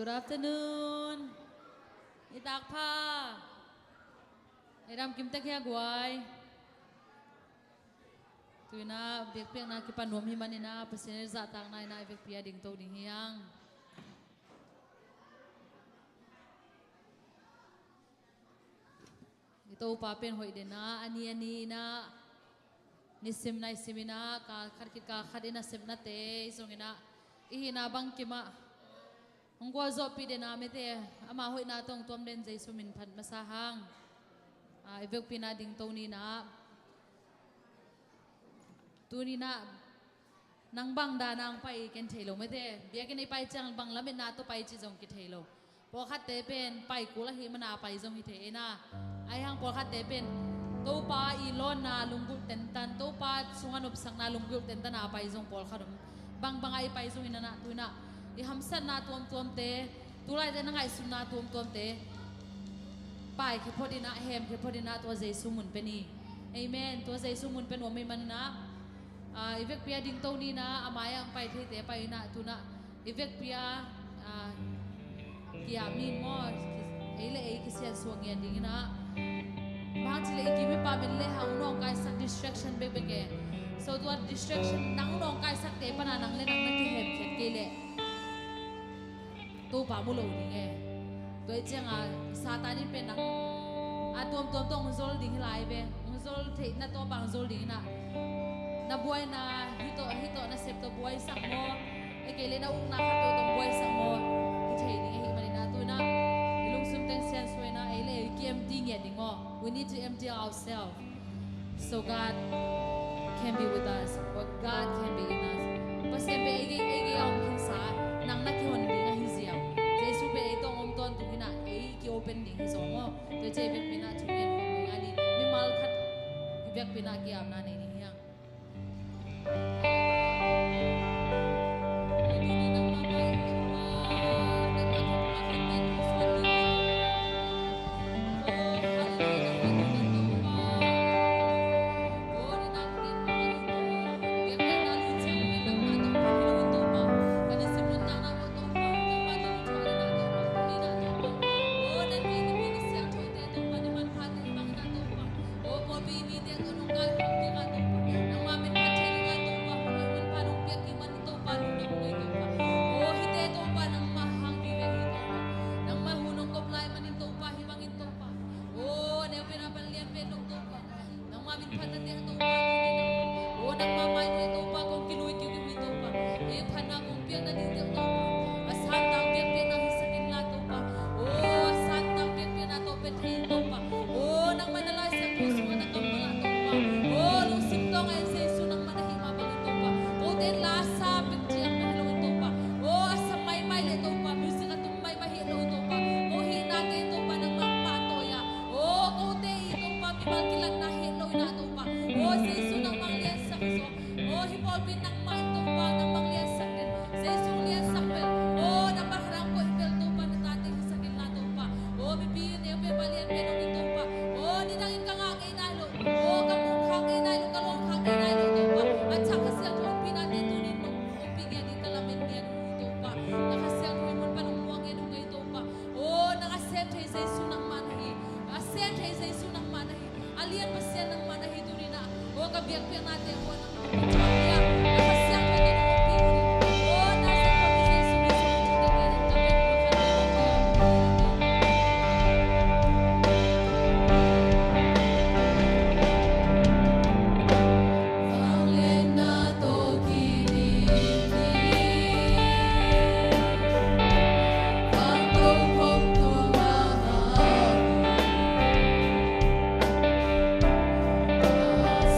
Good afternoon. Itak pa. Iram kim tek ya guay. Tu na biak biak na kipanom himanina pasiner zatang na ina biak pia ding to ding hiang. Ito upapin hoy din na ani na nisim na isimina ka karkit ka kadina sim na te isongina ihinabang kima ang gwazo pide na mete ama hoy na tong tuam den jay sumin phan masahang ibek pinading toni na tuni na nang bang da nang pai ken thelo mete biakin ai pai chang bang lamin na to pai chi jong ki thelo po khat te pen pai kula hi mana pai jong hi the na ai hang po khat te pen to pa ilon na lunggul tentan to pa sunganop sang na lunggul tentan na pai jong pol khadum bang bang ai pai jong ina na tu na i hamsan na tuam te tulai de na ngai sun na tuam te pai ke podina hem ke podina to jesu mun peni amen to jesu mun pen o mai man na ivek pia ding to ni na amaya ang pai the te pai na tu na ivek pia kia min mo ele e kisia suang ya ding na bahang sila ikimi pamin le hang nong kai sak distraction bebeke so tuan distraction nang nong kai sak te pananang le nang naki hem khet ke le tu pa mulo ni nge tu chang satani pe nang tom tong zol ding lai be zol the na to bang zol ding na buai na hito na sep to buai sak mo e ke le na ung na kha to tong buai sak mo i thei ni hi mani na tu na ilung sum teng sen soi na ele ki empty nge ding o we need to empty ourselves so God can be with us or God can be in us pasien be ege om kin sa nang na ki hon ding a hi ziaw jesu be e tong om ton tu hina e ki open ding hi so mo to je be pina tu en ko ngani mi mal khat ibek pina ki am na nei ni hiang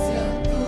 Siang tu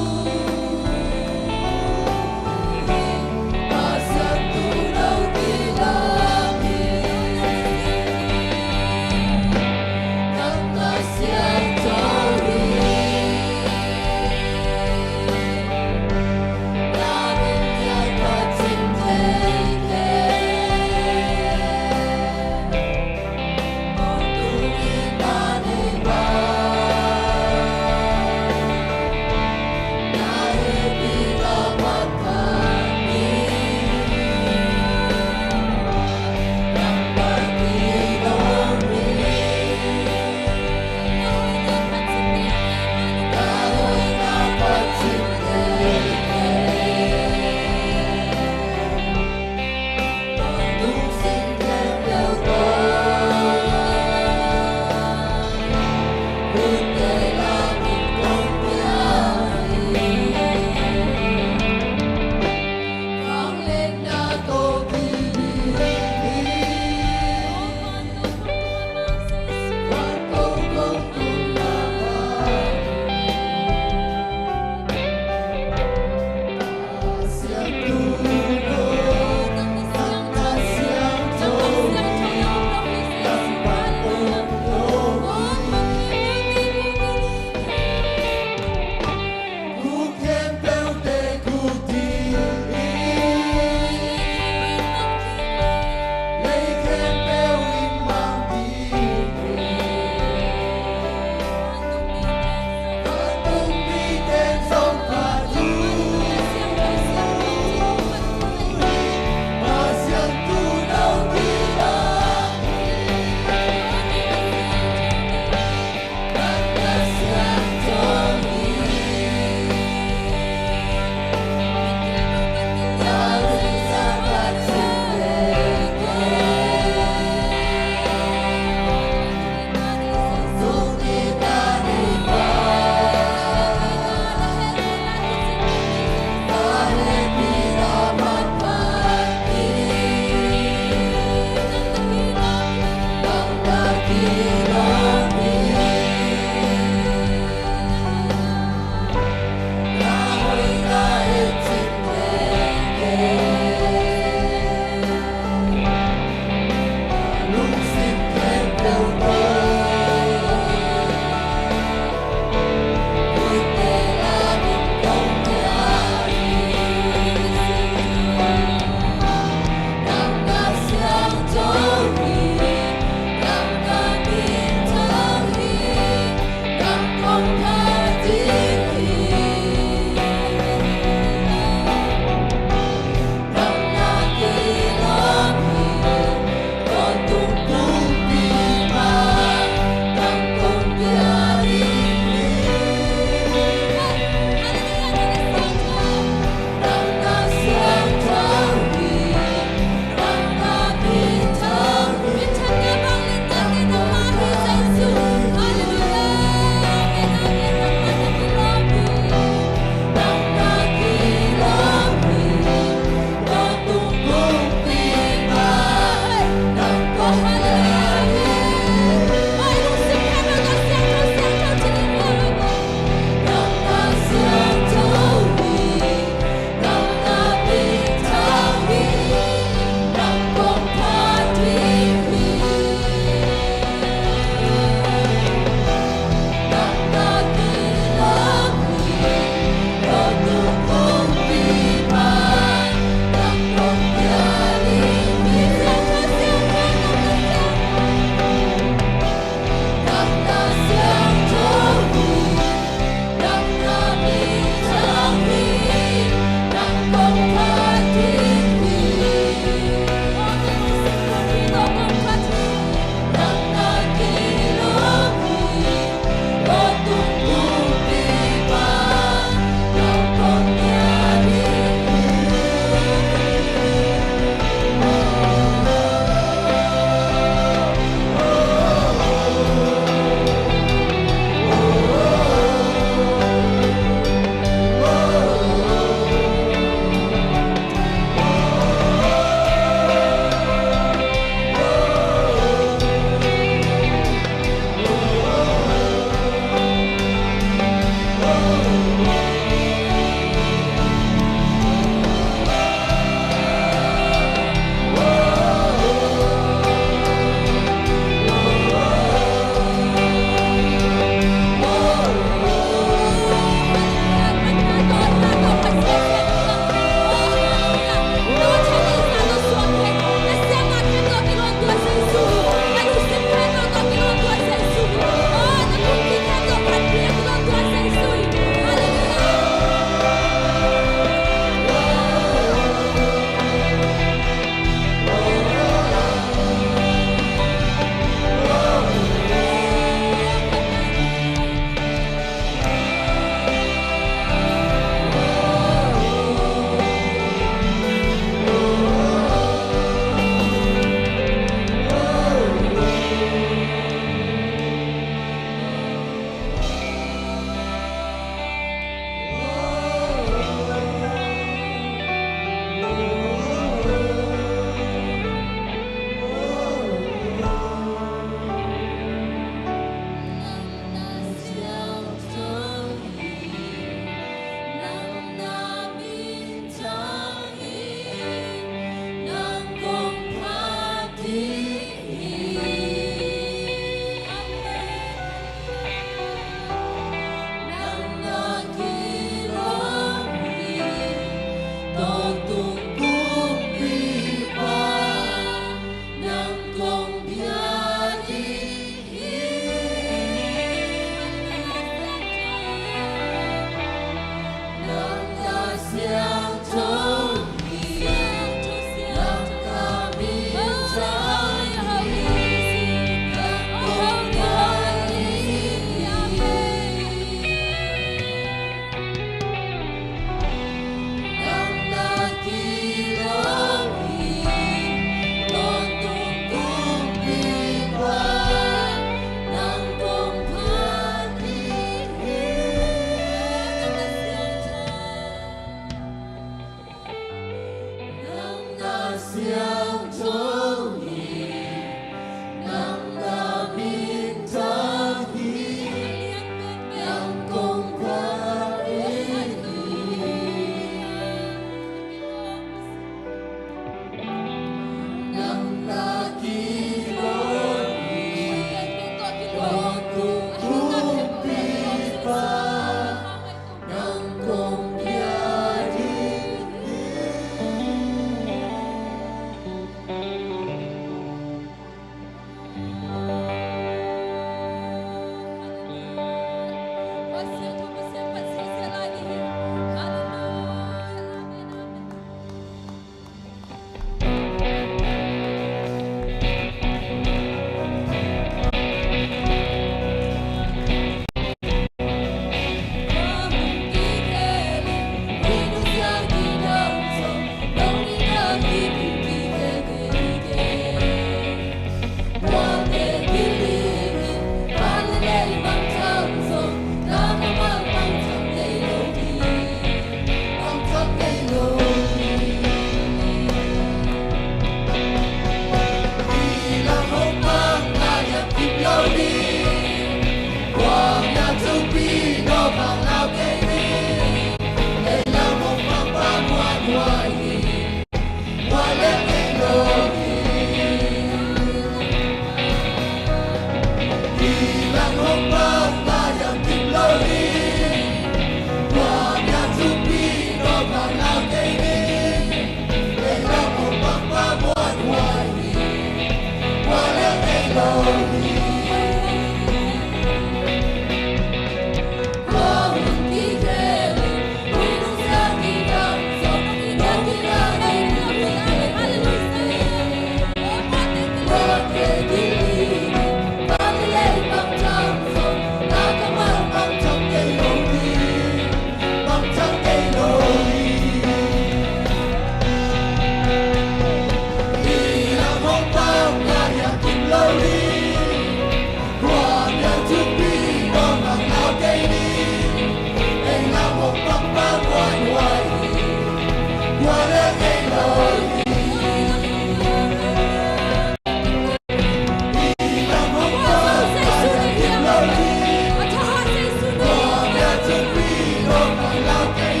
Hãy subscribe cho kênh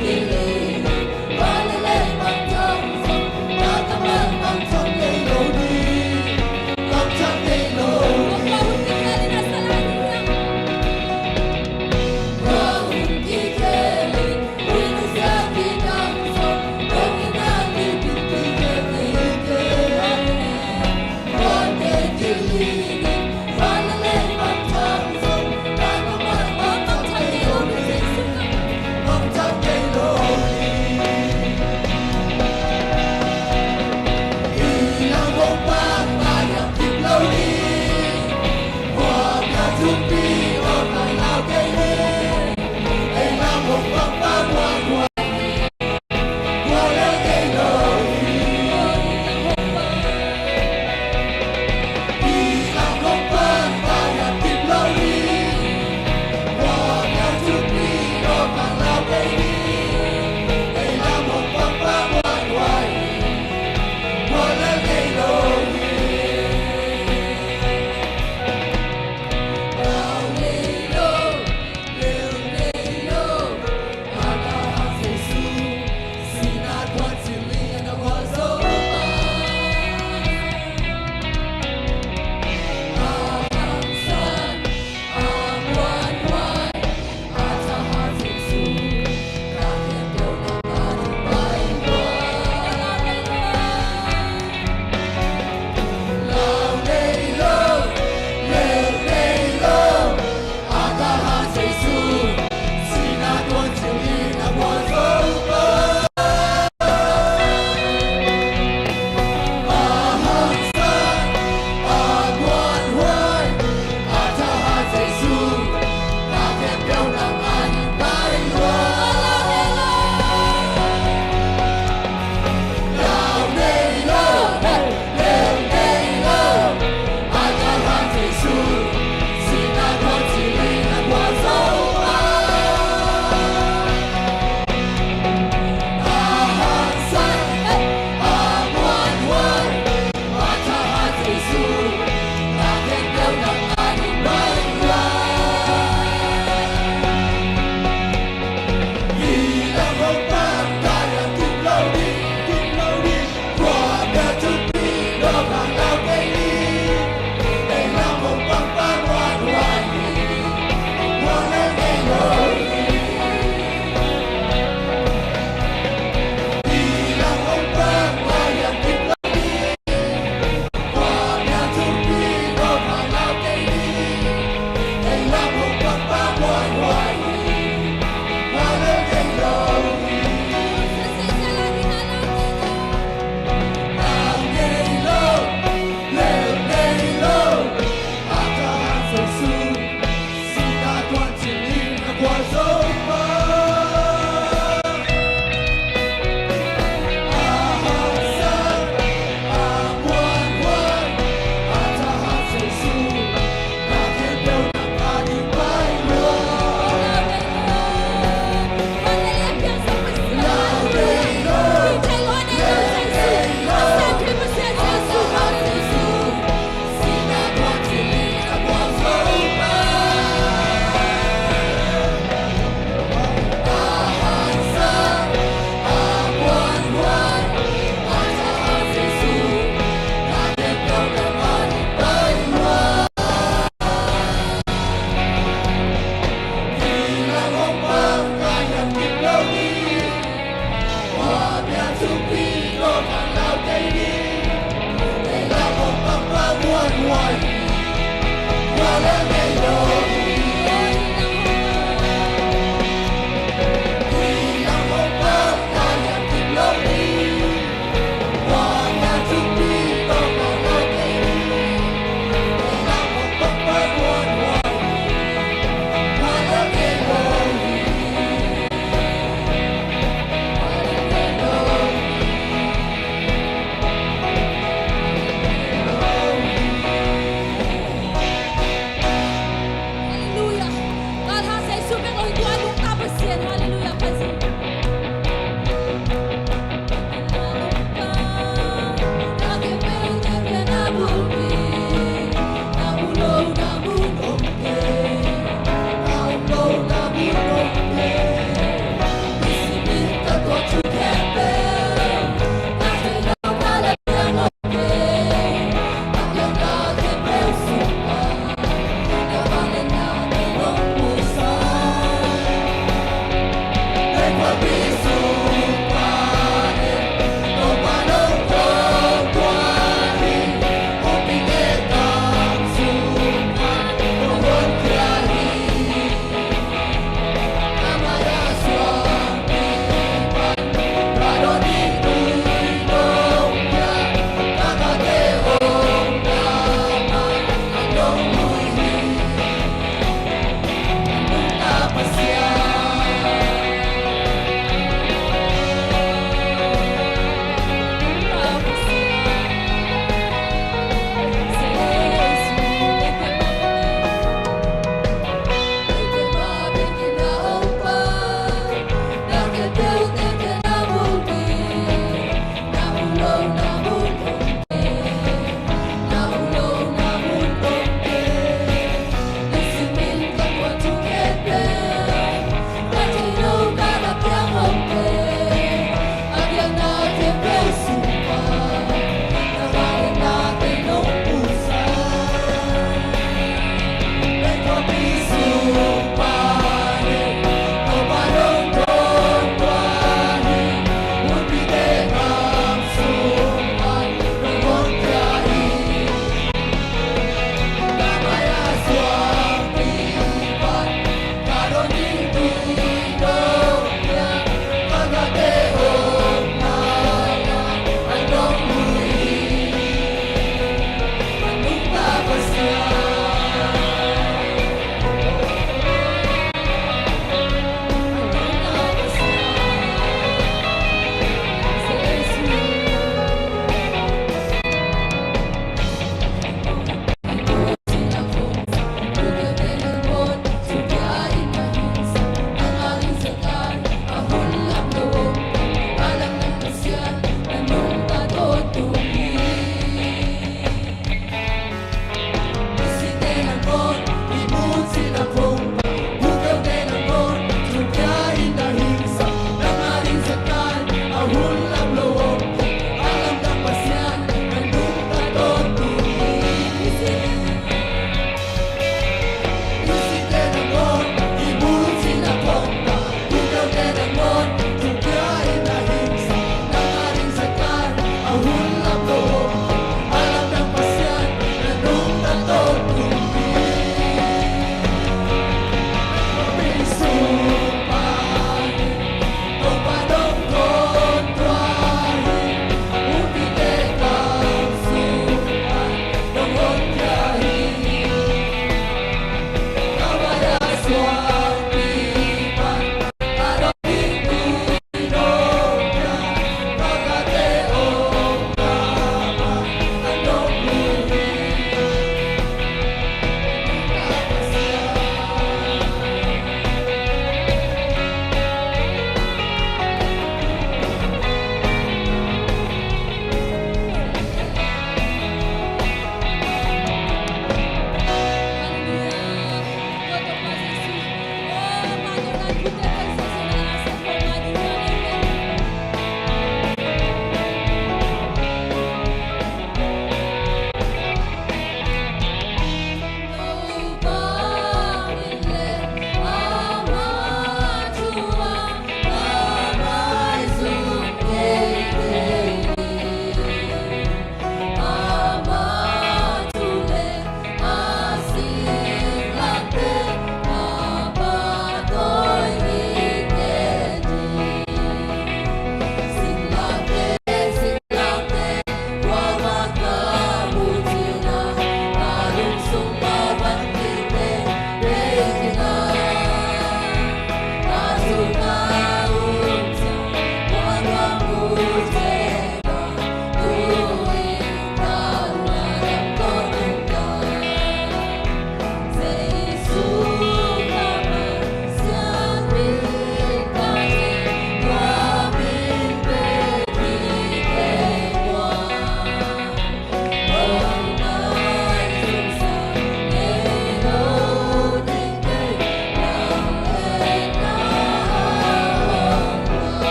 Ghiền Mì Gõ để không bỏ lỡ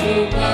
Hallelujah.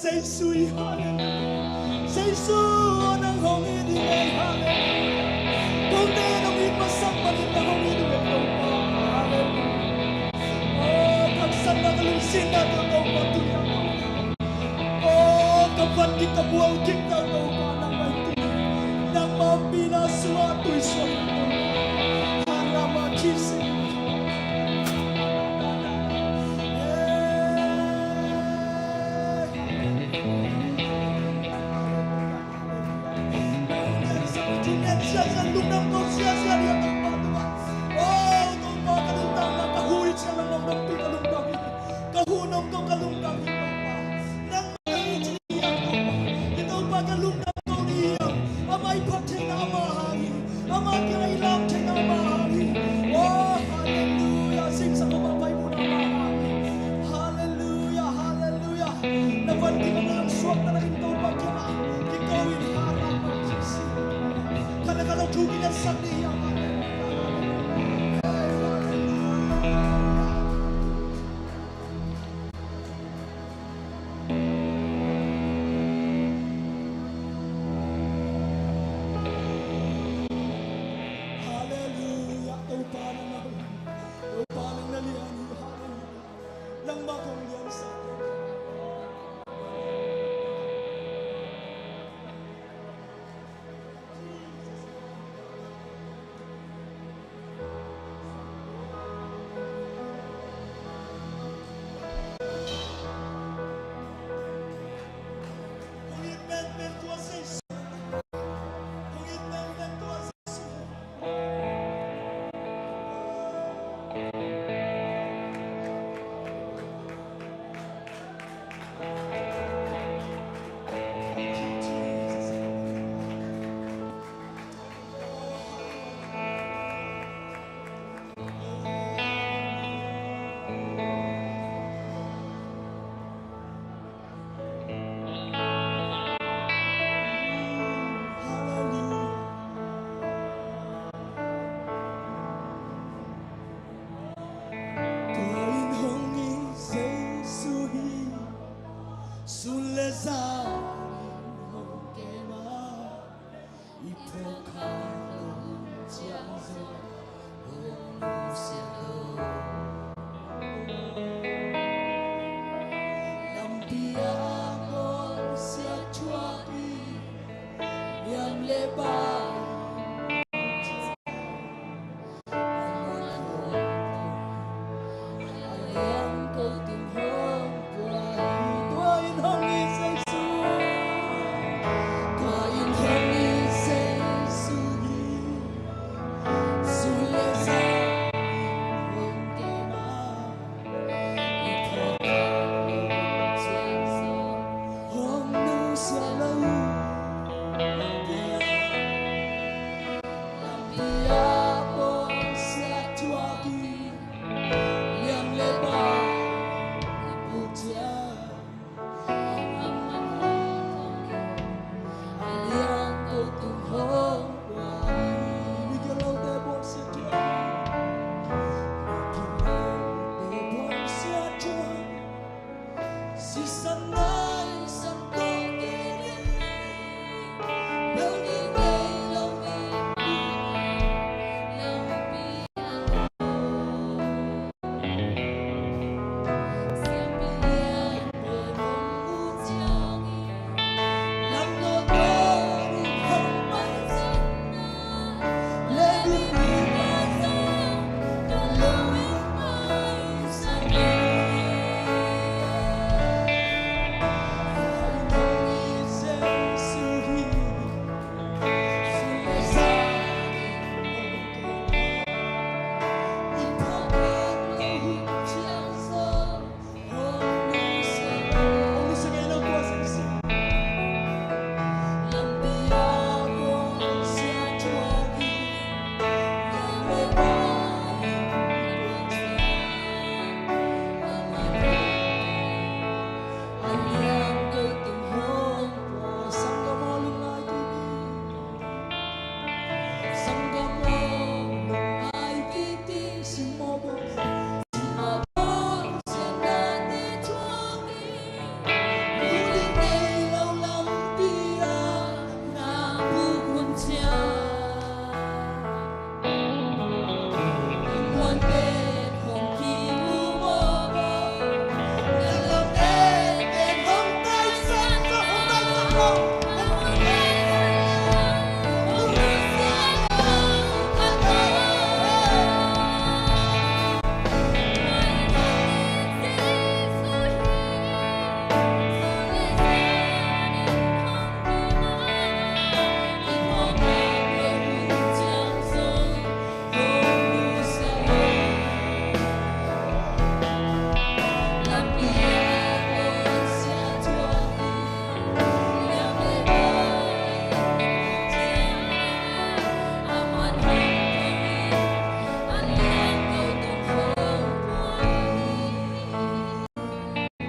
say sweet hallelujah. Say so nang hong idi ay hallelujah. Kung di nang ipasak malit na hong idi ay hallelujah. Oh, kaksan na kalungsin na ito ang patuloy. Oh, kapag di kabuang kita ito pa nang may tuloy. Nang mapinaswa ito'y swang harama Jesus. Lunang kau sia-sia dia tempat-tempat. Oh, kau mau kalungtang na kahulit siya ng mga kalungtang ini. Kahunong kau kalungtang ito pa. Nang makangitsiniyan ko pa. Ito pa kalungtang kau niyang. Amay patay na amahari. Amay kinailam siya na amahari. Oh, hallelujah. Sing sa kumapay mo na amahari. Hallelujah, hallelujah. Napanti ka na ang suwak na rin ito pa kina. Kikawin harap ang Jesus. Kalau tugi dan sakti yang haleluya, kau panang nalian, haleluya, nang makong yang sakti.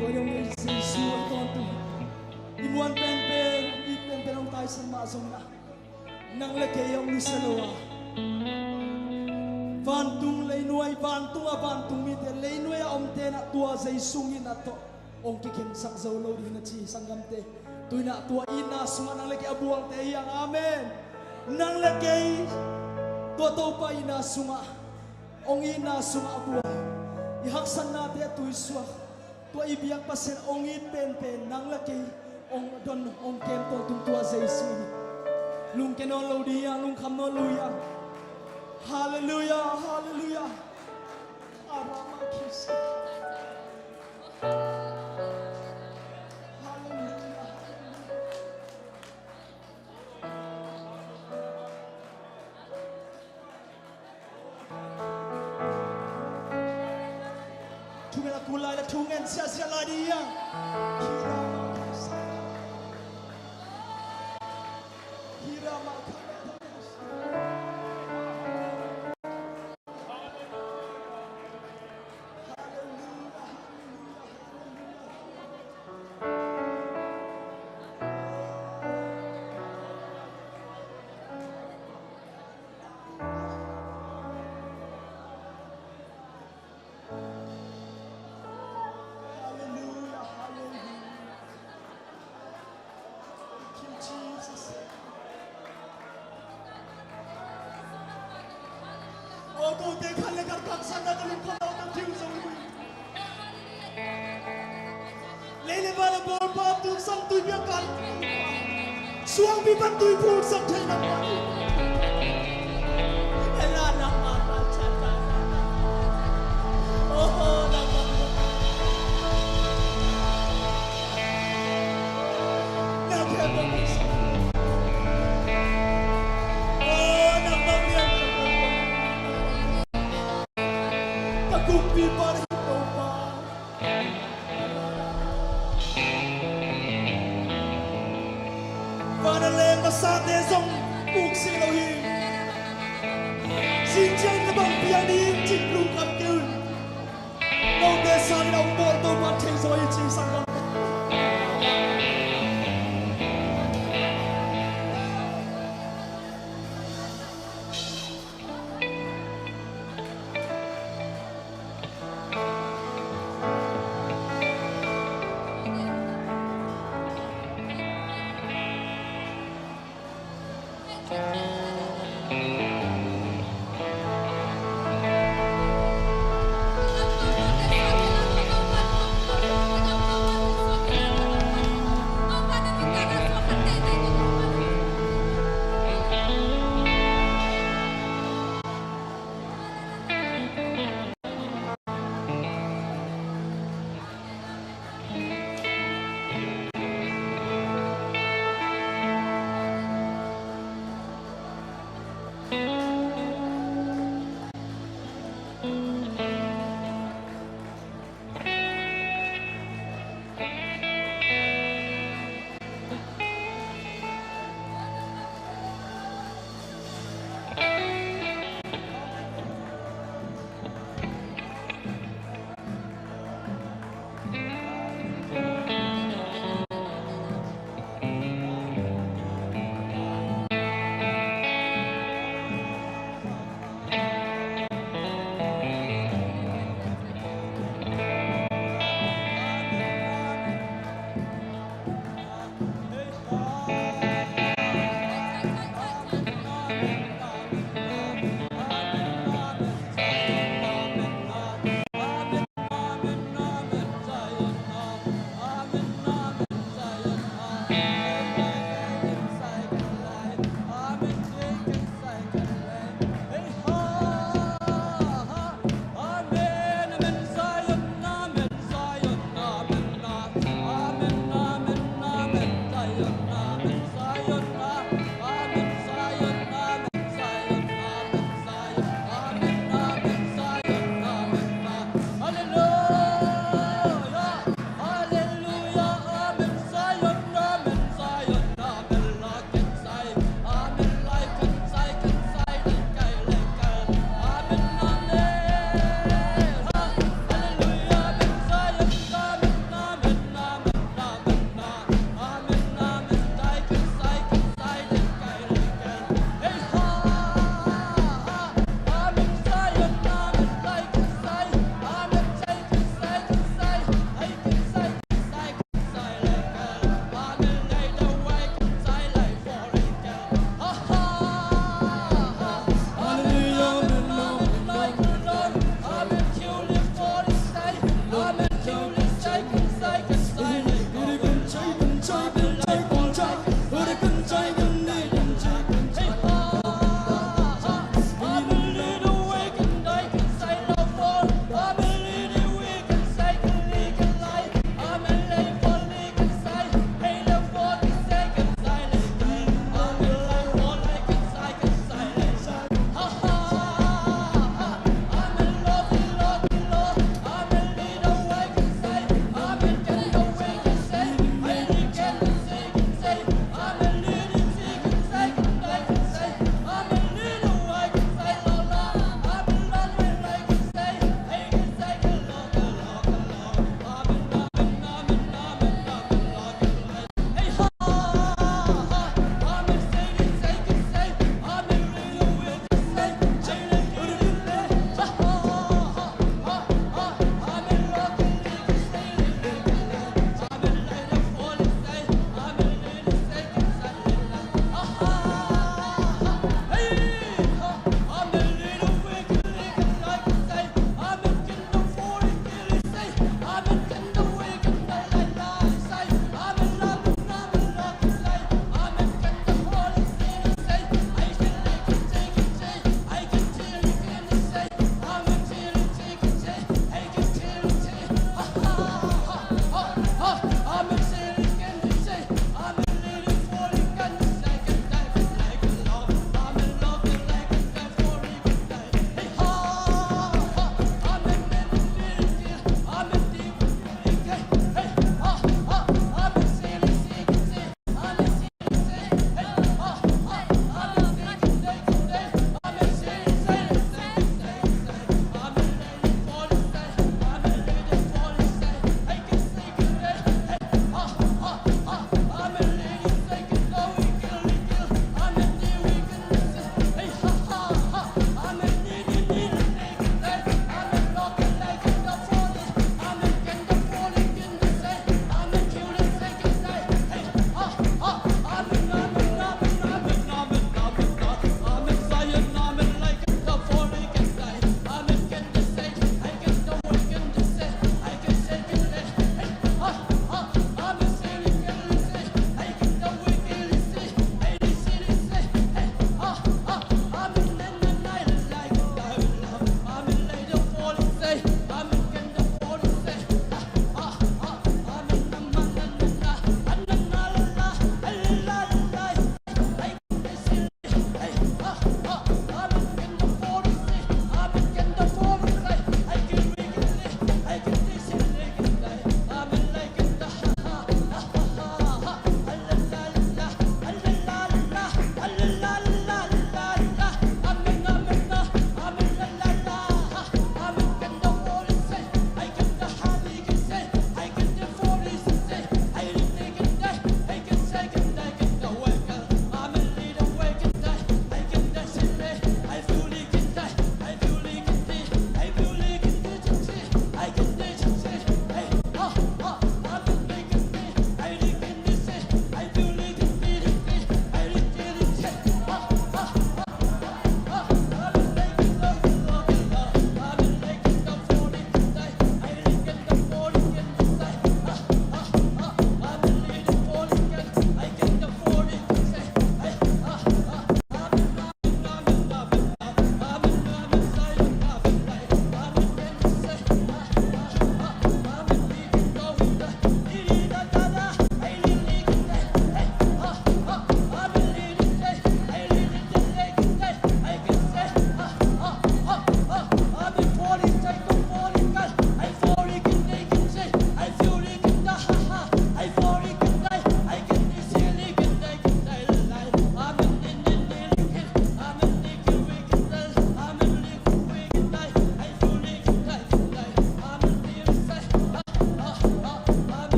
Tôi đồng ý Giêsu anh con tôi. Đi muôn pen ông tay sân mạ dòng na. Nang lệ kê ông lu sa loa. Van tung lấy nuôi van tung mi te lấy nuôi ông te na tua Giêsu ngin na to. Ông ki ken sak zau lo di na chi sangam te. Tôi na tua ina suma nang lệ kê abuang te yang amen. Nang lệ kê tua tau pa ina suma. Ông ina suma abuang. Ihaksan na te tu suak. Tua ibiyak pasen ongit pen nang laki ong don ong kem to tung tua Giêsu lung kenon lo dia lung kham no luya hallelujah hallelujah arama kis hallelujah Tumela kulai la tungen sia la dia. Hirama Cô te khăn le kar kak sana ka lung khalaw ta thiu song lui le ba la bol pa tu sang tu bia kan suang bi ban tu pu sang thai na ma ela na ma ma cha cha oh na ma na ke ba mi Kupi para ikaw pa Para lema sa desong puksi lohi Sinjay na bang piyani Jinglong at yun Nau desay na umorto Matay sa ichi sanggam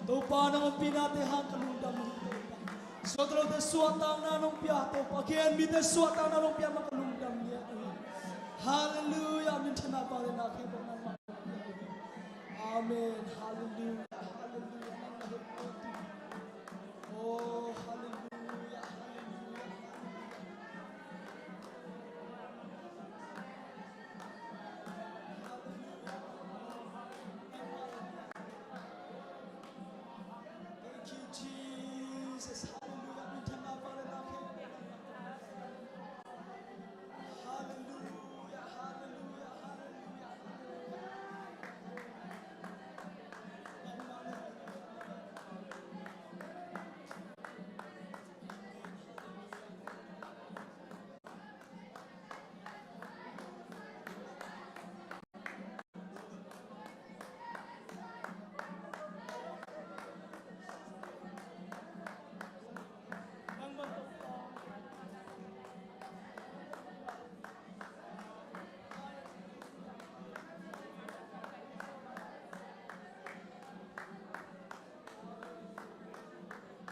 Topa nang pinatihang kalundam ito pa. Sotro de suatang nanong piato pa. Kian mi de suatang nanong piat makalundam niya. Hallelujah. Minta na pa rin aking pagmamahal. Amen. Hallelujah. Hallelujah. Oh, hallelujah. Thank you, Jesus. Hallelujah. Minta na pa rin aking hallelujah. Hallelujah.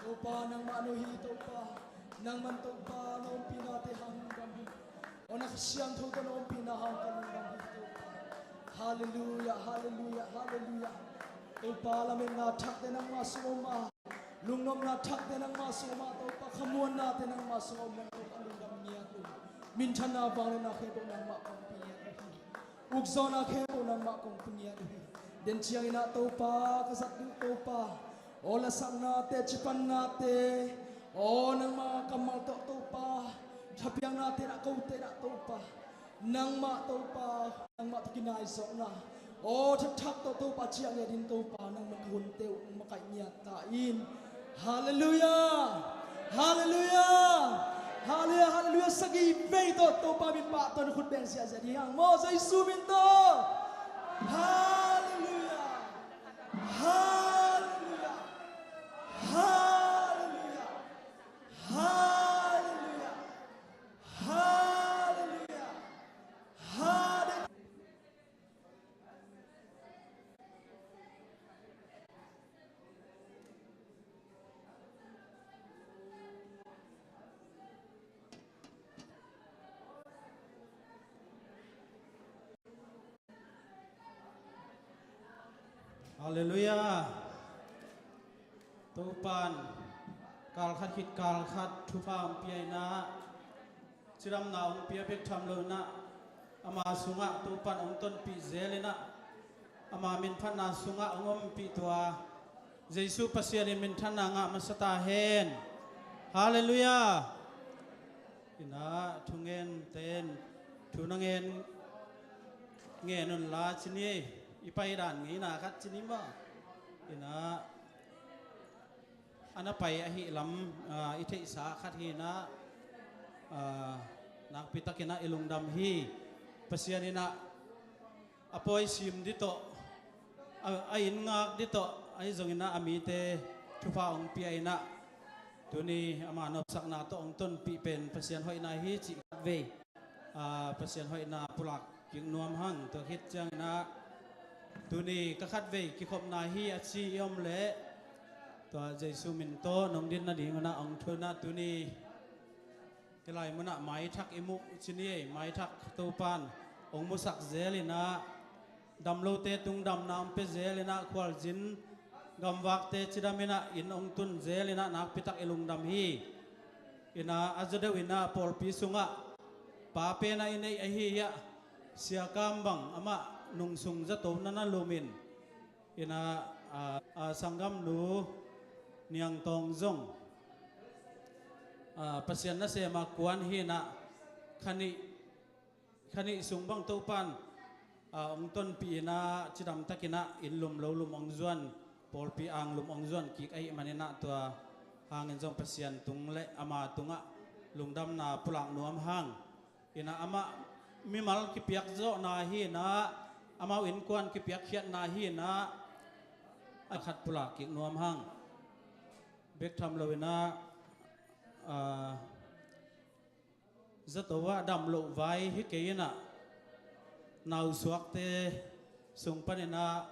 Topa nang manuhito pa, nang mantog pa noong pinatihang kami, o nakasiyang tuto noong pinahang kami ito pa. Hallelujah, hallelujah, hallelujah. Topa lamin na takde ng masuma, lungnom na takde ng masuma, topa kamuan natin ng masuma, topa alungam niya to. Minsan na bang na nakebo ng makong pinyato. Ugso na kebo ng makong pinyato. Den siyang ina topa, kasat yung topa. O lasang natin, chipan natin, o ng mga kamal to pa, sabiang natin ako na to pa, nang mato pa, nang matikinaiso na, o tatak to pa, siyang din to pa, nang maghunte o makainyatayin. Hallelujah! Hallelujah! Hallelujah! Hallelujah! Sa gibay to pa, mipato na kudbensya sa diyang mo, sa isumin to! Hallelujah! Hallelujah! Hallelujah! Hallelujah! Hallelujah! Hallelujah! Hallelujah. Tupan kalkhat hit kalkhat tupam piaina siram na ong pia bek thamlo na ama sunga tupan ong ton pi zelena ama min phan na sunga ongom pi tua Jesu pasian min than na nga masata hen. Hallelujah. Ina thungen ten thunangen ngenon la chini ipai dan ngi na khat chini ma ina ana pai ahi lam ithe sa khat hi na nak pitakina ilungdam hi pasianina apoi sim dito ain ngak dito ai zongina amite thupa ong piaina tuni amano sakna to ong ton pi pen pasian hoi na hi chi ve pasian hoi na pulak king nuam hang to hit chang na tuni ka khat ve ki khop na hi achi yom le to Jesu min to nong din na ding na ong thuna tuni kelai muna mai thak imu chini mai thak to pan ong musak zelina damlo te tung dam nam pe zelina khwal jin gam wak te chidamina in ong tun zelina nak pitak ilung dam hi ina azade wina pol pi sunga pa pe na inei ahi ya sia kambang ama nung sung za to na lumin ina sanggam nu niang tong zong pasian na se makuan hi na khani sungbang to pan ong ton pi na chidam takina in lum lo lum ong zuan pol pi ang lum ong zuan ki ai manina to hangin zong pasian tung le ama tunga lungdam na pulang nuam hang ina ama mimal ki piak zo na hi na ama in kwan ki piak khiat na hi na akhat pula ki nuam hang bek tham lowina zatowa dam lo vai hi keina nau suak te sung panina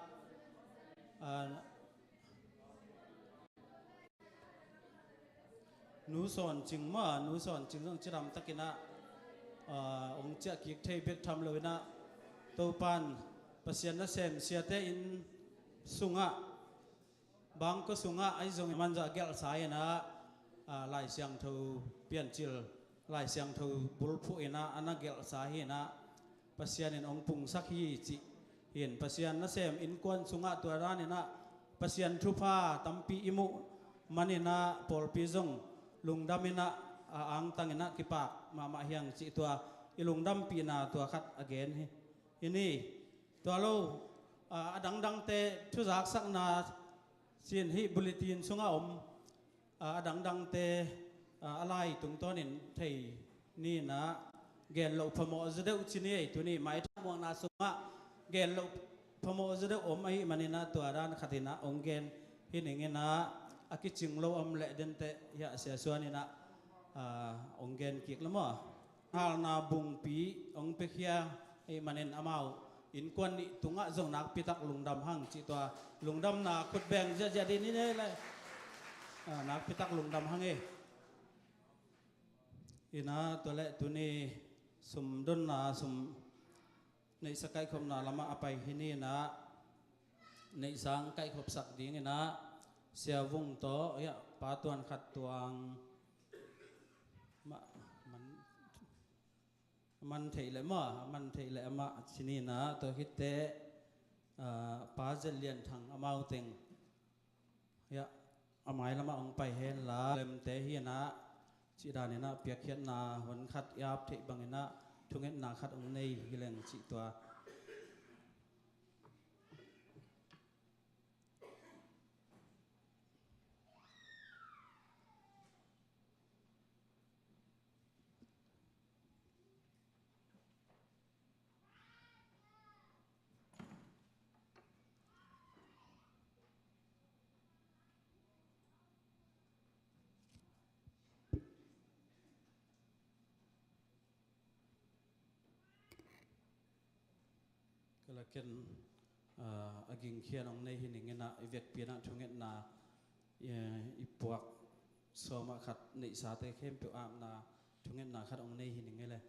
หนูสอนจริงมาหนูสอนจริงต้องจะทำตะกินะองค์เจ้ากิกเทเบกทำเลยนะตัวปันปัสยันนะเซมเสียเตอินสุงะบางก็สุงะไอ้จงมันจะเกลสายนะลายเสียงทูเปลี่ยนจิลลายเสียงทูบุลผู้นะอันนั้นเกลสายนะปัสยันองปุงสักฮีจิเห็นปัสยันนะเซมอินกวนสุงะตัวร้านนะปัสยันทุพาตัมปีอิมุมันนะปอลปีจงลุงดำนะอังตังนะกิปากมาเฮียงจิตัวอีลุงดำปีนาตัวคัดอเกนอินี่ตัวเราดังเตทุจักสักนาเสียนฮิบุลตินสุงะอมดังเตอะไรตรงตัวนี้ไทยนี่นะเกลเราพมอจะได้อุชินีตัวนี้หมายถึงมวงนาสุงะเกลเราพมอจะได้อมไอ้มันนี่นะตัวด้านขัดนะองเกนที่หนึ่งนะอากิจิงเราอมเละเดินเตะยาเสียส่วนนี่นะองเกนกิกละมั้งฮาลนาบุงปีองเปียไอ้มันนี่อามาอินควันนี่ตุงะจงนักพิทักษ์ลุงดำหังจิตัวลุงดำนาขุดแบ่งจะjadiนี่เลยนักพิทักษ์ลุงดำหังอินะตัวเละตัวนี้สมดุลนาสมในสกายคมนาละมาไปที่นี่นะในสังไก่ขบสักดีนี่นะเสียวงโตยะปาตวนขัดตวงมันเทเลยมั้งมันเทเลยมาที่นี่นะตัวฮิตเตปาเจเลียนทางอามาอุติงยะอาไม้ละมาองไปเห็นละเล่มเตฮีนะจิดานี่นะเปียกเขียนนาวันขัดยาบเทบังนะทุงเงินนาขัดองในฮิเลงจิตัวก็เลยเกินกิงเขียนองในหินเงินนะเวียกเปียนะทุงเงินนาอีปวกสมาขัดในสาเตเข้มเปียวอามนาทุงเงินนาขัดองในหินเงินเลย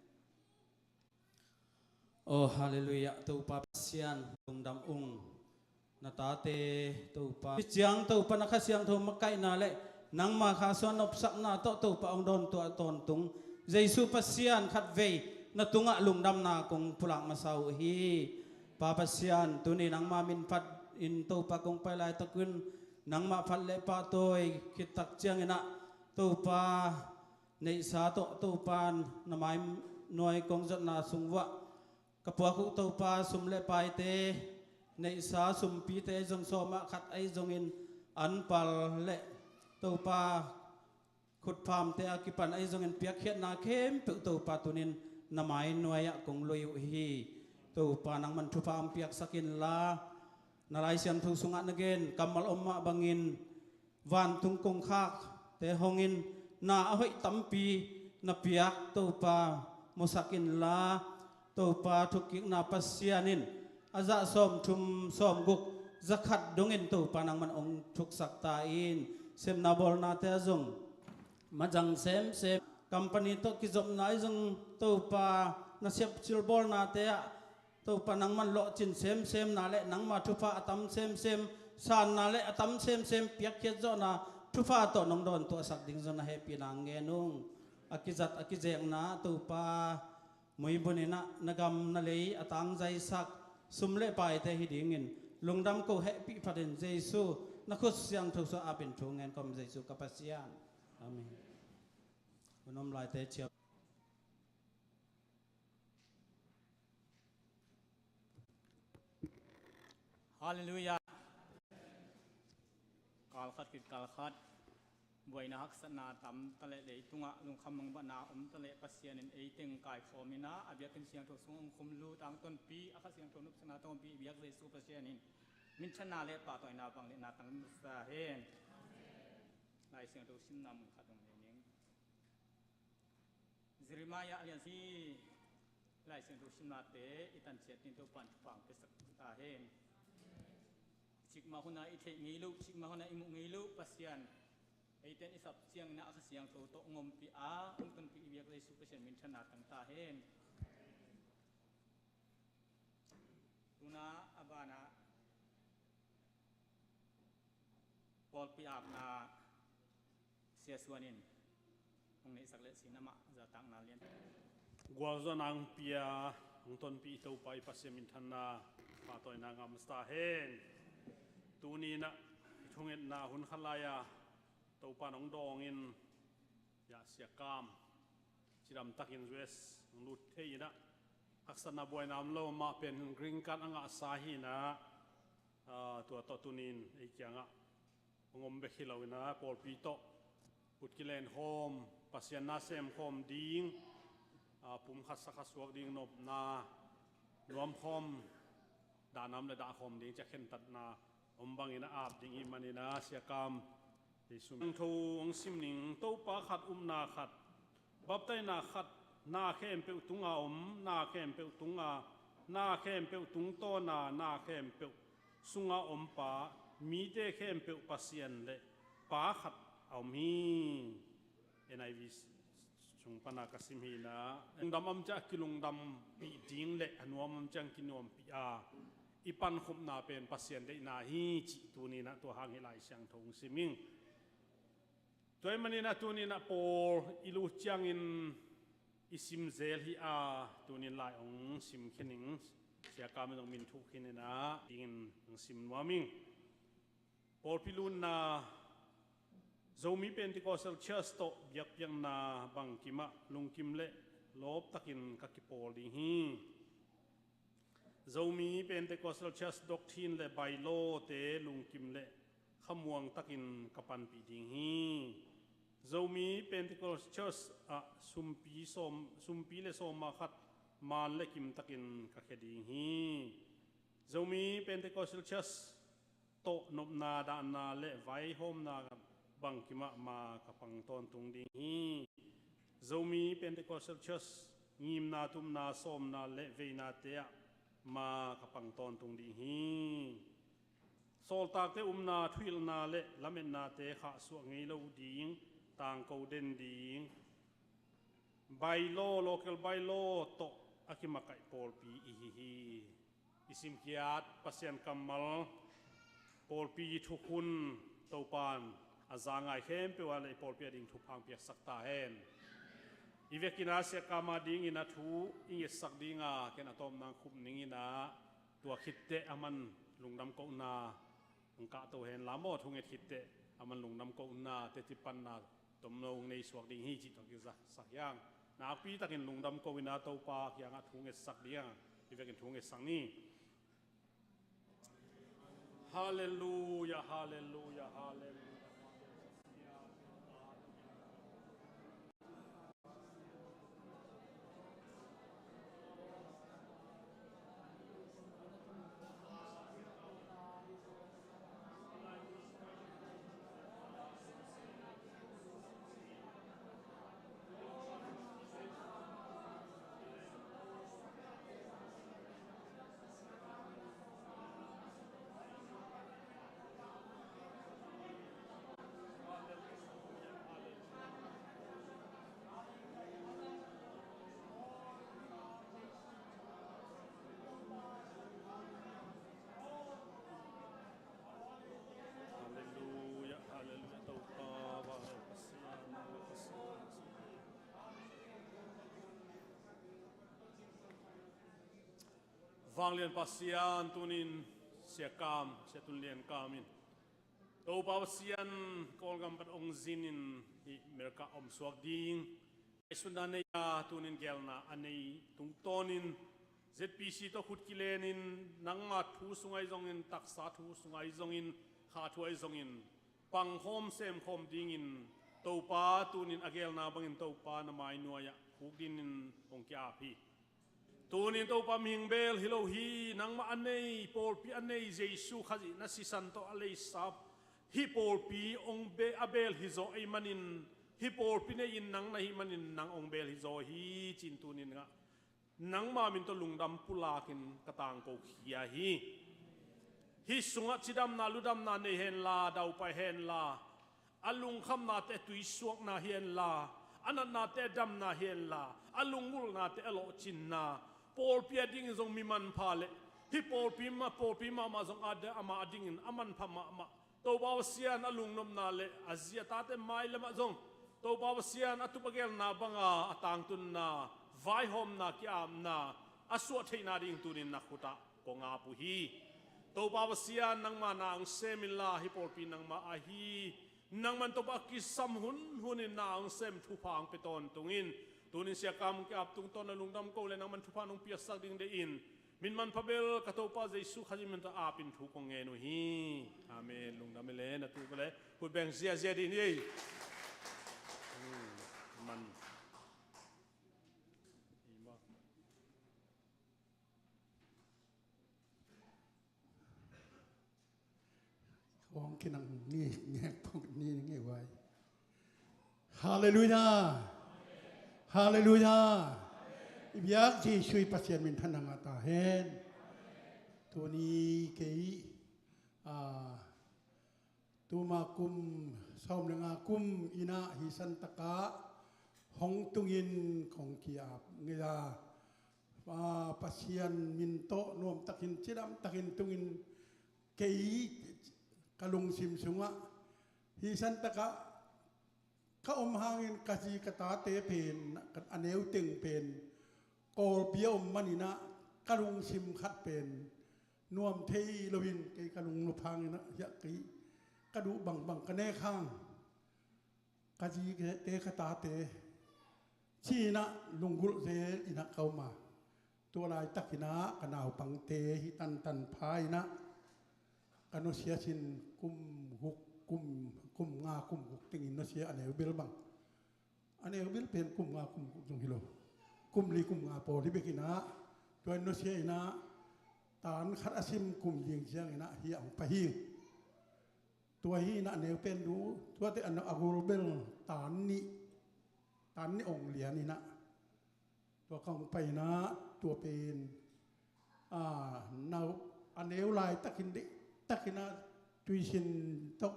โอ้ฮาเลลูยาตัวปาเซียนตุงดำองนาตาเตตัวปาเจียงตัวปนักเสียงตัวมักไก่นาเลยนังมาขาสวนอบสักนาตัวปาองดอนตัวตนตุงเยซูปาเซียนขัดเวนาตุงะลุงดำนากงพลังมาสาวฮีปาปัสยานตุนีนังมามินพัดอินตัวปากงไปลายตะกุนนังมาพัดเลปาโตยคิดตักเจียงนะตัวปาในสาตัวปานนามายหน่วยกองจัดนาสุงวะกปัวคุตัวปาสุมเลปายเตในสาสุมปีเตจงโซมาขัดไอจงอินอันปัลเลตัวปาขุดพามเตอากิปันไอจงอินเปียกเขียนนาเข้มเปิตัวปาตุนินนามายหน่วยกงลอยฮีตัวปานังมันทุพามเปียกสักินลานารายเสียนทุสุงะนเกนกัมมัลอมมะบังินวันทุงกงคากเตหงอินนาอหิตัมปีนาเปียกตัวปามุสักินลาตัวปาทุกิกนาปัสเซียนินอาจะสมทุมสมกุกจะขัดดงอินตัวปานังมันองทุกสักตาอินเซมนาบอลนาเตจงมาจังเซมกัมปานีตัวกิจมนายจงตัวปานาเซบจิลบอลนาเตะตัวปนังมันโลจินเซมนาเละนังมาทุฟ้าอัตมเซมสานนาเละอัตมเซมเปียกเขียดจนาทุฟ้าตัวนองโดนตัวสักดิ่งจนาเฮปีนางเงนุงอากิจัดอากิเจงนาตัวปามวยบุญนะนกำนาเลยอัตังใจสักสุมเละไปแต่หิดิ่งินลุงดำก็เฮปีพัดเนเจซูนักขุดเสียงทุกส่วนอาเป็นทุงเงินคอมเจซูกับปัสยานอาเมนคุณน้อมลายเตเชียฮาเลลูยากาลขัดกิดกาลขัดบวยนักสนาตำตะเลเลยตุงะลุงคำมังบนาตะเลปัสเซียนเอเต็งกายฟอมินาอาเบียกันเสียงทุกสงคุมลูตามต้นปีอาคาเสียงทุนุสนาต้นปีเบียกเรซูปัสเซียนินมินชนาเลปาตอยนาบังเลนาตังสาเฮนลายเสียงทุกสินนำขัดตรงนี้ซิริมายาเลียนซีลายเสียงทุกสินนาเตอิตันเสียตินตัวปันฝังเป็นสักตาเฮนชิกมาหุนาอิเทงิลุชิกมาหุนาอิมุงิลุปัสยันเอ เต้นอิสับเสียงนะอาเสียงโตโตงมปีอาองต้นปีเวียกเลยสุเปเชนมินชนะต่างตาเห็นตุนาอาบานะปอลปีอาบนาเสียส่วนนินองนี้สักเล็กสินะมะจะตั้งนาเลียนกัวจนังเปียองต้นปีเต้าไปปัสเซมินทันนาปาตัวนางามสตาเฮนตูนี้นะทุ่งเอ็นนาหุนขลายาเต้าปานองดองอินยาเสียกามจิรำตักอินเวสลุดเทียนะอักษณะบวยน้ำโลมาเป็นกริงกันอ่างสาหีนะตัวต่อตุนินไอ้ยังอ่ะงมเบคิลาวินะปอลปีโตปุตกิเลนโฮมปัสยานาเซมโฮมดิงปุ่มขัดสักสวกดิงนบนารวมโฮมดาน้ำและดาโฮมดิงจะเข็นตัดนาอมบังอินะอาบดิงอิมันอินะเสียกามที่สุนทูองซิมนิงโตปาขัดนาขัดบับไตนาขัดนาเข้มเปวตุงอาอมนาเข้มเปวตุงอานาเข้มเปวตุงโตนาเข้มเปวสุงอาอมปามีเตเข้มเปวปัสยันเลปาขัดเอามีNIV ชงปนากสิมฮีนะลุงดำอมจะกิลุงดำปีดิงเลอันวมจังกินวมปีอาอีปันขบนาเป็นปัสยันเลนาฮีจิตัวนี้นะตัวหางเฮลัยเสียงทงสิมิงตัวมันนี่นะตัวนี้นะโปอิลูจังอินอิซิมเซลฮีอาตัวนี้ลายองซิมขินิงเสียการไม่ต้องมินทุกขินนะดิงซิมวามิงโปพิลุนนาZomi Pentecostal Church to biak piang na bang kima lung kim le lop takin kakipol ding hi Zomi Pentecostal Church doctrine le bailo te lung kim le khamuang takin kapan pi ding hi Zomi Pentecostal Church a sumpi le som ma khat man le kim takin kakheding hi Zomi Pentecostal Church to nop na da na le vai hom naบังกิมากับปังตอนตุงดิฮีZomi Pentecostal Churchงิมนาตุมนาส้มนาเลเวนาเตะมากับปังตอนตุงดิฮีโซลตากเตนาทวิลนาเลละเมนนาเตขะสวงไงโลดิงต่างกูเดนดิงไบโลโลเคลไบโลโตอากิมาไกปอลปีอีฮีอิสิมกิอาตปัสยันกัมมัลปอลปีทุกุนเตาปานอาจารย์ไงเข้มเปว่าเลยปอลเปียดิ่งทุกพังเปียสักตาเห็นอีเวกินาเสียกามาดิ่งอินาทูอิงสักดิ่งอ่ะแค่นาตอมนางคุมนิ่งอินาตัวคิดเตะอามันลุงดำกนาองกะตัวเห็นลามอทุงเอคิดเตะอามันลุงดำกนาเตติปันนาตมลงในสวกดิ่งฮีจิตกิจสักอย่างนาปีตะกินลุงดำกวินาตัวปากอย่างทุงเอสักดิ่งอีเวกินทุงเอสังนี้ฮาเลลูยาฮาเลลูยาฮาเลลูยาฟังเรียนปัสยานตุนินเสียกามเสียตุนเรียนกามินตัวปัสยานกอลกัมปัดองซินินที่เมริกาอมสวกดิงไอสุนันเนียตุนินเกลนาอันนี้ตุงตอนิน ZPC ตัวขุดกิเลนินนังมาทูสุงไอซงอินตักษาทูสุงไอซงอินขาทูไอซงอินปังโฮมเซมโฮมดิงอินตัวป้าตุนินอเกลนาบังอินตัวป้านามาอินัวยะขุกดินินองค์อาพีตัวนี้ตัวปั๊มหิงเบลฮิโลฮีนังมาอันนี้ปอลปีอันนี้เจสุขจินัสิสันโตอะไรสับฮิปอลปีองเบอเบลฮิโซไอมันินฮิปอลปีเนี่ยอินนังนะฮิมันินนังองเบลฮิโซฮีจินตัวนี้นะนังมามินตัวลุงดำปุลากินกระตังโกขียฮิสุงะจิดำนาลุดำนาเนเฮนลาดาวไปเฮนลา อลุงคำนาเตตุยสวกนาเฮียนลาอันนั้นนาเตดำนาเฮียนลาอลุงมุลนาเตอโลจินนาปอลเปียดิ้งทรงมีมันพาเลฮิปอลปีมามาทรงอาเดอามาดิ้งอามันพมาตัวบ่าวเสียนอลุงนมนาเลอาเซียตาเตไม่ละมาทรงตัวบ่าวเสียนอตุปเกลนาบังอาต่างตุนนาไวหอมนากิอามนาอสวดเทนาดิ้งตุนินนักขุตะกงอาปุฮีตัวบ่าวเสียนนังมานางเซมิลาฮิปอลปีนังมาอาฮีนังมันตัวบักกิสัมหุนินนางเซมทุพางไปตอนตุงินตุนินเสียกรรมกับตุงตอนลุงดำโกเลนังมันทุพานุงเปียสักดิ้งเดอินมินมันพะเบลกะโตปาเจสุขจิมันตะอาปินทุกงเงนุฮีอาเมนลุงดำเลนะตุกเลยพูดแบ่งเสียดีนี่มันของกินังนี่แงกพวกนี้ไงไว้ฮาเลลูยาฮาเลลูยาอยากที่ช่วยปัจเจียนมินทันงาตาเห็นตัวนี้เกี่ยตัวมากุมสอมงากุมอินาฮิสันตะกะหงตุงินของกียบเงียปัจเจียนมินโตนวมตะกินจิดำตะกินตุงินเกี่ยกะลุงซิมสุงะฮิสันตะกะข้าอมหางอินกะจีกะตาเตเพนอันเอวตึงเป็นโกลเปียวมันินะกะลุงซิมคัดเป็นนวมเทยลวินเกกะลุงนุพังนะยะกีกระดูบังกะแน่ข้างกะจีเตกะตาเตชีนะลุงกุลเซอินะเข้ามาตัวลายตักินะกะนาวปังเตหิตันพายนะกะโนเสียชินกุมหุกกุมงากุมหุกติงอินโนเสียอันเอวเบลบังอันเอวเบลเป็นกุมงากุมหุกจงฮิโลกุมลีกุมงาโปลิเบกินะตัวอินโนเสียอินะตานขัดอาซิมกุมยิงเชียงอินะเฮียองปะฮิงตัวฮีนะเนวเป็นดูตัวที่อันอากูเบลตานนี่องเหลียนี่นะตัวของไปนะตัวเป็นนาอันเนวลายตะกินะจุยชินตก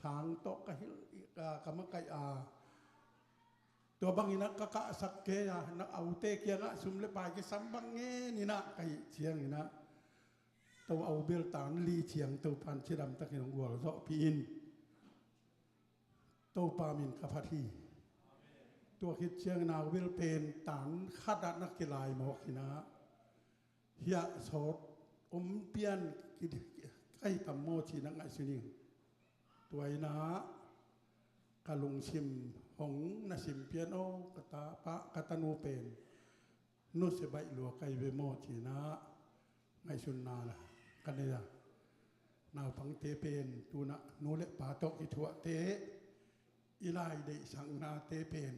สางตกกะฮิกะมะไกตัวบางอินะกะสักเกยนะเอาเตเกียงะสุมเลปายกิสัมบังเงนี่นะไกเชียงนี่นะตัวเอาเบลตานลีเชียงตัวพันชิดำตะกินของวัวโซพีอินตัวปามินกะพัทีตัวคิดเชียงนาเบลเป็นตานขัดนักกีฬาหมอกนะเฮียสดเปียนไอ้ตำโมชีนักไอซินิงตัวนะกะลุงชิมหงนาชิมเปียนโอกะตาปะกะตานูเป็นนุสใบหลวงไกเวโมชีนะไอชุนนาละกันเลยนะนาวพังเตเป็นตูนะนูเละปาโตกิทัวเตอิไลเดสังนาเตเป็น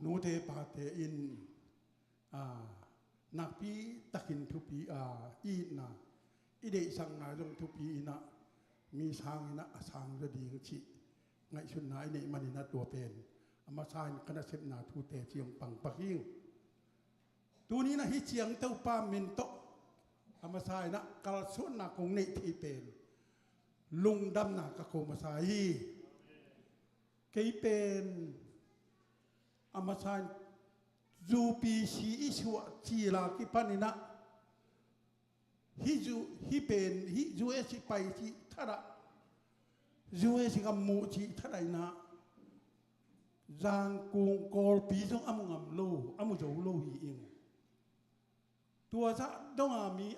นูเตปาเตอินนักปีตะกินทุปีอีนาอิเดสังนาจงทุปีนะมีสางนะสางระดีงชิไงชุนนาไอเนมันนะตัวเป็นอามาซานคณะเสนาทูเตเจียงปังปักยิ่งตัวนี้นะฮิเจียงเต้าปามินโตอามาซายนะกาลส่วนนักคงเนทีเป็นลุงดำนักกะโคมาซายเกยเป็นอามาซายจูปีชีอิชวจีลากิปันินะฮิเป็นฮิจูเอชิไปจีทาระจูเอชิกัมมูจีทาระนะจางกุงกอลปีจงอามุงอัมโลอามุโจโลฮีอิงตัวซะต้องมี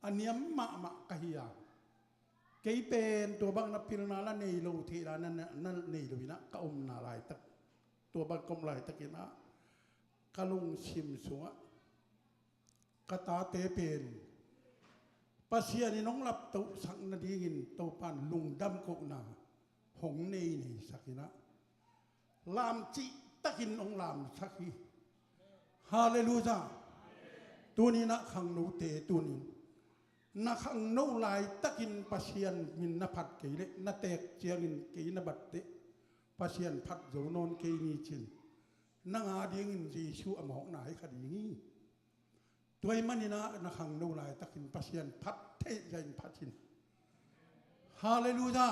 อันนี้มะกะฮิยาเกยเป็นตัวบางนับพิลนาละเนยโลเทรานั่นเนยโลวินะกะอมนาลายตะตัวบางกลมลายตะกินะกะลุงชิมสุงะกะตาเตเป็นปัสเซียนี่น้องรับตุสังนาดีกินตัวปันลุงดำกุนาหงเนยนี่สักินะลามจิตะกินองลามสักทีฮาเลลูยาตัวนี้นะขังนูเตตัวนี้นะขังนูลายตะกินปัสเซียนมินนภัดเกยเลนะเตกเจียงินเกยนบัดเตปัสเซียนพัดโจนนเกยมีชินนางอาดีงินจีชูอมองไหนคดีนี้ตัวมันนี่นะขังนูลายตะกินปัสเซียนพัดเทยันพัดชินฮาเลลูยา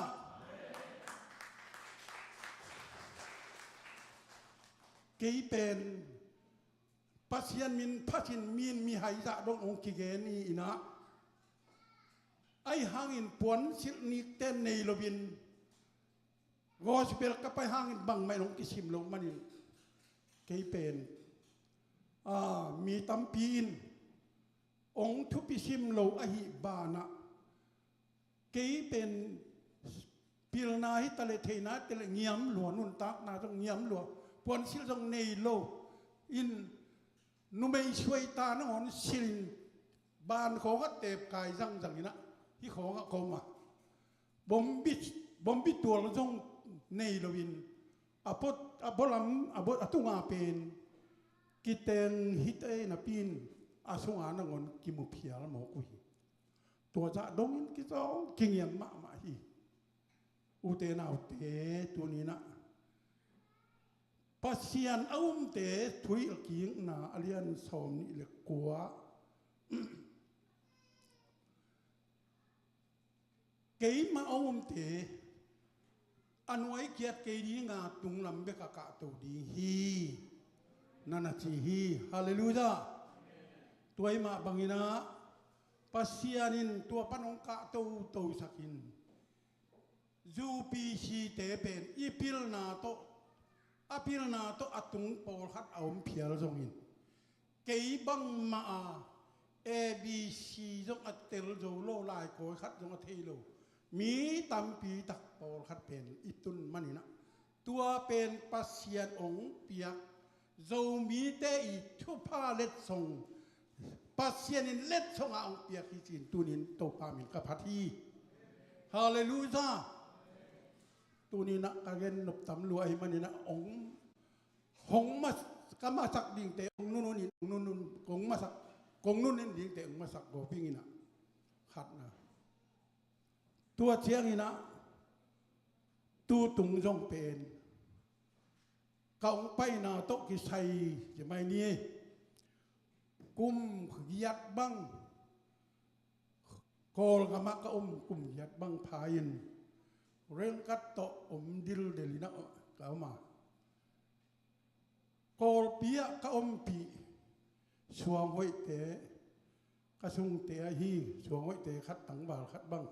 กี่เป็นปัสยันมินพัชินมินมีหายจะดงองค์กิเกนีนะไอหางอินปวนสิลนิเต้นในโลบินกอสเปลกับไปหางอินบังไม่ลงกิชิมลงมันกี่เป็นมีตัมปีนองทุปิชิมโลอหิบานะกี่เป็นพิลนาฮิตะเลเทนะตะเลเงียมหลวนุนตักนาต้องเงียมหลวปวนสิลต้องในโลอินนุไม่ช่วยตาหนอนสิลบานเขาก็เตบกายจังจังนี่นะที่เขาก็เขามาบอมบิตัวเราต้องในโลวินอพลัมอตุงาเป็นกิเตนฮิตเอนะปีนอาสุงานงอนกิมุพิอาลหมอกุยตัวจะดงกิจองกิงยังมาฮีอุเตนาอุเตตัวนี้นะปัสยันอุ้มเตถุยกิงนาอเลียนสมนี่เล็กกว่าเกี่ยมาอุ้มเตอันไว้เกียรติเกี่ยงาตุงลำเบกกะตัวดีฮีนั่นน่ะจีฮีฮาเลลูยาตัวมาบังอินะปัสยานินตัวปนองกะตัวสักินจูปีชีเตเป็นอีพิลนาโตอตุงโปลขัดเอาเพียรจงอินเกี่ยบังมาเอบีซีจงอัตเตลโจโลลายโกยขัดจงอัตเทโลมีตัมปีตักโปลขัดเป็นอิตุนมันนี่นะตัวเป็นปัสยานองเปียกโจมีเตอีทุพาเล็ดทรงปัสยานินเล็ดทรงเอาเปียกที่จีนตัวนี้โตปามินกับพัทธีฮาเลลูยาตัวนี้นะการเงินหนุบตำรวจมันนี่นะองหงมากามาสักดิ่งเตองนู่นนี่นู่นกงมาสักกงนู่นนี่ดิ่งเตองมาสักโกพิงินะขัดนะตัวเชียงนี่นะตัวตุงจงเป็นกองไปนาโตกิไซจะไม่นี่กุมยัดบังกอลกามะก็กุมยัดบังพายินเร่งกัดโตดิลเดลินะกล่าวมากอลปียก็ปีสวงไว้เตะกระสุงเตะฮีสวงไว้เตะขัดตังบาลขัดบัง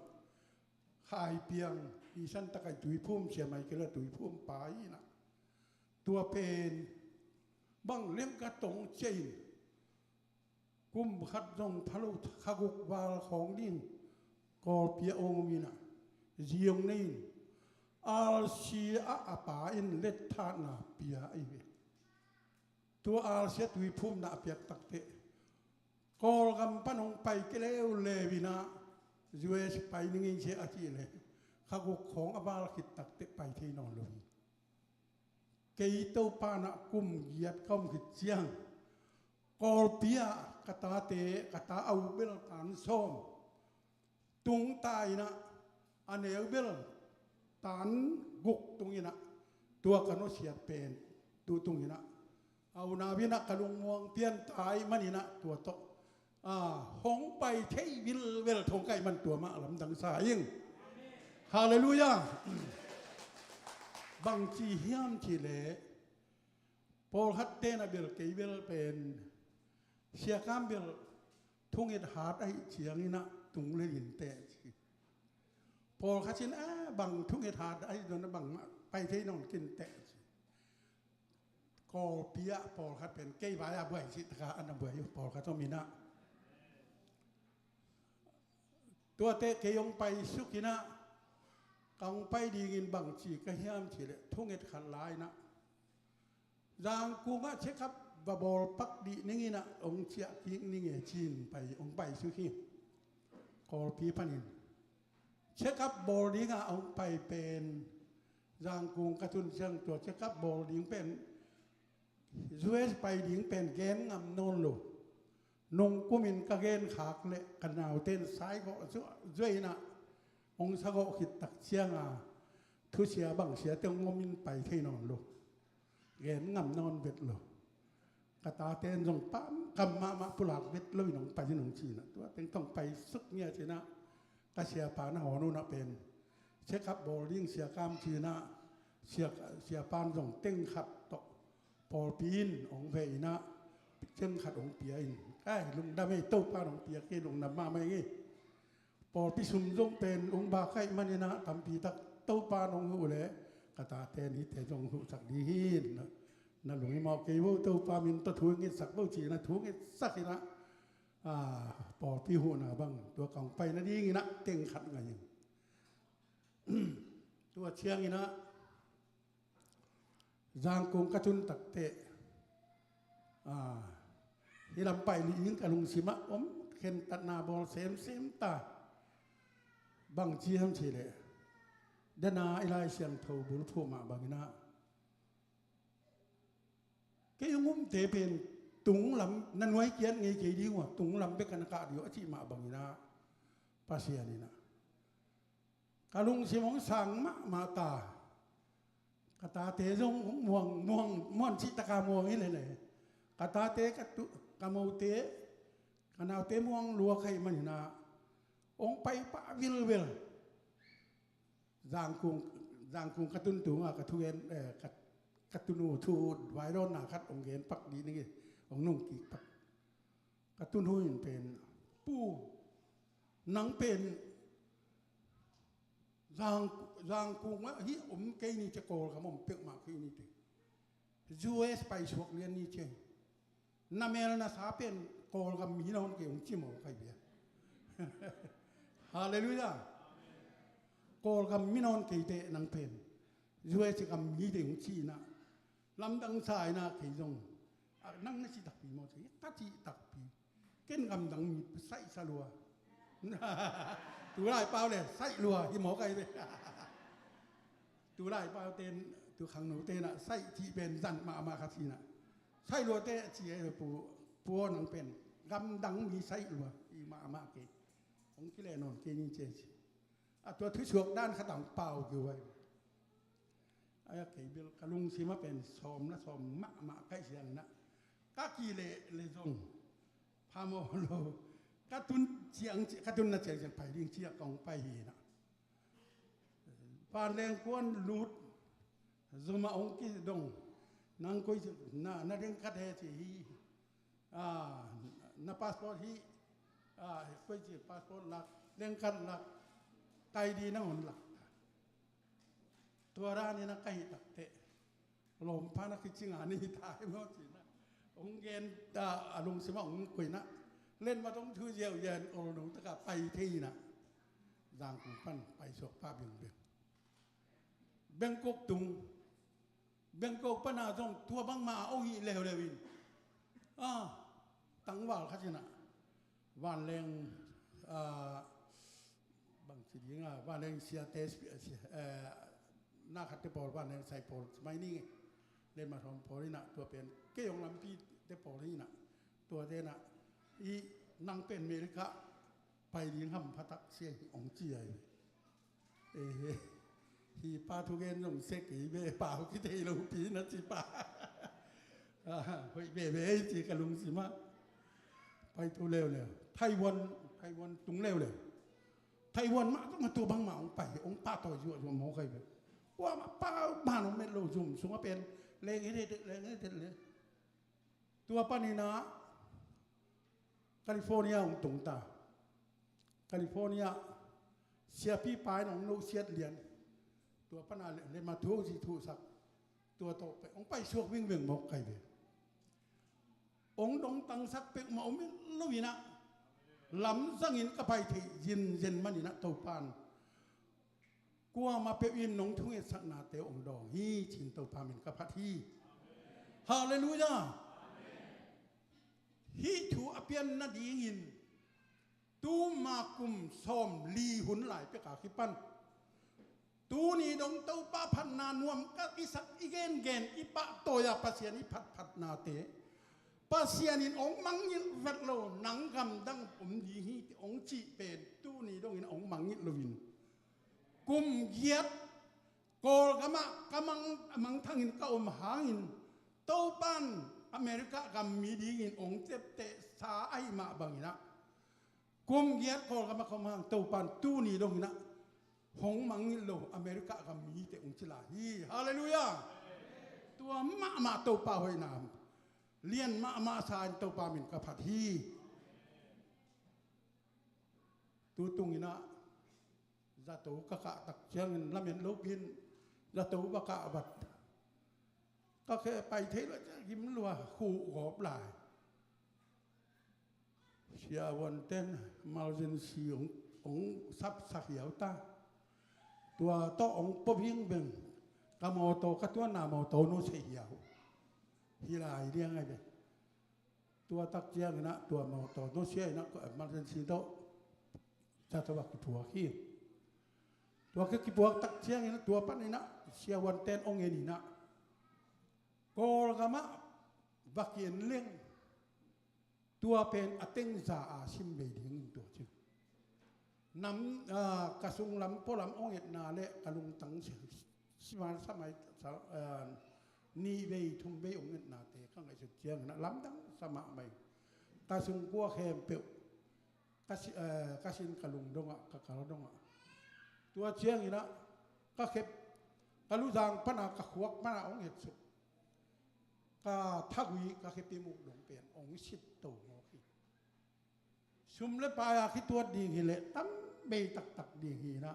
ขายเปียงอีฉันตะไคตุยพุ่มเชียไม่ก็เลยตุยพุ่มปายนะตัวเป็นบังเลี้ยงกระตงเจนกุมขัดจงพลุขกุกบาลของดินกอเปียองมีนะเจียงนี่อาเซียอาป่าอินเล็ดท่านาเปียไอเวตัวอาเซียตุยพุ่มนาเปียตักเตะกอลกำปนองไปเกลียวเลวินะจวยไปนิ่งเชียอาทีเลยขกุกของอบาลขิดตักเตะไปที่นอนลงเกยเต้าปานะกุมเหยียดก้มขิดเจียงกอลเปียกตาเตกตาเอาเบลตานส้มตุงตายนะอันเอวเบลตานกุกตรงนี้นะตัวกันโนเสียเป็นตัวตรงนี้นะเอานาวินะกระลุงมวงเตียนตายมันนี่นะตัวโตหงไปเทวิลเวลทงไก่มันตัวมาลำดังสายยิงฮาเลลูยาบางทีเฮียมทีเล่พอฮัตเตนะเบลเกยเบลเป็นเชียกามเบลทุ่งเอ็ดหาดไอเชียงนี่นะตุงเลยหินแต่พอข้าชินบางทุ่งเอ็ดหาดไอโดนบางไปที่นอนกินแต่ก็เปียพอข้าเป็นเกยไว้บ่อยสิตาอันนั้นบ่อยพอข้าต้องมีนะตัวเตะเกยงไปสุกินะกังไปดีกินบางจีก็เฮียมทีเลยทุ่งเอ็ดขันลายนะจางกูงะเช็คครับบาบอลปักดีนี่นะองเชียกินี่ไงจีนไปองไปสุขีกอลปีพันินเช็คครับบอลนี้งะองไปเป็นจางกูงกระตุนเชิงตัวเช็คครับบอลดิ้งเป็นยูเอสไปดิ้งเป็นแกนงำนนลูนงกุมินกะเกนขากเละกันหนาวเต้นซ้ายก็ช่วยนะองสะโกขิดตักเชียงทุเสียบังเสียเตียงงมินไปที่นอนลูแกนงำนอนเบ็ดลูกตาเต้นจงปั๊มกำมาปุหลาดเบ็ดลุยหนองไปที่หนองชีนะตัวเต็งต้องไปซึกเนี่ยชีนะกะเสียปานหอนูนะเป็นเช็คครับบอลลิ่งเสียกามชีนะเสียปานจงเต็งขัดโตพอ อปีนองเวนะเชิงขัดองเปียอินไอ้ลุงดำไม่โต้ป้าองเปียกินองนำมาไม่งี้พอพิสุมจงเป็นองบาไข่มันนะทำปีตักโต้ป้าองหูเลยกตาเตนิเตจงหูสักดีหินนั่นหลวงมอกเกวโต้ป้ามินตะทุ่งเงินสักเบ้าจีนะทุ่งเงินสักนะพอพี่หูนะบ้างตัวกองไปนั่นดีงี้นะเต็งขัดไงยังตัวเชียงงี้นะจางกงกระจุนตักเตะที่ลำไปลีอิงกับลุงสิมะอมเข็นตัดนาบอลเซมตาบางจีฮัมชีเลยเดนาอิไลเสียงทูบุรุษมาบางนะแกยังงุ้มเตะเป็นตุงลำนั่นไว้เกียนไงเกี่ยดีกว่าตุงลำเป็นกันกาเดียวอธิมาบางนะภาษานี่นะกาลุงสิมองสั่งมาตากตาเตะจงม่วงม่วนชิตะกาม่วงนี่เลยกตาเตะกะมูเตะกะนาวเตะม่วงลัวใครมันนะองไปปะวิลจางกุงกระตุนตุงกระทุเอนกระตุนูทูไวรอนนาคัดองเกนปักดีนี่องนุ่งกีปักกระตุนหุ่นเป็นปูหนังเป็นจางกุงว่าฮิอมเกนี่จะโกลกับผมเปียกมากคือนี่ติจูเอสไปชวกเรียนนี่เชงนาเมลนาสาเป็นโกลกับมีน้องเกี่ยวจิมเอาใครเบียฮาเลลูยาโกลกับมีน้องเกี่ยวเตะนังเป็นจูเอสกับมีเด็กจีนะลำดังสายนะเกี่ยงนั่งนั่งสิตักปีมอสิตักจีตักปีเก่งกำดังมีไส้สลัวตัวได้เปล่าเลยไส้รัวที่หมอไก่เลยตัวได้เปล่าเต้นตัวขังหนูเต้นอะไส้ที่เป็นจันมาคาทีน่ะไส้รัวเต้เจียปูนังเป็นกำดังมีไส้รัวอีมาเกยของกิเลนนเกยนี่เจตัวทุชวกด้านขตังเปล่าอยู่ไว้ไอ้เกยเบลกะลุงซีมาเป็นซอมนะซอมมาใกล้เสียงนะกะกีเลซงพาโมโลกระตุนเชียงกระตุนน่ะเชียงไปดิ้งเชียกองไปหีนะปานแรงกวนลูดซมาองกิดงนางกุยนาเรื่องคัดเฮสินาพาสปอร์ตฮีกุยจีพาสปอร์ตหลักเรื่องคัดหลักไกดีนะหุ่นหลักตัวร้านนี่นะไกตักเตะลมพานักจิงานี่ตายมั้งสินะองเกนลุงสมองกุยนะเล่นมาต้องชื่อเยี่ยวเย็นโอ้หนูตะกับไปที่นะจางกุงปั้นไปสวกภาพอย่างเบงกกตุงเบงกกปนาจงทัวบังมาเอาหีเลววินตั้งว่าข้าชนะวันแรงบางสิ่งวันแรงเสียเตสหน้าขัดเตปอลวันแรงใส่ปอลสมัยนี้เล่นมาทำปอลนี่นะตัวเป็นเกี่ยงลำปีเตปอลนี่นะตัวเดนะอีนางเป็นเมริกาไปเลี้ยงห้ำพัตักเสียงองเจียฮีปาทุเกนลงเสกอีเบป่าคิดเฮลูปีนะจีป่าเฮ้ยเบจีกะลุงสิมาไปตัวเร็วเลยไต้หวันตุงเร็วเลยไต้หวันมาต้องมาตัวบังมาองไปองป้าต่อยอยู่มองใครไปว่าป้าบ้านองเม็ดโลจุ่มสูงว่าเป็นเลงให้เด็ดเลยตัวป้านี่นะแคลิฟอร์เนียของตรงตาแคลิฟอร์เนียเสียพี่ปลายของโนเซียดเลียนตัวปนาเล่นมาทูสิทูสักตัวโตไปองไปช่วงวิ่งมอกไก่เบองดงตังสักเป็กมาอมลุยนะลำสังอินกับไปที่ยินมันนี่นะตัวปานกลัวมาเปียนน้องทุ่งสักนาเตองดองฮีชินตัวปามินกับพัทฮีฮาเลลูยาฮีถูอเปียนนาดีหินตูมากุมซอมลีหุนหลายเปกาคิปันตูนี่ดงเต้าป้าพันนานวมก็อิสักอีเกนอีปะโตยาปัสยานิพัดนาเตปัสยานิองมังยินวัดโลนังกำดังผมดีฮีองจีเป็นตูนี่ดงอินองมังยินลวินกุมเกียดโกลกมังทั้งอินก็อมหาอินเต้าปันอเมริกากำมีดีอินองเจ็บเตะสาไอมาบังอินะกุมเกียดโกลกมาคำหังเต้าปันตูนี่ดงอินะหงมังยิโลอเมริกากับมีแต่องค์จิลาฮีฮาเลลูยา ตัวมาตัวป่าหอยน้ำเลียนมาสายตัวป่ามินกับผัดฮีตัวตุงอินะจะตัวกะกะตักเชียงละเมียนลูกพินจะตัวบะกะบัดก็แค่ไปเทแล้วจะยิ้มรัวขู่ขอบลายเชียวันเต้นมาเรนซีของซับสักเหยวตาตัวโตองปบยิงเบ่งกะมอโตกะตัวหน้ามอโตโนเสียวฮีลายเรียงไงเบ่ตัวตักเจียงนะตัวมอโตโนเสียนะก็มาเรนซีโตจะตะวักตัวขี้ตัวคือกี่พวกตักเชียงนะตัวปั้นนี่นะเชียวันเต้นองเงินนี่นะกอลกามะบักเย็นเลี้ยงตัวเป็นอเต็งซาอาชิมเบดิงตัวจริงน้ำกระสุงลำพลำองเงินนาเละกระลุงตังเสียสมัยนี่เบยทุ่มเบยองเงินนาเตะข้างไอ้สุดเชียงนะลำตังสมัยใหม่กระสุงกัวแคมเปียวกระสินกระลุงดงอ่ะกระกระดงอ่ะตัวเชียงนี่นะก็เข็บกระลุจางพนากระขวกพนาองเห็ดสุดก็ทักวีก็เข็บปีมุกหลงเปลี่ยนองชิดโตงอขีชุมเล็บปลายคิดตัวดีหิเละตั้มเบยตักดีหินะ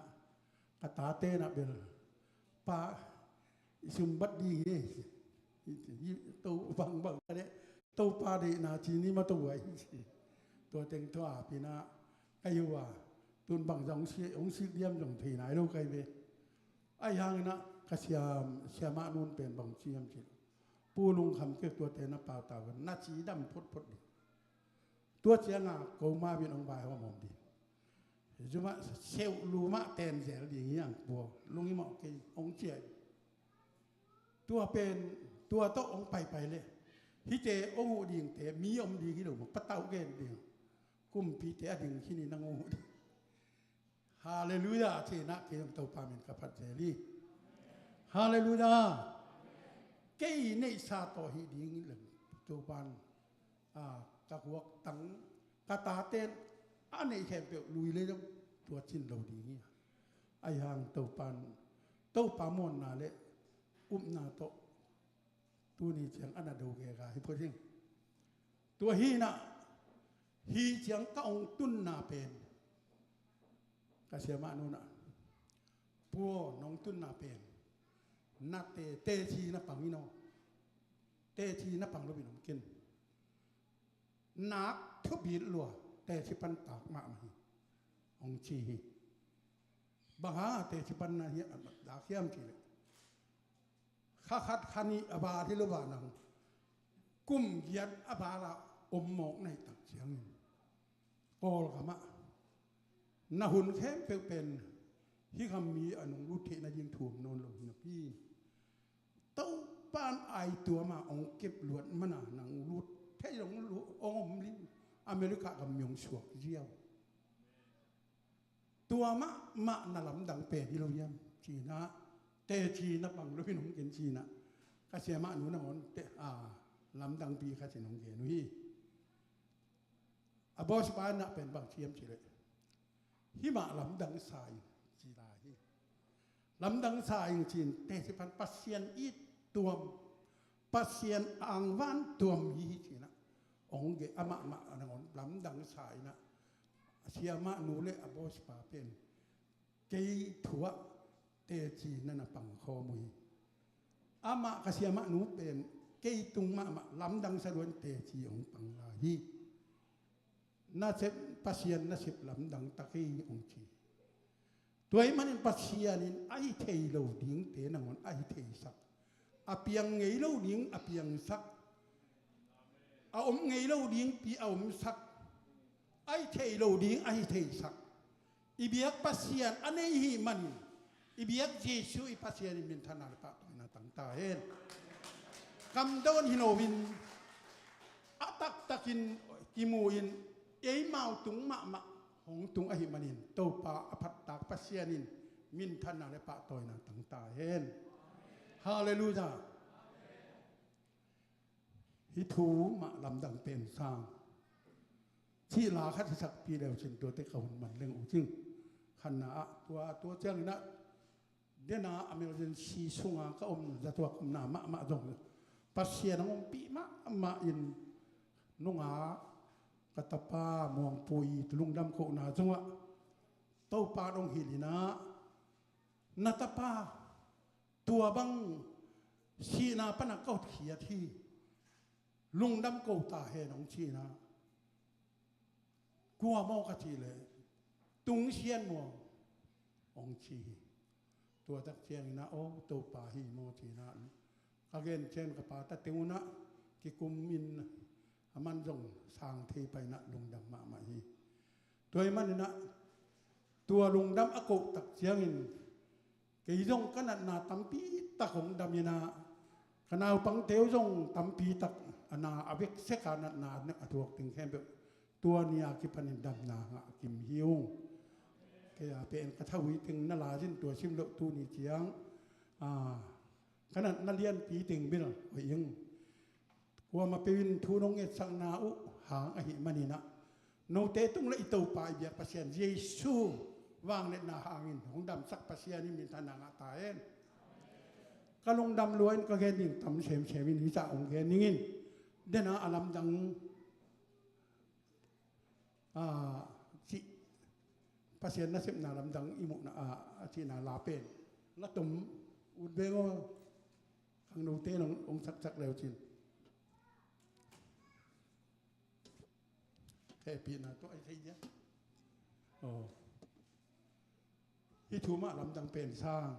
กระตาเตนะเบลปลาชุมบัดดีนี่ตัวบังเนี่ยตัวปลาดีนาทีนี้มาตัวไว้ตัวเต็งตัวปีนะไอ้ยัวตุนบังจงสิเดียมจงทีไหนลูกไอ้เบไอ้ยังนะกษเสียมานุนเป็นบังเชียมจิปูลุงคำเกี่ยวตัวเตนะเปล่าตากันนาชีดำพดดีตัวเชียงอ่ะกูมาเป็นองค์บายว่าหมอมดีจุมาเซลลูมาเตนเสียดีอย่างบัวลุงยี่หมอกกี่องค์เจียตัวเป็นตัวโตองค์ไปเลยฮิเจองค์ดีเตมีอมดีกี่หนูปะเต้าเกนดีกุมพีเตอดิ่งที่นี่นางองค์ฮาเลลูยาเทนะเกี่ยมตัวปามินกับพัดเจรีฮาเลลูยาเกย์ในซาโตฮิดิ่งหลังตัวปานกะหัวตังกะตาเต้นอันนี้แค่เปียวลุยเลยตัวจินเราดีเงี้ยไอ้ห่างตัวปานตัวปามอนนาเละนาโตตัวนี้เสียงอันนั้นดูแก่กายพูดจริงตัวฮีนะฮีเสียงก็องตุนนาเป็นกเสียมานุนะปัวน้องตุนนาเป็นนาเตทีนาปังมิโนเตทีนาปังรูบินมกินนักทุบีลัวแต่ที่ปันตากมามีองชีบางฮะแต่ที่ปันนาเฮียดาเขียมกี่เลยข้าขัดขันีอบาที่ลูบานังกุมเกียรอบาละอมหมอกในตักเสียงกอลกามะนาหุ่นแค่เป็นที่คำมีอนุรุธินายิงถ่วงนนลงนะพี่เต้าป้านไอตัวมาองเก็บหลวดมันหนังรุดแค่หลงองอมลิ้นอเมริกากับยงสวกเยี่ยวตัวมะนาลำดังเปรที่เราเยี่ยมจีนะเตจีนับบังรู้พี่น้องเกินจีนะกเสียมะหนูนอนเตลำดังปีกเสียน้องเกนุฮีอบอสปานะเป็นบางเทียมจีเลยหิมะลำดังสายจีลาฮีลำดังสายจีนเตสิพันปัสเซียนอีตัวปัสเซียนอ่างวันตัวมีจีนะองเกอมะมะนอนลำดังสายนะเสียมะหนูเลยอบอสปาเป็นเกยถัวเตจีนั่นปังคอมุยอามะกเสียมะหนูเป็นเกยตุงมะลำดังสะดวนเตจีองปังลาฮีน่าเสพปัสเซียนน่าเสพลำดังตะกี้องชีตัวไอ้มันปัสเซียนินไอเทยโลดิ้งเตนังมันไอเทยสักอเปียงไงโลดิ้งอเปียงสักเอาไงโลดิ้งปีเอาสักไอเทยโลดิ้งไอเทยสักอีเบียกปัสเซียนอันนี้ฮีมันอีเบียกเยซูอีปัสเซียนมินทนาลปะตัวนั้นต่างตาเห็นคำโดนฮิโนวินอัตักตะกินกิมูอินเอ้ยมาตุงมะหงตุงอหิมันินโตปาอภัตตากปัสเซียนินมินทันนาเลปะตัวนั้นต่างตาเห็นฮาเลลูยาฮิทูมะลำดังเป็นสร้างที่ลาคัตสักปีเดียวเช่นตัวเตะเขามันเรื่องอุจิงขณะตัวเจ้านี่นะเด na emergency sunga ka zatwa na ma dong pasien ng pi ma in nunga katapa muang pui tulung dam ko na zonga tau pa dong hilina natapa tua bang si na panakaw khia thi lung dam ko ta he nong chi na gua mo ka chi le tung xian mo ong chi tua tak chiang na o to pa hi mo chi na again chen ka pa ta teuna ki kum min aman jong sang thi pai na lung dam ma hi toy man na tua lung dam ako tak chiang in ke jong kanat na tampi ta khong dam ina kanao pang teu jong tampi tak ana avek se kanat na ne atuak ting hem tua nia ki panin dam na nga kim hiung ke ya pen ka thawi ting na la jin tua sim lo tu ni chiang kanat na lian pi ting bil oi yung wa ma pewin thu nong et sang na u hang a hi manina no te tung la itau pa bia pasien jesu wang net na hangin hong dam sak pasien ni min thana nga ta en kalung dam luan ka gen ding tam sem semin hi cha ong gen ningin dena alam dang si pasien na sem na lam dang imu na chi na la pen la tum ud bengo khang no te nong ong sak sak leo chin ke pi na to ai thei ya hi thu ma lam dang pen sang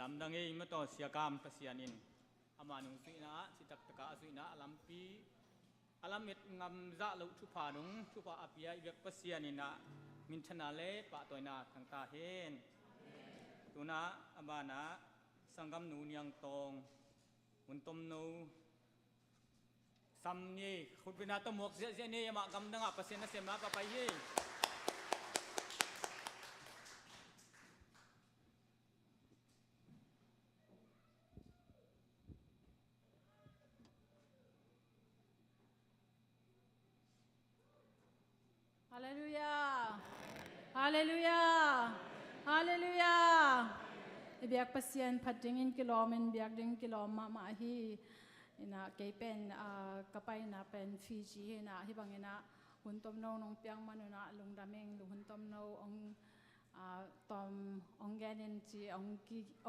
ลำดังเองมาต่อเสียกรรมประเสียนินอามานุงสุนะสิตักตะกาสุนะอลัมปีอลัมเม็ดงำจะลุชุพานุงชุพาอาเปียเบียกประเสียนินะมินชนาเลปะตัวนาทางตาเห็นตัวนะอามานะสังกัมนูนยังตองมุนตมนูซัมนี่คุณเป็นนาตมวกเสียนี่มากำดังประเสียนเสียมาปะไปยี่ฮาเลลูยาฮาเลลูยาฮาเลลูยาเบียกปัสยันพัดดิ้งอินกิโลเมนเบียกดิ้งกิโลมาฮีนะเกยเป็นกระไปนะเป็นฟิจินะฮิบังนะหุ่นต้มโนนองเปียงมันนะลุงดามิงลุงหุ่นต้มโนองตอมองแกนินจีอ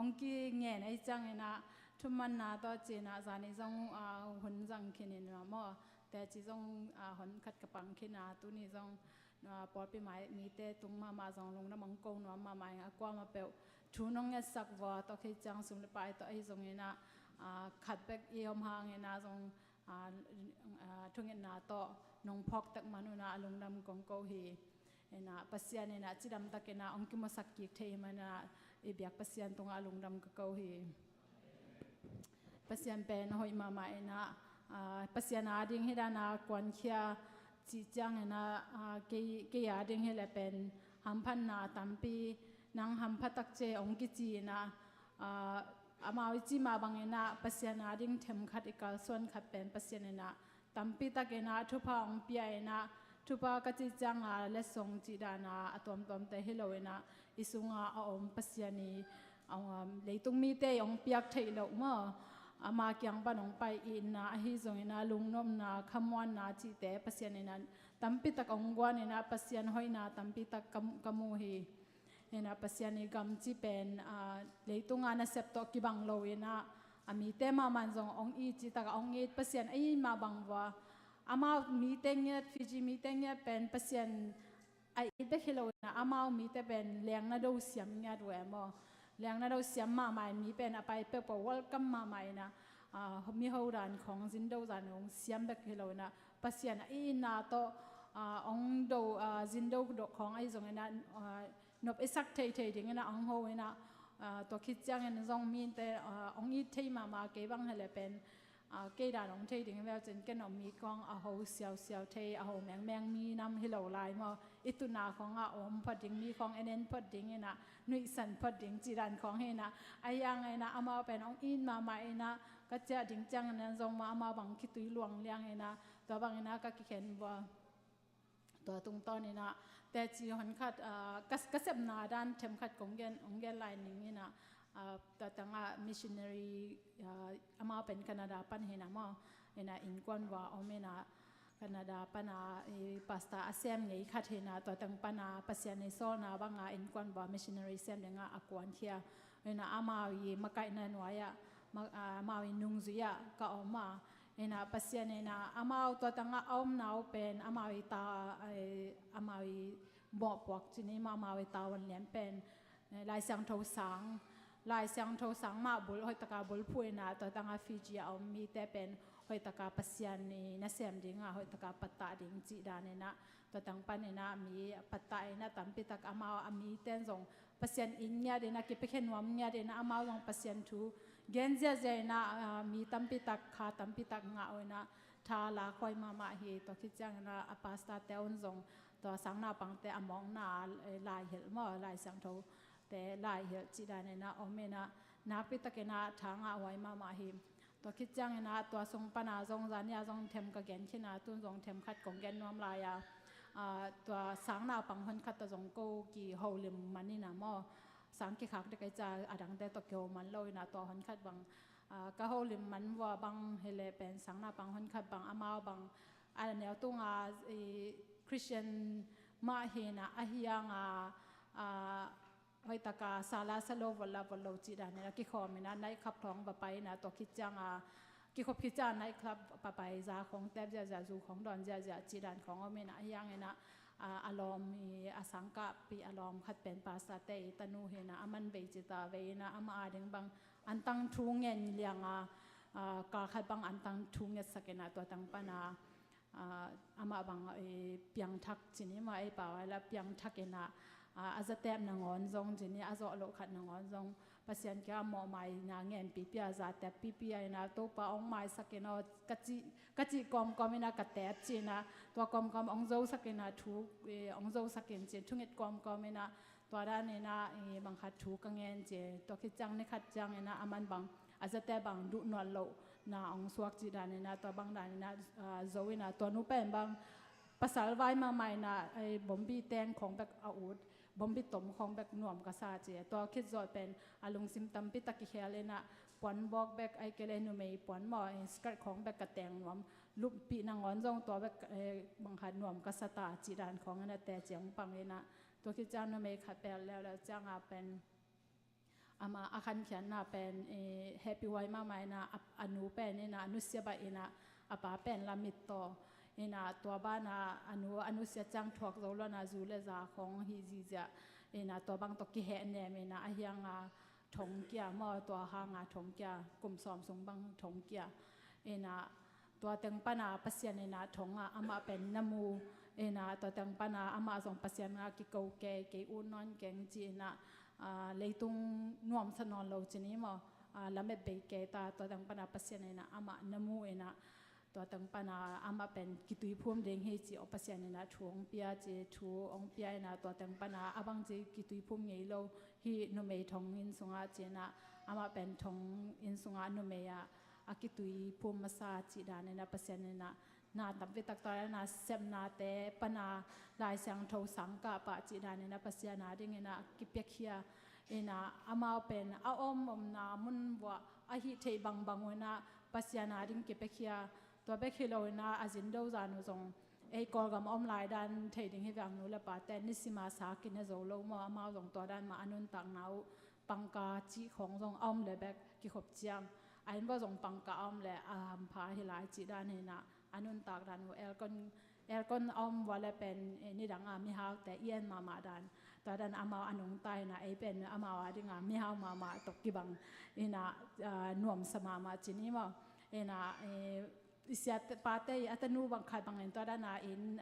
งกีเงี้ยไอจังนะทุกมันนะต่อจีนะจานิจงหุ่นจังคินินนะมั่วแต่จีจงหุ่นขัดกระปังคินาตัวนี้จงปอดไปหมายมีแต่ตรงมาจงลงน้ำมังกรน้ำมาหมายกว่ามาเปลวทุนองเงสักว่าต่อคิจังสุนไปต่อไอจงนะขัดเบกเยี่ยมหางนะจงทุ่งเงินนาต่อนงพอกตักมานุนะลงน้ำกงโกฮีนะปัสยานนะจิดำตักนะองคิมาสักกิเทมันนะอีเบียกปัสยานตรงลงน้ำกโกฮีปัสยานเป็นหอยมาหมายนะปัสยานาดิ่งให้ดานากวนเขียจีจังนะเกียดิ่งให้เลยเป็นหัมพันนาตัมปีนางหัมพัตักเจองกิจีนะอามาวิจิมาบังนะปัสยานาดิ่งเทมขัดอีกาส่วนขัดเป็นปัสยานะตัมปีตักนะทุพาองปียนะทุพากจิจังเลสงจีดานะอตอมตอมแต่ฮิโลเวนะอิสุงอาอมปัสยานีเลยตุงมีเตองเปียกเทโลมาอามาเกียงปนองไปอินนะฮิจงนะลุงนมนะขมวันนะจีเตปัสยานีนั้นตัมปิตักองกวนนะปัสยานหอยนะตัมปิตักกมูฮีนะปัสยานีกัมจีเป็นเลยตุงานะเซปโตกิบังโลยนะอามีเตมามันจงองอีจีตักองอีปัสยานไอมาบังว่าอามามีเตงเงียฟิจิมีเตงเงียเป็นปัสยานไอเด็กฮิโลนะอามามีเตเป็นเลี้ยงนะดูเสียมเงียด้วยมั้งเลี้ยงนั้นเราเสียมมาใหม่มีเป็นอะไรเปิดวอลกัมมาใหม่นะมีหัวด่านของจินโดจานองเสียมเบกฮิโลนะปัสยานะอีน่าโตองโดจินโดดของไอ้ตรงนั้นนบอิสักเทยดิ่งนะองหัวนะตัวคิดจังนั้นจงมีแต่องอีเทยมาเก็บบังให้เลยเป็นเกดานองเทยดิ่งแล้วจนกันองมีกองหัวเสียวเทยหัวแมงมีน้ำฮิโลไลมาอิตุนาของอมพอดิ่งมีของเอ็นพอดิ่งนะนุยสันพอดิ่งจีรันของเฮนะไอ้ยังไงนะอามาเป็นองอินมาใหม่นะก็จะดิ่งจังนั้นจงมาอามาบังคิดตุยหลวงเลี้ยงเฮนะตัวบางนะก็คิดเห็นว่าตัวตรงตอนนี้นะแต่จีหันขัดก็เสพนาด้านเทมขัดของเกนไลน์นี้นะแต่ตั้งมิชชันนารีอามาเป็นแคนาดาปันเฮนะมาเฮนะอินกวนว่าอเมนะแคนาดาปันพาสต้าอาเซียนไงขัดเฮนะตัวตั้งปันปัสยานิโซนะบางอินกวนว่ามิชชันนารีเซียนยังอากวนเทียเฮนะอามาวีมาไกนันวายะมาวินุงซุยะก็ออกมาเฮนะปัสยานินะอามาตัวตั้งอมนาวเป็นอามาวิตาอามาวิบอกพวกจีนี่มาวิตาวันเลี้ยงเป็นลายเสียงโทสังลายเสียงโทสังมาบุลหอยตะกาบุลพูนะตัวตั้งฟิจิเอามีแต่เป็นหอยตะกาปัสยานีนัเสียมดิ่งหอยตะกาปัตตาดิ่งจีดานนะตัวตั้งปันนะมีปัตตานะตั้มปิตักอามามีเต้นจงปัสยานอินเนี่ยเดนะกิเปเขนวมเนี่ยเดนะอามาจงปัสยานทูเกนเจเจนะมีตั้มปิตักขาตั้มปิตักงาโอนะทาลาคอยมาเฮตัวคิดจังนะอปาสตาเตอุนจงตัวสังนาปังแต่อมองนาลายเห็นมั้งลายสังโทแต่ลายเห็นจีดานนะอเมนะนับปิตะเกนะทางเอาไว้มาหิมตัวคิดจังนะตัวทรงปนาทรงจันยาทรงเทมกะแกนขี้นาตุนทรงเทมขัดของแกนน้อมลายตัวสังนาปังคนขัดตัวทรงโกกี่โฮลิมมันนี่นะมั้งสังกี่ขักเด็กจะอดังแต่ตัวเกี่ยวมันเลยนะตัวคนขัดบังก็โฮลิมมันว่าบังเฮเลเป็นสังนาปังคนขัดบังอามาบังอันเนี้ยตุงคริสเตียนมาเฮนะอาฮิยังหอยตะกาซาลาสโลวลาจีดานี่นะกิขอมินะในขับท้องปะไปนะตัวคิดจังกิขบคิดจังในขับปะไปจาของแทบจะจูของดอนจะจีดานของอเมนะอาฮิยังนะ อารมณ์อสังกะปีอารมณ์ขัดเป็นภาษาเตยตนูเห็นอามันเบจิตาเวนะอามาดึงบางอันตั้งทุ่งเงินเลียงกาขัดบางอันตั้งทุ่งเงินสักนาตัวตั้งปนาอามาบางเปียงทักจีนี้มาป่าวแล้วเปียงทักเนะอาจจะเต็มนางอนจงจีนี้อาจจะโลขัดนางอนจงภาษาแก่หมอไม่นางเงินปีอาจจะแต่ปีนะตัวป้าองไม่สักนากัจจิกอมมินะกัดแต่จีนะตัวกอมองโจสักนาถูกองโจสักจีทุ่งเงินกอมมินะตัวด้านนี้นะบางขัดถูกกังเงินจีตัวคิดจังนี่ขัดจังนะอามันบางอาจจะแต่บางดุนวลโลนาองสวกจีดานี่นะตัวบางด้านนี่นะโจวินะตัวนู้เป็นบางภาษาไว้มาใหม่นะบอมบี้แตงของแบบอาวุธบอมบี้ตมของแบบหน่วมกษาเจตัวคิดจอดเป็นอารมณ์ซิมตัมปิตะกิเฮเลนะปวนบอกแบบไอเกเลนุเมย์ปวนหมอสกัดของแบบกระแตงหน่วมลุกปีนางอนจงตัวแบบบางขัดหน่วมกษาตาจีดานของอันนั้นแต่เจียงปังเลยนะตัวคิดจ้างนุเมย์ขัดแปลแล้วจ้างเป็นอามาอาคันเขียนนะเป็นแฮปปี้ไว้มาใหม่นะอนุเป็นนี่นะอนุเสียบายนะอาปาเป็นลามิตโตนี่นะตัวบ้านนะอนุเสียจังถวกเราแล้วนะจูเลจาของฮิจิจะนี่นะตัวบางตกิเหนเนี่ยนะอายังถงเกียมอตัวหางถงเกียกลุ่มสอมสงบังถงเกียนี่นะตัวเต็งปนาปัสยานี่นะถงอามาเป็นน้ำมูนี่นะตัวเต็งปนาอามาส่งปัสยานะกิโกเกอุนนอนเกงจีนะเลยตุงนวมสนอนเราจีนี้มั้งแล้วไม่เบเกตาตัวตั้งปนาปัสยานะอามาน้ำมูเนะตัวตั้งปนาอามาเป็นกิตุยพุ่มเด้งให้จีอปัสยานะช่วงเปียจีช่วงเปียนะตัวตั้งปนาอาบังจีกิตุยพุ่มใหญ่เราที่นุเมย์ทองอินสุงอาจีนะอามาเป็นทองอินสุงอานุเมย์อากิตุยพุ่มมาซาจีดานนะปัสยานะนาตับวิตักตอนนั้นเซมนาเตปนาลายเสียงทสังกะปะจีดานี่นะปัสยานาดิ่งนะกิเปียเคียนะอามาเป็นอาอมนามุนว่าอาหิเทบังบังวนะปัสยานาดิ่งกิเปียเคียตัวเบคิโลนะอาจินโดจานุจงกอลกัมอมลายดันเทดิ่งให้ฟังนูละปะแต่นิสิมาสากินโจโลมาอามาจงตัวดันมาอนุนตังนาวปังกาจีของจงอมเลยแบบกิขบเจียงอันว่าจงปังกาอมเลยอาหมพาฮิลายจีดานี่นะอนุนตากดันเอลกอนอมว่าเลยเป็นนี่ดังมีฮาวแต่เอียนมาดันตอนนั้นอามาอนุงตายนะเป็นอามาว่าดิ่งมีฮาวมาตกกิบังนี่นะหน่วมสมาจีนี่มั้งนี่นะเสียปาเตยอัตนูบังคับบังเงินตอนนั้น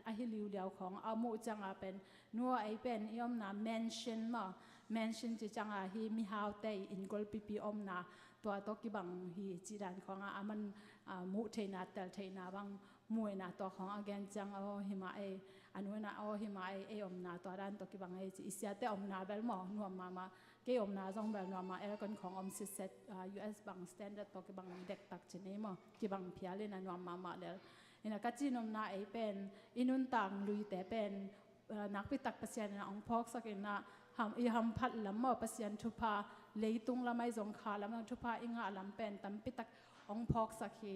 อาฮิลิวเดียวของอามูจังเป็นนัวเป็นยอมนะเมนชั่นมั้งเมนชั่นจีจังฮีมีฮาวเตยอินกอลปีอมนะตัวตกกิบังฮีจีดันของอามันมุเทนาเตลเทนาบังมวยนะตัวของอาเกนจังเอาหิมาอนุนะเอาหิมาอมนาตัวด้านตกิบังอิสยาเตอมนาเบลมอนัวมาเกอมนาจงเบลนัวมากันของอมซิเซตUS บังสแตนดาร์ดตกิบังเด็กตักชนีมอกิบังพิอาเลนะนัวมาเดลนะกัจจินมนาเป็นอินุนตังลุยแต่เป็นนักพิทักษ์ปัสยานะองพอกสักนะหำพัดลำมอปัสยันทุพาเลยตุงละไม่จงขาละมันทุพาอิงาลำเป็นตั้มพิทักษ์องพอกสักฮี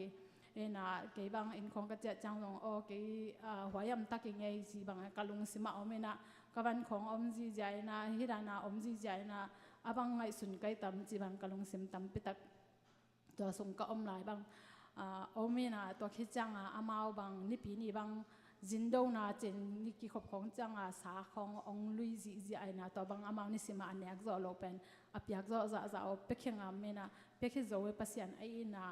นะเกี่ยบังอินของกระเจจังลงโอเกี่ยหัวยำตักยังไงสิบังกะลุงสิมาอมนะกบันของอมจีใจนะฮิดานาอมจีใจนะอาบังไงสุนไกตั้มจีบังกะลุงสิมตั้มพิทักษ์ตัวสงก็อมหลายบังอมนะตัวคิดจังอามาบังนิปีนี่บังจินโดนาเจนนี่กิขบของจังสาขององลุยจีไอนะตัวบังอามังนี่สิมาอันเนี้ยก็โลเป็นอภิยักษ์จะเอาเป็กเข่งอามีนะเป็กเข่งจะเวปัสยันไอนะ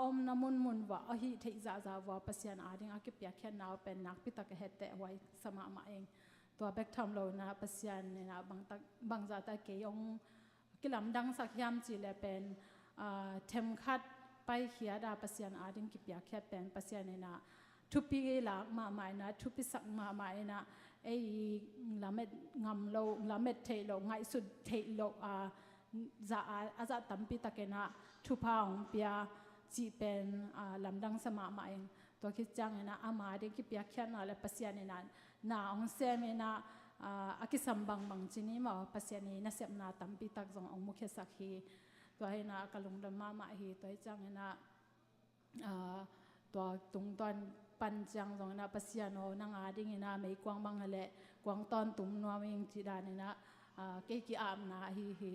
อมน้ำมุนว่าอหิเทจะว่าปัสยันอาดิงอากิปยักษ์แค่นาเป็นนักพิทักษ์เหตุไว้สมามาเองตัวเป็กทำโลนะปัสยันเนี่ยนะบางจะตะเกียงกิลำดังสักยามจีเลเป็นเทมคัดไปเขียดาปัสยันอาดิงกิปยักษ์แค่เป็นปัสยันเนี่ยนะทุบปีหลักมาใหม่นะทุบปีสักมาใหม่นะละเม็ดงำโลละเม็ดเทโลง่ายสุดเทโลจะตั้มปีตะเกนะทุพาองเปียจีเป็นลำดังสมาใหม่ตัวคิดจังนะอามาเด็กกิปยาแค่นั้นและปัสยานี่นาองเซมนะอากิสัมบังบังจีนี่มาปัสยานี่น่าเสียนาตั้มปีตักจงองมุขสักฮีตัวให้นะกะลุงดมาใหม่ฮีตัวจังนะตัวตรงตอนปัญจังจงนะปัสยาโนนางอาดิ่งนะไม่กวางบังเละกวางตอนตุ่มนัวมิงจีดานี่นะเกี่ยอามนะฮี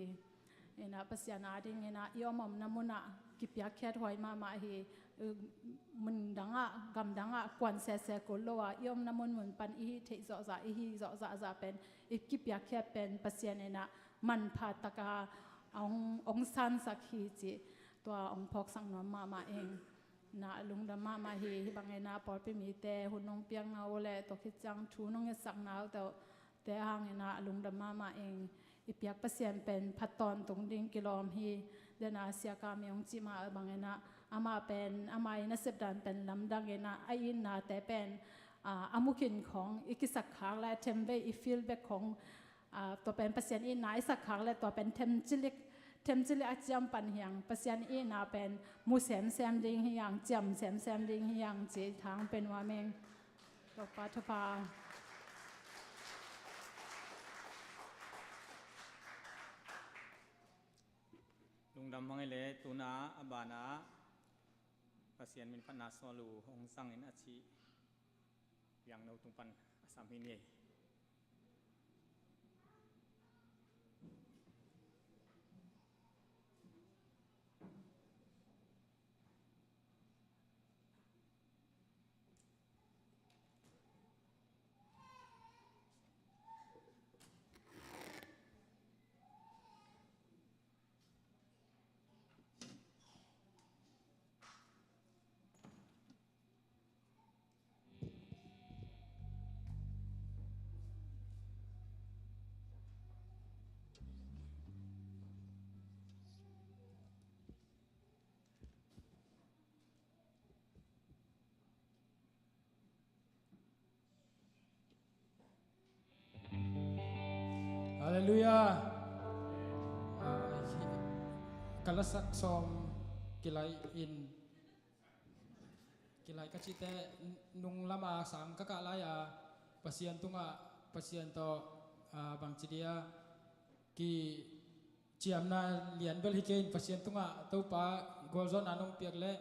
na pasiana ding na iomam namuna kipya khet hoi ma hi mun danga gam danga kwan se ko lowa iom namun mun pan i the zo za pen kipya khet pen pasiana na man pha taka ong san sakhi chi to ong phok sang no ma eng na lungdam ma hi bangena porpi mi te hunong piang na ole to khichang thu nong sak naw to te hang na lungdam ma eng ipiak pasien pen phaton tung ding kilom hi dena sia ka meong chi ma bangena ama pen ama ina sepdan pen lamdang ena ai na te pen amukin khong ikisak khang la thembe I feel back khong to pen pasien I nai sak khang la to pen themchili acham pan hiang pasien I na pen mu sem ding hiang cham sem ding hiang chi thang pen wa meng to pa thapaลุงดำมังเลตุนาอบานาภาษีมินพันนาสอลูหงสังอินอาชียังเราตุงปันสามีนี่ Haleluya. Kalasak som kilay kachite nung lama sang kakalaya pasien tunga pasien to bang chidia ki chiamna lian bel hikein pasien tunga to pa golzon anong piagle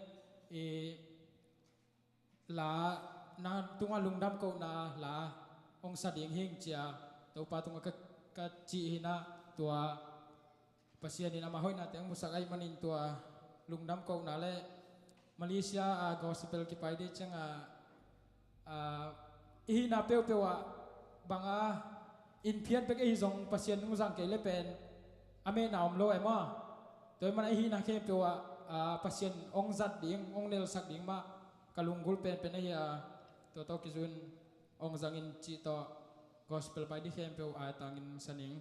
la na tunga lungdam ko na la ong sading hing chia to pa tunga ka chi hina tua pasien ina mahoy natin ang musakay manin tua lungdam ko na le Malaysia gospel kipaide chang ihina pewa banga infian pek izong pasien ngusang ke lepen ame naom lo ema toy man ihina ke pewa pasien ong zat ding ong nel sak ding ma kalunggul pen ya to kizun ong zangin chi to gospel paide ke pewa tangin saning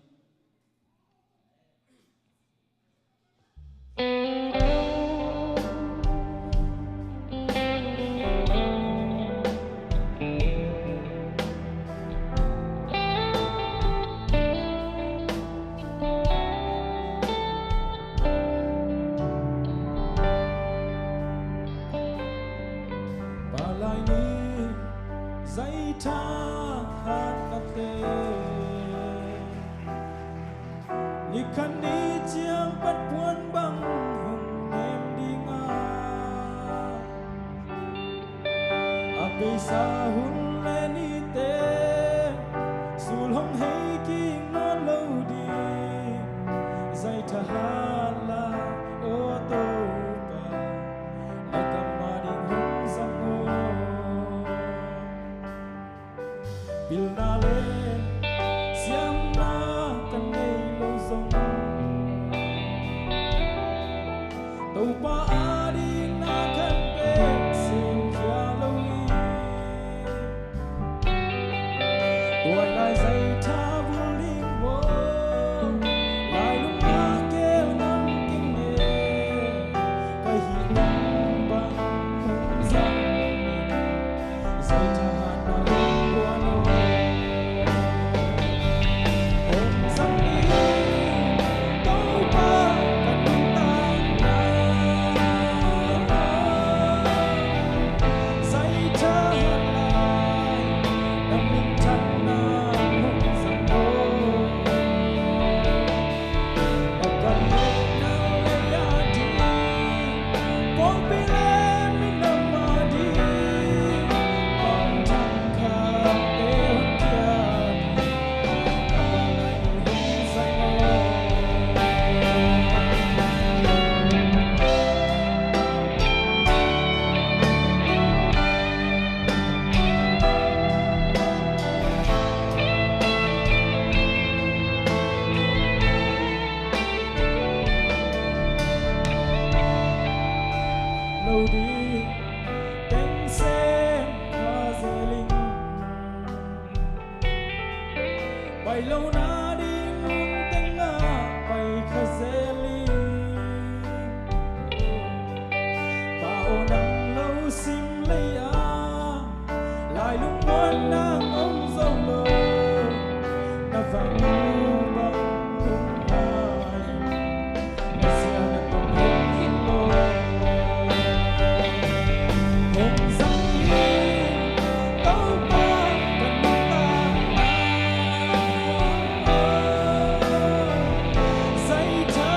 đi tên xem hoa rơi linh bay lâu na đi luôn tên na bay khơi rơi linh bao năm lâu sim lấy lại lúc muốn đang ôm dâu lờ na vàng bằng không ai na xia na tông hết in lô không sang yên tao ba cần ta say cha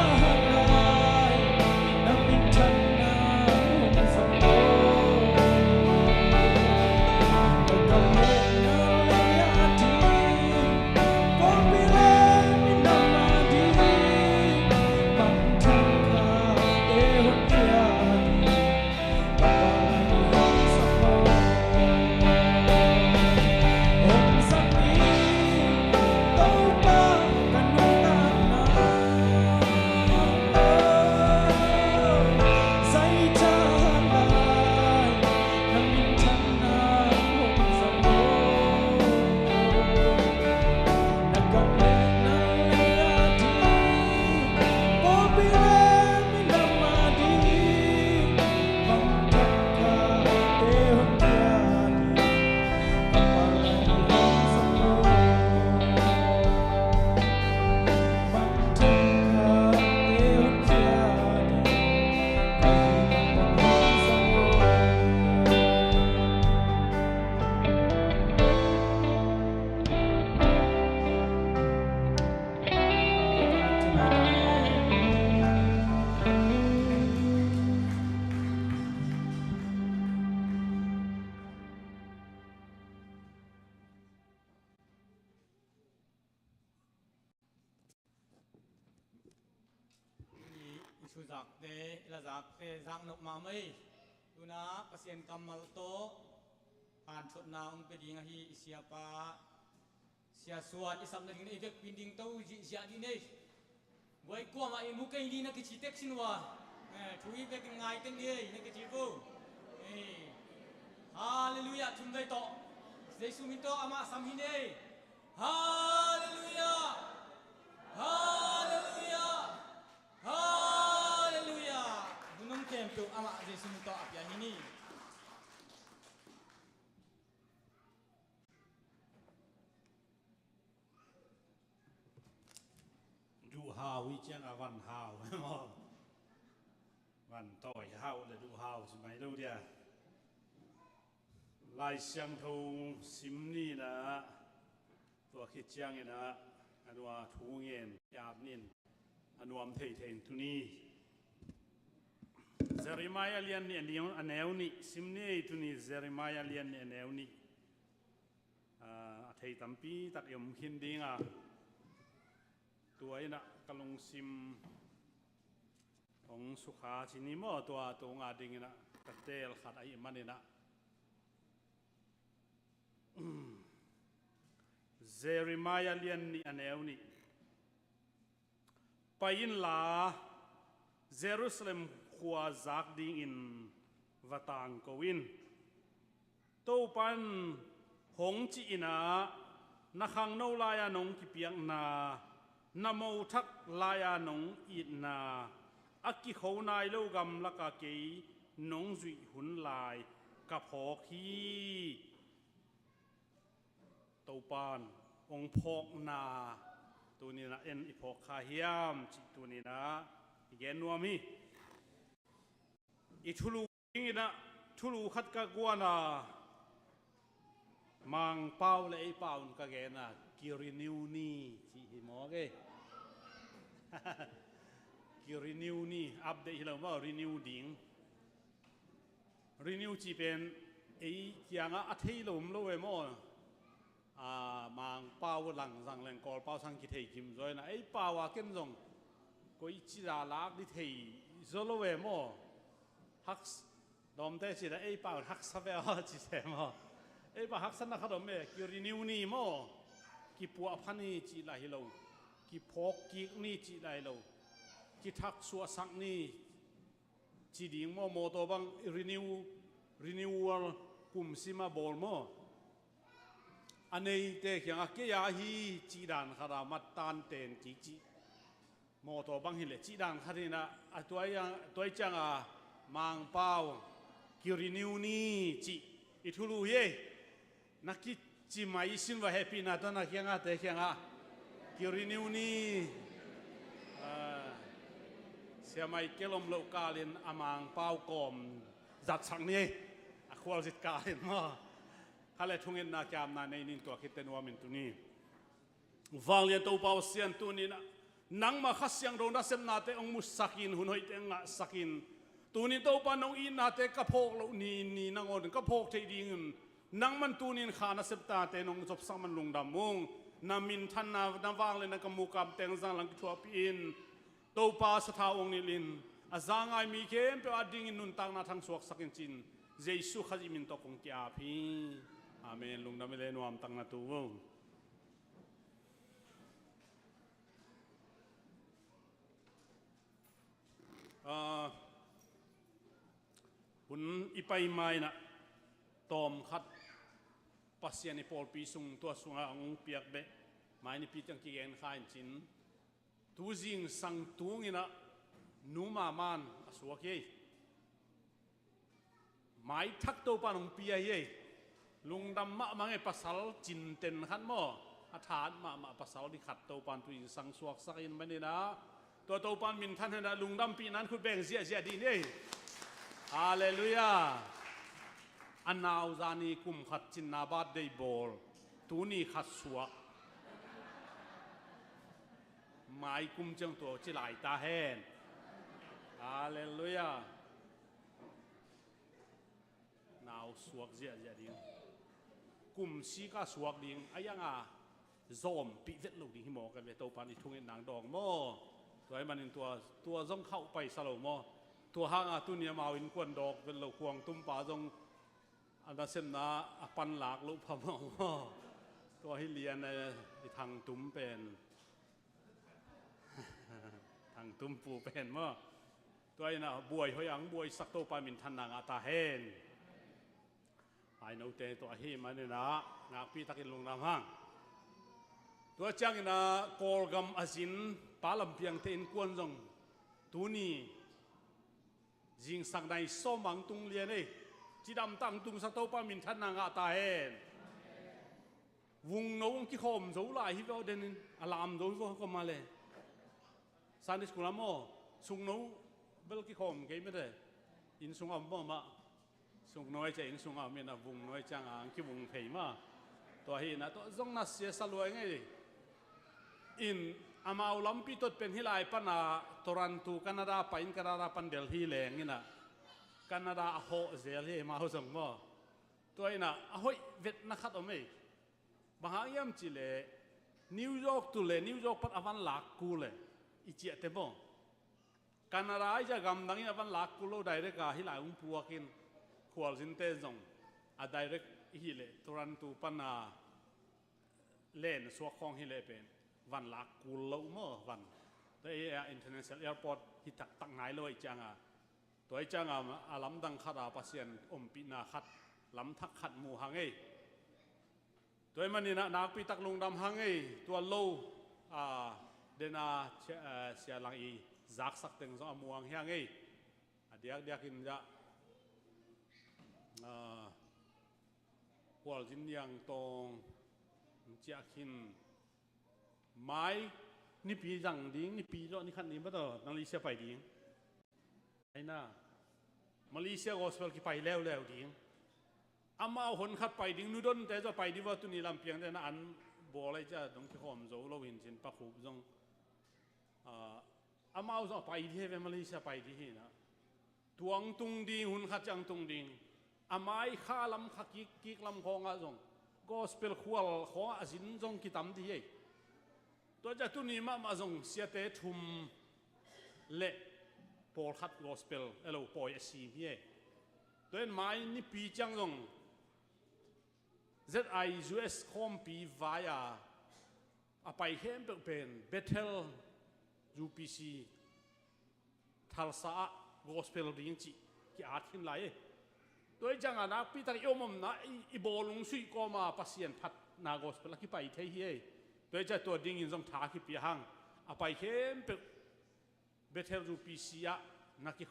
lại na minh chân na không sang lô cầm lên na lấy ati có biết mình nằm mà đi bằng chân ca để hôn kia đi bằng lòng sắc màu ôm sắc đi tao ba cần nông ta say cha lại nằm mình chân na không sang lô na cầm lên na lấy ati có biết mình nằm mà đi bằng chân ca để hôn kia đi bằng lòng sắc màu bằng chân ca để hôn kia đi bằng lòng sắc isu zak te ila zak te zak nok ma mai tuna pasien kamal to pan thot na ong pe ding hi siapa sia suat isam na ding ne vek pinding to ji sia di ne boy ko ma i mu kai di na ki chi tek sinwa thui vek ngai ten ni ne ki chi ko hallelujah thum dai to jesu min to ama sam hi ne hallelujah hallelujah hallelujah bunong tempo ama jesu min to apya hi niดูฮาววิจังอาวันฮาวมอวันต่อยฮาวเลยดูฮาวใช่ไหมดูเดียลายเสียงทงซิมนี่นะตัวคิดจังนี่นะอันว่าทูเงินยาบนินอันวามเทเทนทุนีเซริมายาเลียนเนี่ยเลี้ยงอันแนวนี้ซิมนี่ทุนีเซริมายาเลียนเนี่ยแนวนี้เทตัมปีตักยมหินดิงตัวน่ะกลงซิมของสุขาชินิมอตัวงาดิงน่ะกระเตลขัดไอ้มันนี่นะเซริมายาเลียนนี่อันแนวนี้ไปยินลาเยรูซาเล็มขวาจากดิงอินวัตานกวินตู้ปันหงจีนานักขังโนลายานงกิเปียงนานโมทักลายานงอิดนาอักกิเขานายโลกำลักเกยนงจุยหุนลายกับหอกฮีตู้ปันองพอกนาตัวนี้นะเอ็นอิพอกขาเฮียมจิตัวนี้นะอีแกนัวมีอีทุลูนี่นะทุลูขัดกะกวนามังเป้าเลยไอ้เป้าก็แกน่ะกิรินิวนี่ที่หิมอเกกิรินิวนี่อัปเดตเราว่ารีนิวดิ้งรีนิวจีเป็นไอ้ยังอ่ะที่ลมโลเวมอมังเป้าหลังสังแรงกอลเป้าสังกิเทกิมจอยนะไอ้เป้าว่าเก่งจงก็อิจิราลักดิเทโซโลเวมฮักดอมเตจิได้ไอ้เป้าฮักซาเวลจิเซมไอ้เป้าฮักสันนักดอมเมกิรินิวนี่กิปัวพันนี่จิไลโลกิพอกกินี่จิไลโลกิทักสัวสังนี่ จีดิ่งโมตัวบังrenewal กุมซิมาบอลโมอันนี้เตะยังอาเกียฮีจีดันขรามัดตันเตนจีโมตัวบังฮิเลจีดันขรินะตัวจังมังเป้ากิรินิวนี่จีอิทุลุเยนักกิจีไม่สินว่าแฮปปี้นะตอนนักยังเตะยังกิรินิวนี่เสียไม่เกลมโลกาลินอามังเป้ากอมจัดสังนี้ควรสิกาลินมาข้าเลยทุ่งเงินนาจามนาในนินตัวคิดเตนัวมินตุนีฟังเรียนตัวเป้าเสียนตุนีนะนังมาขัดเสียงโดนดัชนาเตองมุสกินหุ่นหอยเตงะสกินตุนีตัวปานองอินนาเตกระโพกเหล่านี่นังอดกระโพกเทดีเงินนังมันตุนีขานาเสพตาเตนองจบสังมันลงดำมงนามินทันนาฟังเลยนักมูกามเตงจังหลังทัวปีนตัวป้าสถาองนิลินอาจางไอมีเข้มเปอดิ่งนุนตังนาทางสวกสักินจินเจสุขจิมินตกงกีอาพีอาเมนลุงดำเลนวามตังนาตูหุ่นอีไปไม่นะตอมขัดปัสยานิพอลปีสุงตัวสุงองเปียกเบะไม่นี่ปีจังกีเอ็นข้าอินจินตูจิงสังตูงินะนูมามันอสวกเย่ไม่ทักตัวปานองเปียเย่ลุงดำมะมังไอปัสสาวจินเต็นขันหม้ออาถานมาปัสสาวที่ขัดตัวปานตุยสังสวกสักอินไม่ได้นะตัวปานมินท่านนะลุงดำปีนั้นคุณแบ่งเสียดีนี่ฮาเลลูยาอันนาวจานีกุมขัดจินนาบาดได้บอลตูนี่ขัดสวกไม่กุมจังตัวจิไหลตาแห้งฮาเลลูยานาวสวกเสียดีกุมซีก็สวกดิ่งไอ้ยังซอมปีเวทลูกดิ่งหิมอกันเลยตัวปานอีทุ่งนางดองโมตัวไอ้มันตัวจงเข้าไปสโลโมตัวห้างตุนยามาวินควนดอกเป็นเหล่าควงตุ้มป่าจงอันนั้นเส้นนะปันหลากลุพมองตัวให้เรียนในทางตุ้มเป็นทางตุ้มปูเป็นมั้งตัวไอ้น่ะบวยเขาอย่างบวยสักโตปามินทันนางอาตาเฮนไอ้โนเตตัวเฮมันเนี่ยนะงาปีตะกินลงน้ำห้างตัวจังนะกอลกัมอาซินปาลำเพียงเทนกวนจงตัวนี้จิงสังในโซมังตุงเลียนเลยจีดำตั้งตุงสักโตปามินทันนางอาตาเฮนวงโน้งที่ขมสูไล่ฮิวเดนอลามดูฮิวก็มาเลยสันนิษฐานมั่วสุงโน้เบลที่ขมเกี่ยไม่ได้อินสุงอ่ำมั่วมาสุงน้อยจะอินสุงอ่ำมีนะวงน้อยจังอ่างที่วงเพย์มาตัวเห็นนะตัวจงนัสเสียสลวยไงอินอามาอุลัมปีตดเป็นฮิลายปนาตรันตูแคนาดาไปอินแคนาดาปันเดลฮีแหลงนี่นะแคนาดาโฮเซลฮีมาหุสงมั่วตัวเองนะโอ้ยเวทนักขัดอเมบางอย่างจิเลนิวยอร์กตุเลนิวยอร์กปัดอวันลักกูเลอีเจียเตบงแคนาดาจะกำดังอวันลักกูโลได้เรกาฮิลายพัวกินขวาสินเตจงอะได้เรกฮิเลตรันตูปนาเล่นสวกของฮิเลเป็นวันลักกูโลมั่ววันแต่อินเตอร์เนชั่นแนลแอร์พอร์ตฮิตักตั้งไหนเลยจังตัวไอ้จังอาลัมดังขัดอาปัสยันปีนาขัดล้ำทักขัดหมู่หังเอตัวมันนี่นะนักปีตักลงดำหังเอตัวโลเดนาเสียหลังอีจักสักเต็งสองม่วงหังเอเดียกินจะหัวจินยังตรงเจ้ากินไม้นี่ปีจังดิ้งนี่ปีแล้วนี่ขันนี้มาต่อนาลีเซียไปดิ้งไอ้น่ามาเลเซียก็สเปลกี่ไปแล้วดิ้งอามาเอาคนขัดไปดิ้งนู่นแต่จะไปดีว่าตุนีลำเพียงแต่นั้นอันบ่อะไรจะต้องที่หอมโจเราเห็นเช่นปักหุบจงอามาเอาจะไปที่เวมาเลเซียไปที่นะทวงตุงดิ้งหุ่นขัดจังตุงดิ้งอามาไอ้ข้าลำขัดกิกลำของอาจงก็สเปลขวลของอาจินจงกิตามที่ตัวจะตุนีมาจงเสียเตะทุ่มเละพอขัดก็สเปลเราปล่อยสีพี่ตัวเองไม่นี่ปีจังจงZIUS คอมปีวายไปเข้มเป็นเบเทล UPC ทัลซา gospel ring chi ki at hin lai toy janga na pi tak yomom na I bolung sui ko ma pasien phat na gospel ki pai thei hi toy cha to ding in jong tha ki pi hang a pai khem pe Bethel ru pi sia na ki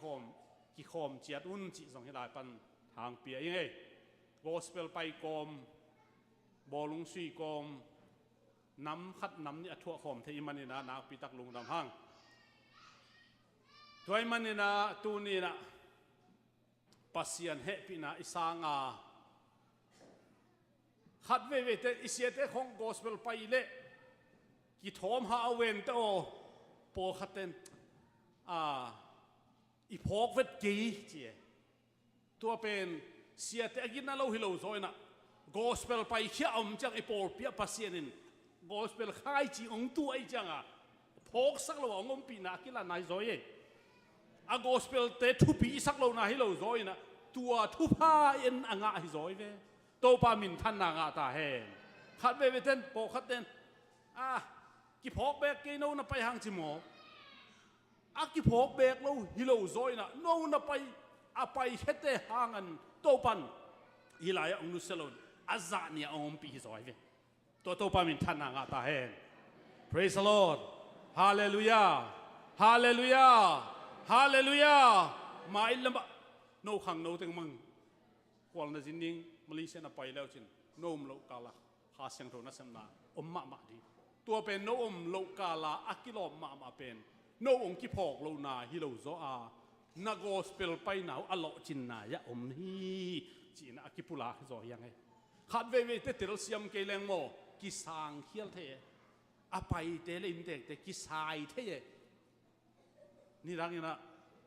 khom chiat un chi jong hi lai pan thang pi ai gospel pai kom bolung sui kom nắm khát nắm ni athua khom thei mani na pi tak lung dam hang toy mani na tu ni na pasian he pi na isanga khat ve te isiate khong gospel pai le ki thom ha awen to po khaten I phok vet ki chi tua pen siate agina lo hilo zoina gospel pai khia chang I por pia pasianin gospel khai chi ong tu ai changa phok sak lo ong pi na kila nai zoi a gospel te thu pi sak lo na hi lo zoi na tua thu pha en anga hi zoi ve to pa min than na nga ta he khat ve ten po khat ten ki phok bek ke no na pai hang chi mo a ki phok bek lo hi lo zoi na no na pai a pai hete hangan to pan hilaya ong nu selon azza ni ong pi hi zoi ve to pa min than na nga ta he praise the Lord hallelujah hallelujah hallelujah mai lamba no khang no teng mang kwal na jinding Malaysia na pai lao chin no lo kala ha siang tho na sam na ma di tua pen no lo kala akilo ma pen no ong ki phok lo na hi lo zo na gospel pai now alo chin na ya hi chi na akipula zo yang ai khat ve te tel siam ke leng mo ki sang khial the a pai te le in te ki sai the ni rang ina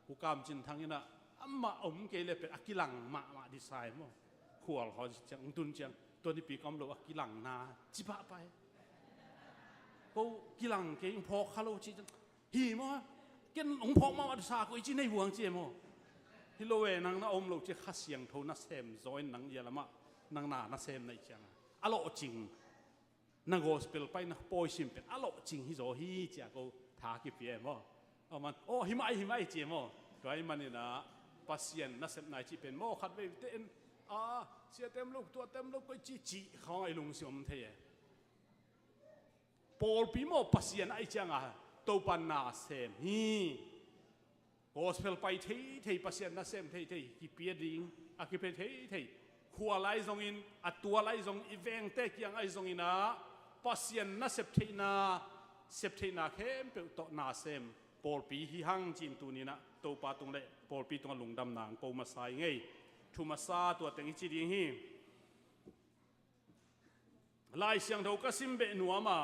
ku kam chin thang ina amma ke le pe akilang ma di sai mo khual ho chang tun chang to ni pi kam lo akilang na chi ba pai ko kilang ke ing phok khalo chi hi mo ken ong phok ma sa ko chi nei huang chi mo hi lo we nang na lo chi kha siang tho na sem join nang ya lama nang na sem nei chang alo ching na gospel pai na poi sim pe alo ching hi zo hi cha ko tha ki pi mo man hi mai chi mo kai mani na pasien na sem nai chi pen mo khat ve te en sia tem luk tua tem luk ko chi khang ai lung sim the Paul pi mo pasien ai chang to pan na sem hi gospel pai thei pasien na sem thei ki pi ding a ki pe thei khua lai zong in atua lai zong eveng te kyang ai zong ina pasien na sep thei na khem pe to na sem Paul pi hi hang chin tu ni na to pa tung le Paul pi tung lung dam nang ko ma sai ngei thu ma sa to teng chi ding hi lai siang tho ka sim be nuama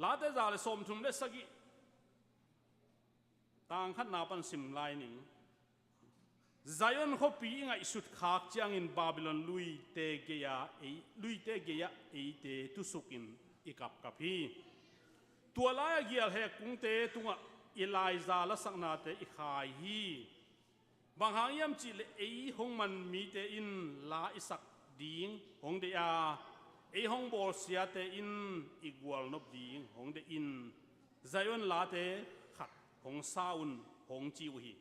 la te za le som thum le sagi tang khat na pan sim lai ning Zion kho pi ngai sut khak chiang in Babylon lui te geya e te tu sukin ikap kapi tua la gial he kung te tunga Elijah la sakna te I khai hi bang hang yam chi le e hong man mi te in la isak ding hong de hong bol sia te in igwal nop ding hong de in Zion la te khat hong saun hong chi hi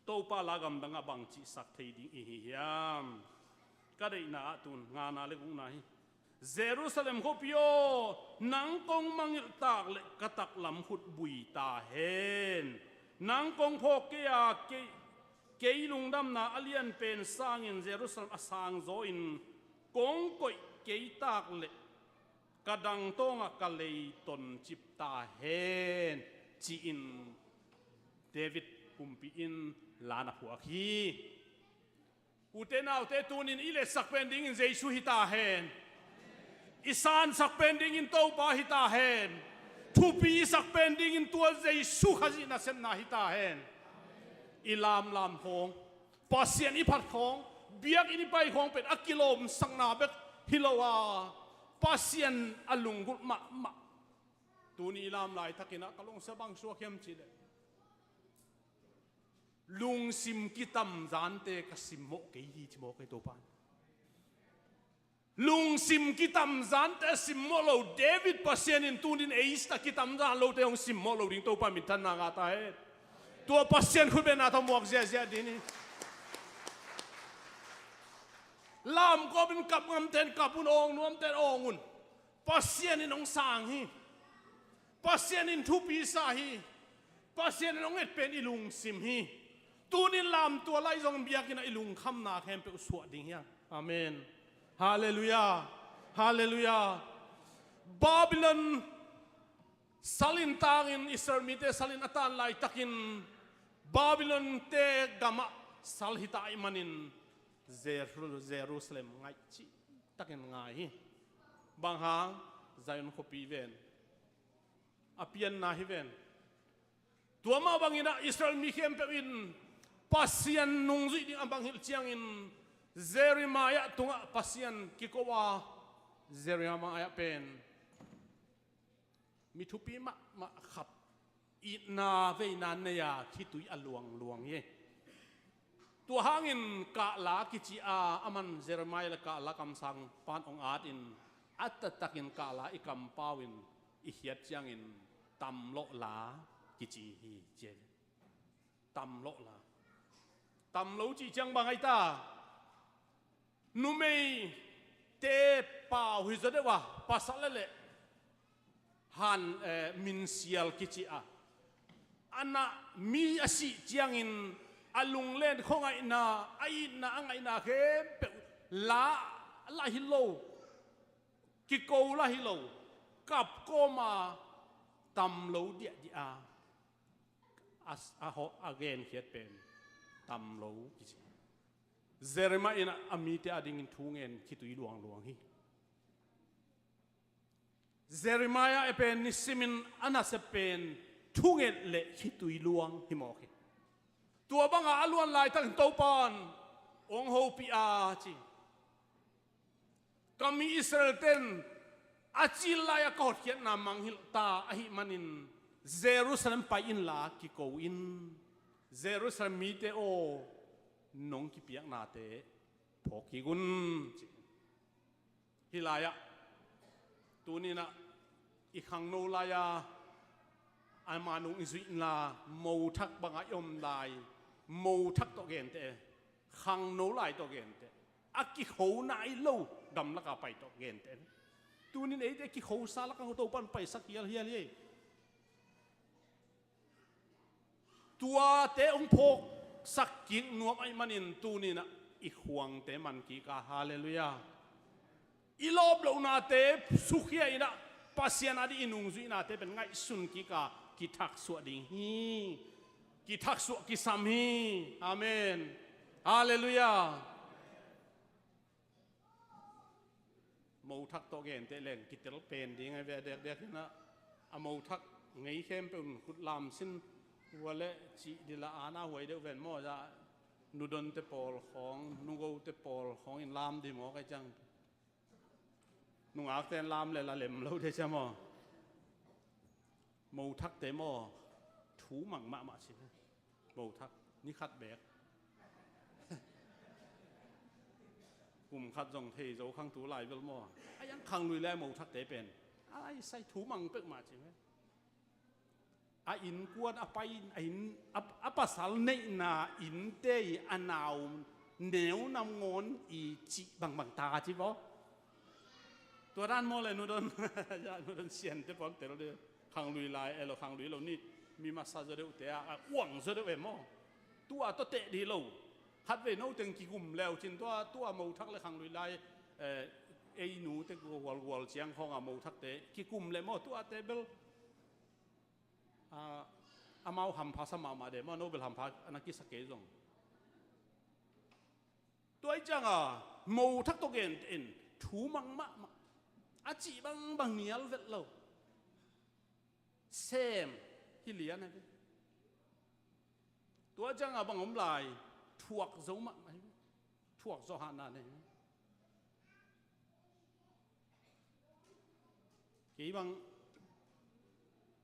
to pa lagam danga bang chi sak thei ding hi yam ka dei na tun nga na le gung na hi Jerusalem ko pio nang kong mangil tak le katak lam khut bui ta hen nang kong phok ke lung dam na alian pen sang in Jerusalem asang zo in kong koi ke tak le kadang tonga kalei ton chip ta hen chi in David kumpi in lana huak hi utenaw te tunin ile sak pending in Jesu hita hen isan sak pending in to pa hita hen thupi sak pending in tua Jesu khazina sem na hita hen ilam lam hong pasien I phat hong biak ini pai hong pen akilom sang na bek hilowa pasien alungul ma tuni ilam lai takina kalong sabang suakem chile lung sim kitam zante kasim mo ke hi chmo ke to pan ลุงซิมกิตำจันแต่ซิมโมโลเดวิดปัสเซียนินตูนินเอสตากิตำจันโลเตองซิมโมโลดิ้งตัวปามิทันนางาตาเฮตัวปัสเซียนคุณเป็นอาทมวกเสียดีนี่ลามก็เป็นกับงำเต็นกับอุนองนวมเต็นองุนปัสเซียนินองสางฮีปัสเซียนินทุปีสาฮีปัสเซียนินองเอ็ดเป็นอิลุงซิมฮีตูนินลามตัวไล่จงเบียกินอิลุงคำนาแคมเปอุสวดดิ้งเฮียอาเมนฮาเลลูยาฮาเลลูยาบาบิลอนสัลินตางินอิสราเอลมีเตสัลินอัตานไลตักินบาบิลอนเตกามะสัลฮิตาอิมันินเยรูซาเล็มไงจิตักินไงบางหางไซออนคบีเวนอภิยันนาฮิเวนตัวมาบางอินะอิสราเอลมีเข้มเปวินปัสยันนุงซุยดิอันบางฮิลเชียงอินเซริมายะตุงะปัสยันกิโกวาเซริมายะเป็นมีทุปีมาขับอีนาเวนานเนียคิตุยอลวงเย่ตัวหางินกะลากิจิอาอามันเซริมายละกะลากำสังปานองอาดินอัตตักินกะลาอิกัมปาวินอิเฮียดจังอินตัมโลลากิจิฮีเจตัมโลลาตัมโลจิจังบางไอตานุเมเตป่าวฮิจเดวะภาษาเลฮันมินเซียลกิจิอาอันน่ะมีอาศิจียงอินอลุงเล่นของไอ้น่ะไอ้น่ะอังไอ้น่ะเข็มเปลาฮิโลกิโกลาฮิโลกับโกมาตำโลเดียดีอาอาฮออาเกนเขียนเป็นตำโลกิจิเซเรมาอินะอามีเตอดิ่งทุ่งเงินคิดตุยหลวงฮีเซเรมายาเป็นนิสิมินอันนั้นเป็นทุ่งเงินเละคิดตุยหลวงฮิโมกิตัวบังอาล้วนลายตั้งโตปอนองโฮปีอาจีก็มีอิสราเอลเต็นอาจิลลายกอดเขียนนามังฮิลตาอหิมันินเยรูซาเล็มไปอินลากิโกอินเยรูซาเล็มมีเตโอน้องกิเปียกนาเตพอกิกุนฮิลายะตัวนี้นะอีกครั้งโนลายะอามานุอิสุอินลาโมทักบังอายมได้โมทักตกเกนเตครั้งโนลายตกเกนเตอากิโหนายโลดำลักไปตกเกนเตตัวนี้เองกิโหซาลักเอาตัวปันไปสักเฮียเลยตัวเตองพกสักกินนวมไอ้มันอินตูนี่นะอีห่วงเตมันกีกาฮาเลลูยาอีลบเรานาเตสุขีอินะปัสยานาดีอินุงซุยนาเตเป็นไงสุนกีกากิทักสวดดิ้งฮีกิทักสวดกิสามฮีอาเมนฮาเลลูยาโมทักโตเกนเตเลงกิเตลเป็นดีไงเวเด็กนะอโมทักไงเข้มเป็นขุดลามสินวันเละจีดิลาอาณาหวยเดวเวนมอจะนูดนเตปอลของนูโกเตปอลของอินลามดีหมอไกจังนูอาเตนลามเลยละเล่มเราได้ใช่ไหมโมทักเตมอถูมังมาใช่ไหมโมทักนี่คัดแบกกลุ่มคัดจงเทโจขังถูลายเวลมอไอ้ยังขังลุยแลโมทักเตเป็นอะไรใส่ถูมังเป็กมาใช่ไหมอินกวนไปอินภาษาเนนาอินเตยอนาวเหนียวนำงอนอีจีบางตาจีบอตัวด้านโมเลยนูดนนูดนเสียนเตปอนเตเราเดียขังลุยลายเราขังลุยเรานี่มีมาซาเดอเตะว่างซะด้วยเมอตัวเตะดีเราฮัดเวโนตึงกี่กลุ่มแล้วจินตัวมูทักเลยขังลุยลายไอ้หนูเตะวอลเชียงของมูทักเตะกี่กลุ่มเลยมอตัวเตะเบลอามาหัมพาสมาเดมาโนเบลหัมพาอันนั้นกิสเกจงตัวไอ้จังโมทักตกเอ็นถูมังมะอาจีบางเนียลเวทเราเซมฮิเลียนะตัวจังบางอมลายถวกโจมะถวกโจฮานาเนี่ยกี่บาง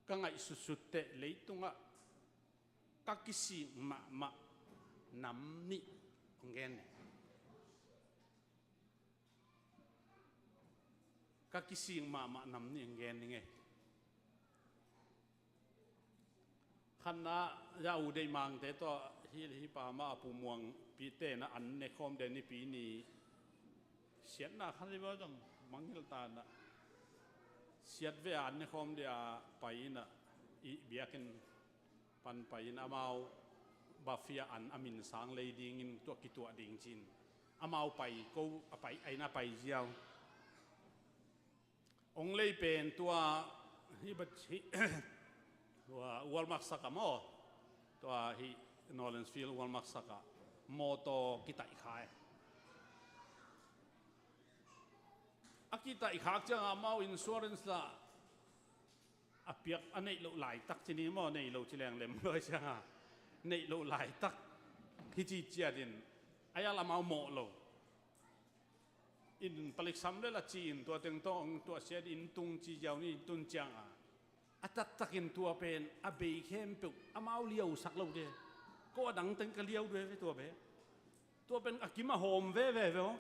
ก็ไงสุดๆเตะเลยตรงอ่ะกักกิสิมาน้ำนี่เงิน ก็กิสิงมานำนี่เงี้ยนี่ไงขันนะยาอุได้มังแต่ตัวฮิปามาปูมวงปีเตนะอันในคอมเดนี่ปีนี้เสียนะขันที่ว่าจังมังฮิลตานะเสียดเวอันในคอมเดียไปนะอีเบียกินปันไปนะมาบาฟิอันอามินสังเลยดิ่งตัวกิตัวดิ่งจินอามาไปก็ไปไอน่าไปเจียวองเลยเป็นตัวฮิบัชิตัววอลมักสักมอตัวฮินอร์เลนส์ฟิลด์วอลมักสักมอโตกิตาอีขายอากิตาอีขายจังอามาอินชัวรันส์ละอาเปียกอันนี้เราหลายตักที่นี่มอนี่เราจิแรงเล็มเลยจังนี่เราหลายตักที่จีเจียดินอายาละมาโมโลอินผลิตสำเร็จละจีนตัวเต็งโตองตัวเสียดินตุงจีเจ้านี่ตุนจังอาตักตักินตัวเป็นอาเบยเข้มปุกอามาเลี้ยวสักเราเดียก็ดังเต็งกะเลี้ยวด้วยตัวเบตัวเป็นอากิมาโฮมเว่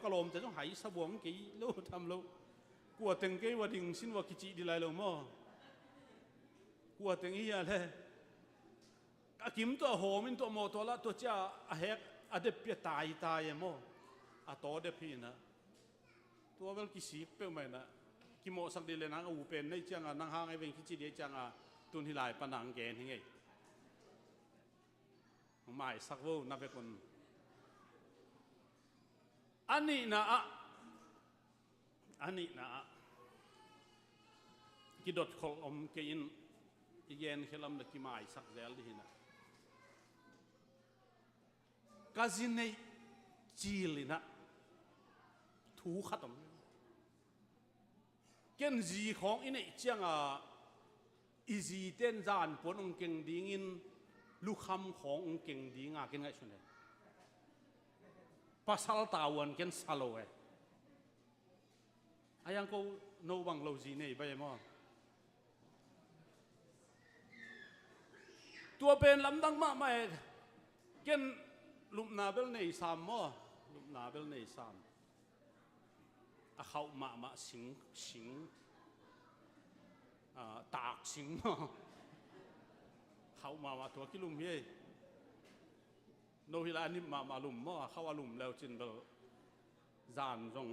กะลมจะต้องหายสบวงกี่ลูกทำลูกกลัวเต็งกี่ว่าดิ่งสินว่ากิจิดีไรเรามั่วกลัวเต็งอีอะไรอากิมตัวโฮมินตัวโมตัวละตัวเจ้าอาเฮกอาเดปียตายมั่วอาโตเดพีนะตัวเวลกิสิเปล่าไหมนะกิโมสักดีเลยนะอูเป็นในจังนังหางไอเวงกิจิเดียจังตุนที่ลายปนังแกนยังไงไม่สักวูนับเป็นคนอันนี้นะกิดดขลอมเกินอีเย็นเคลมเด็กกิไม่สักเดลดีนะกาซินในจีลินะถูขัดเก่งจีของอินเอจังอีจีเต้นจานปนองเก่งดิ้งินลูกคำขององเก่งดิ้งเก่งไงชนเลยภาษาตาวันเก่งสโลเออายังก็โนบังโลจีนี่ไปมั้งตัวเป็นลำดังมากไม่เก่งลุมนาเบลในสามมั้งลุมนาเบลในสามเขามาสิงตากสิงเขามาตัวกิลุมเย่โนฮิลานี่มาลุมเขาว่าลุมแล้วจินเบลจานจง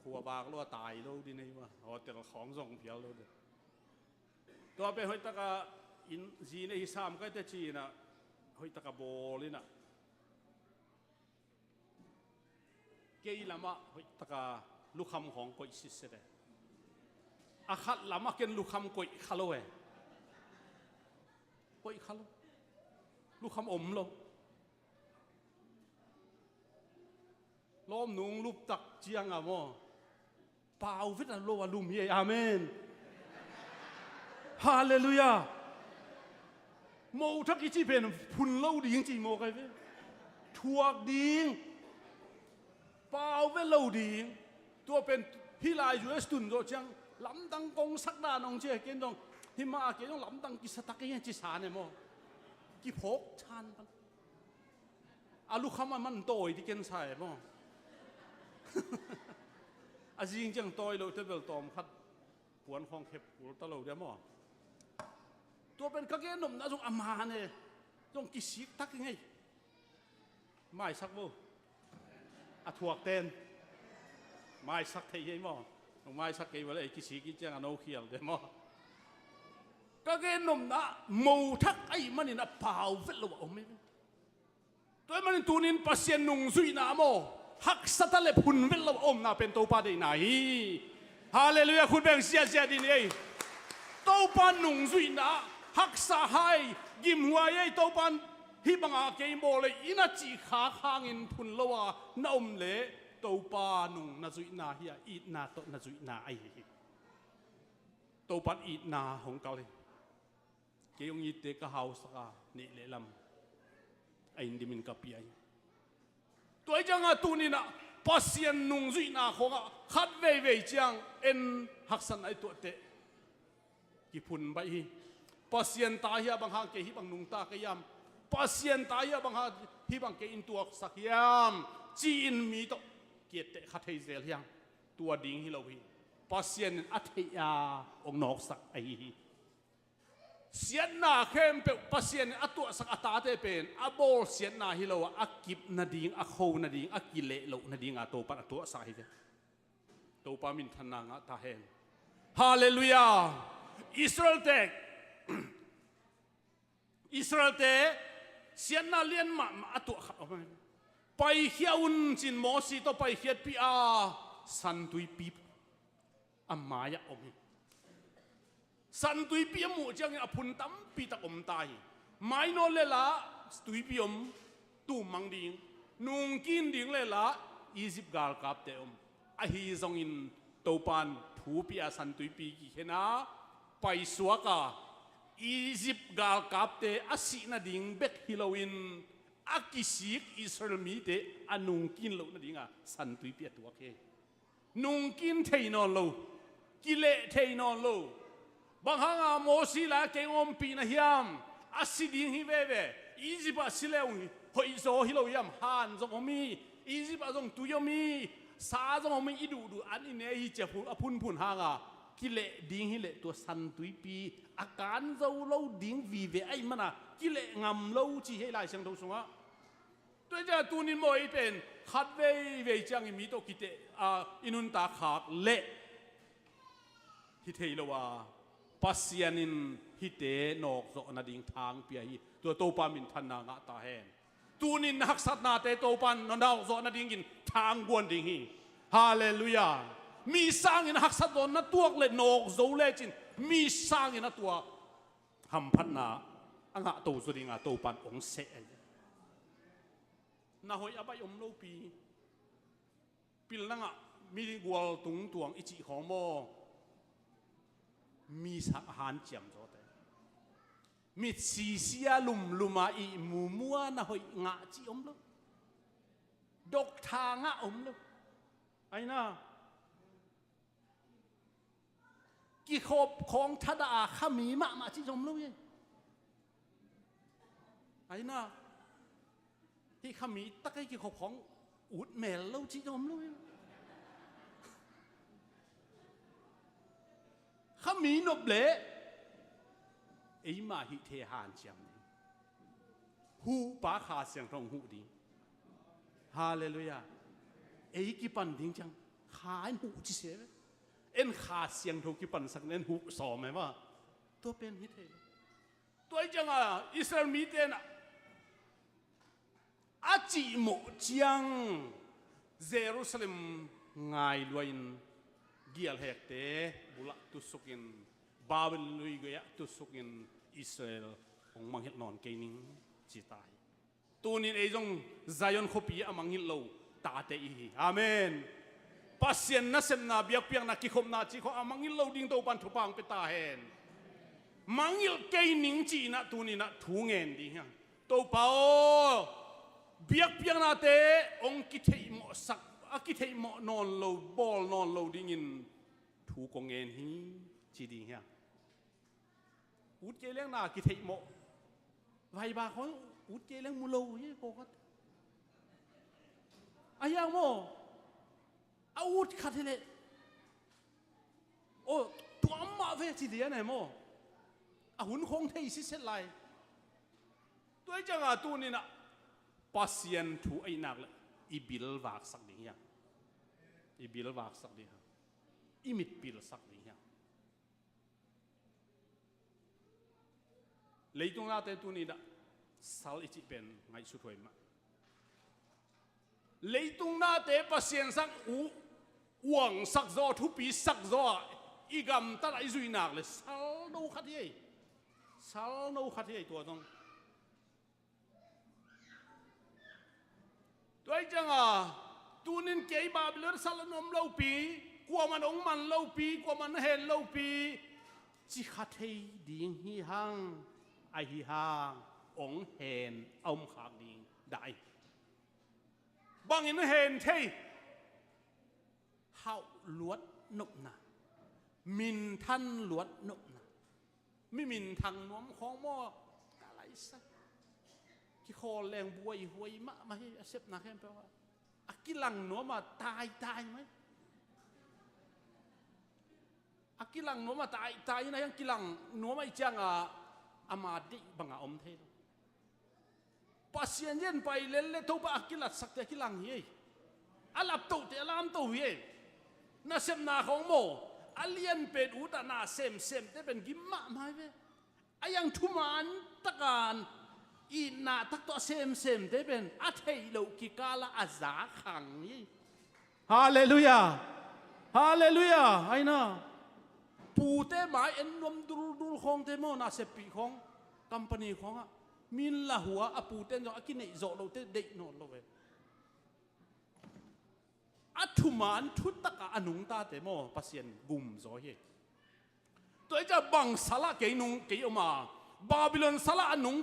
หัวบากล้วนตายแล้วดีนี่ว่าเอาแต่ของจงเพียวแล้วเด็ตัวไปหอยตะกะอินจีในสามก็จะจีนะหอยตะกะโบลินะเกี่ยละมาตะกาลูกคำของก๋วยสิเสด็จอาคัดละมาเกินลูกคำก๋วยขลุ่ยก๋วยขลุ่ลูกคำอมลงล้อมนุ่งลูกตักเจียงอ่ะมั้งเปล่าวิทย์โลวาลุมเยอาเมนฮาเลลูยาโมทักกิจิเป็นพุ่นเล่าดีจริงๆโมใครเว้ถั่วดีเปล่าเวลาดีตัวเป็นพี่ลายอยู่ในสตุนโดจังลำดังกงสักดานองเจเกนดงที่มาเกนดงลำดังกิสตักยังจิสานเนี่ยโมกิพกชานปันอาลูกคำมันโตยที่เกนใส่โมอาจริงจังโตยเราจะเบลตอมคัดหวนของเข็บหัวตะลุเดียโมตัวเป็นกะเกนนมนะจงอามาเนี่ยจงกิสิกตักยังไงไม่สักโมอาถวกเต้นไม่สักทียังมั้งไม่สักทีว่าเลยกิสิกิจังอโนเขียวเดมอก็เกนนมนะมูทักไอ้มันนี่นะเปล่าเฟลว่าอมไม่ตัวมันตูนินปัสเซียนนุงซุยนาโมฮักสัตเลพุนเวลว่าอมน่าเป็นตัวปาได้ไหนฮาเลลูยาคุณแบ่งเสียดีนี่ตัวปานุงซุยนาฮักสาให้ยิมหัวยัยตัวปานฮิบังอาเกมโบเลยอินาจีขาข้างอินพุนละว่าน้าอมเละตัวปานุงนาจุยนาเฮียอีนาโตนาจุยนาไอตัวปานอีนาของเกาเลยเกี่ยงยีเตกะเฮาสกานี่เลลำไอ้ดิมินกับปีไอตัวจังตัวนี้นะปัสยันนุงจุยนาของขัดเว่ยจังเอ็นหักสันไอตัวเตะกี่พุนไปปัสยันตาเฮียบางหางเกฮิบังนุงตาเกยามปัสยันตาเฮียบางหางฮิบังเกอินตัวสักยามจีนมีตัวเกียรติขัดให้เซลยังตัวดิ่งฮิโลฮีปั ปัสยันอัธยาองนอกสักไอเสียนนาเข้มเป็นปัสยันอัตัวสักอัตตาเตเป็นอับอลเสียนนาฮิโลอักกิบนาดิงอักโฮนาดิงอักกิเลโลนาดิงอัตัวปันอัตัวสักฮิเตตัวปามินทนางอัตาเฮนฮาเลลูยาอิสราเอลเตกอิสราเอลเตเสียนนาเลียนมาอัตัวไปเขียวนจินโมสีตัวไปเขียดปีอาสันตุยปีอัมมายะอมสันตุยปีมูจังอพุนตั้มปีตะอมตายไม่นอนเลยละตุยปีอมตูมังดิงนุงกินดิงเลยละอียิปต์กาลกับเตอมไอฮีซงอินตัวปันผูปีอาสันตุยปีกี่เห็นนะไปสวกาอียิปต์กาลกับเตอสินาดิงเบกฮิโลวินอากิสิกอิสราเอลมีเตอนุงกินโลนาดิงอ่ะสันตุยปีตัวเคนุงกินเทนอนโลกิเลเทนอนโลบางครั้งโมสีละเกงอมปีนะฮิยามอาศิดิงฮิเวเวอียิปต์สิเลวหอยโซฮิโลยามฮันจงอมีอียิปต์จงตุยมีสาจงอมีอีดูอันนี้เนี่ยฮิเจ็บพุนหางกิเลดิงฮิเลตัวสันตุยปีอาการเจ้าโลดิงวีเวไอมันอ่ะกิเลงำโลจีให้ลายเสียงทุกสงอ่ะตัวเจ้าตัวนี้มวยเป็นขัดเวจังมีตัวกิเตอินุนตาขากเละฮิเทโลวาปัสยานินฮิเตนอกโซนาดิงทางเปียตัวโตปามินทันนางะตาเฮนตูนินหักสัตนาเตโตปันนนดาวโซนาดิงกินทางกวนดิงฮีฮาเลลูยามีสร้างอินหักสัตโดนนัตัวเล็นอกโซเลจินมีสร้างอินนัตัวหัมพันนาอ่างะโตสุดิงะโตปันองเสนาหอยอบายอมโลปีปิลนังะมีกวลตุงตวงอิจิของโมมีสักหานเจียมโจเตมีซีเซียลุมาอีมูมัวนาหอยงะจิอมโลดกทางะอมโลไอ้น่ากี่ขบของทัดาขมีมาจิอมโลยังไอ้น่าที่ขมีตะไคกี่ขบของอุดเมลโลจิอมโลยังขมีนบเละไอ้มาฮิเทหานเจียมหูปาขาเสียงทองหูดีฮาเลลูยาไอ้กิปันดิ้งจังขาหูจิเสวเอ็นขาเสียงทองกิปันสักเน้นหูสอมไหมว่าตัวเป็นฮิเทตัวจังอิสราเอลมีเตนะอาจิโมจังเยรูซาเล็มง่ายลวยเกียร์เฮกเตบุลักตุสุกินบาบิลลุยกยะตุสุกินอิสราเอลของมังฮิตนอนเกนิงจิตายตัวนี้เองจงไซยอนขบีอามังฮิตโลตาเตอีอาเมนปัสยันนัสนาเบียกเปียงนักกิคมนาจิขออามังฮิตโลดิ้งตัวปันทุปังเปตาเฮนมังฮิตเกนิงจีนะตัวนี้นะทูเงินดีฮะตัวเปล่าเบียกเปียงนาเตองกิเทอิโมสักอากิเทอิโมนอนโลบอลนอนโลดิ้งินถูกงเงินฮีจีดีฮะอุดเกลี้ยงนากิเทอิโมไวบาเขาอุดเกลี้ยงมูโลยี่โกกัดอายังโมอาอุดขัดเทเลโอ้ตัวอัมมาเวจีเดียนไหนโมอาหุ่นคงเทอิสิเซลัยตัวจังอาตัวนี้นะปัสยันถูไอ้นักเลยอีบิลวากสักดีฮะอีบิลวากสักดีฮะอีมิดบิลสักดีฮะเลยตรงนั้นแต่ตัวนี้นะสัลอิจิเป็นไงสุดท้ายมาเลยตรงนั้นแต่ปัสยันสักหวังสักโซทุปีสักโซอีกำตัดไอ้สุยนักเลยสัลโนขัดยัยสัลโนขัดยัยตัวตรงตัวจังตัวนี้เกี่ยบาบิลสัลนมเล่าปีกว่ามันองมันเล่าปีกว่ามันเห็นเล่าปีจิขัดให้ดิ่งฮีฮังไอฮีฮังองเห็นอมขากดิ่งได้บางอินเห็นเท่เฮาลวดนบนะมินท่านลวดนบนะไม่มินทางน้อมของหม้ออะไรสักที่คอแรงบวยหวยมาให้เสพนักแค่แปลว่ากิลังหนัวมาตายไหม kilang no ma tai na yang kilang no ma chang amadi banga om the pasien yen pai lelle to pa akilat sakte kilang hi alap to te alam to hi na sem na khong mo alien pet uta na sem te ben gimma mai ve ayang thuman takan i na tak to sem te ben a thei lo ki kala aza khang hi hallelujah hallelujah aina pu te mai en nom dul khong te mo na se pi khong company khong a min la hua a pu ten jo akine zo lo te dei no lo ve athuman thutaka anung ta te mo pasien gum zo he toi ja bang sala ke nung ke oma babylon sala anung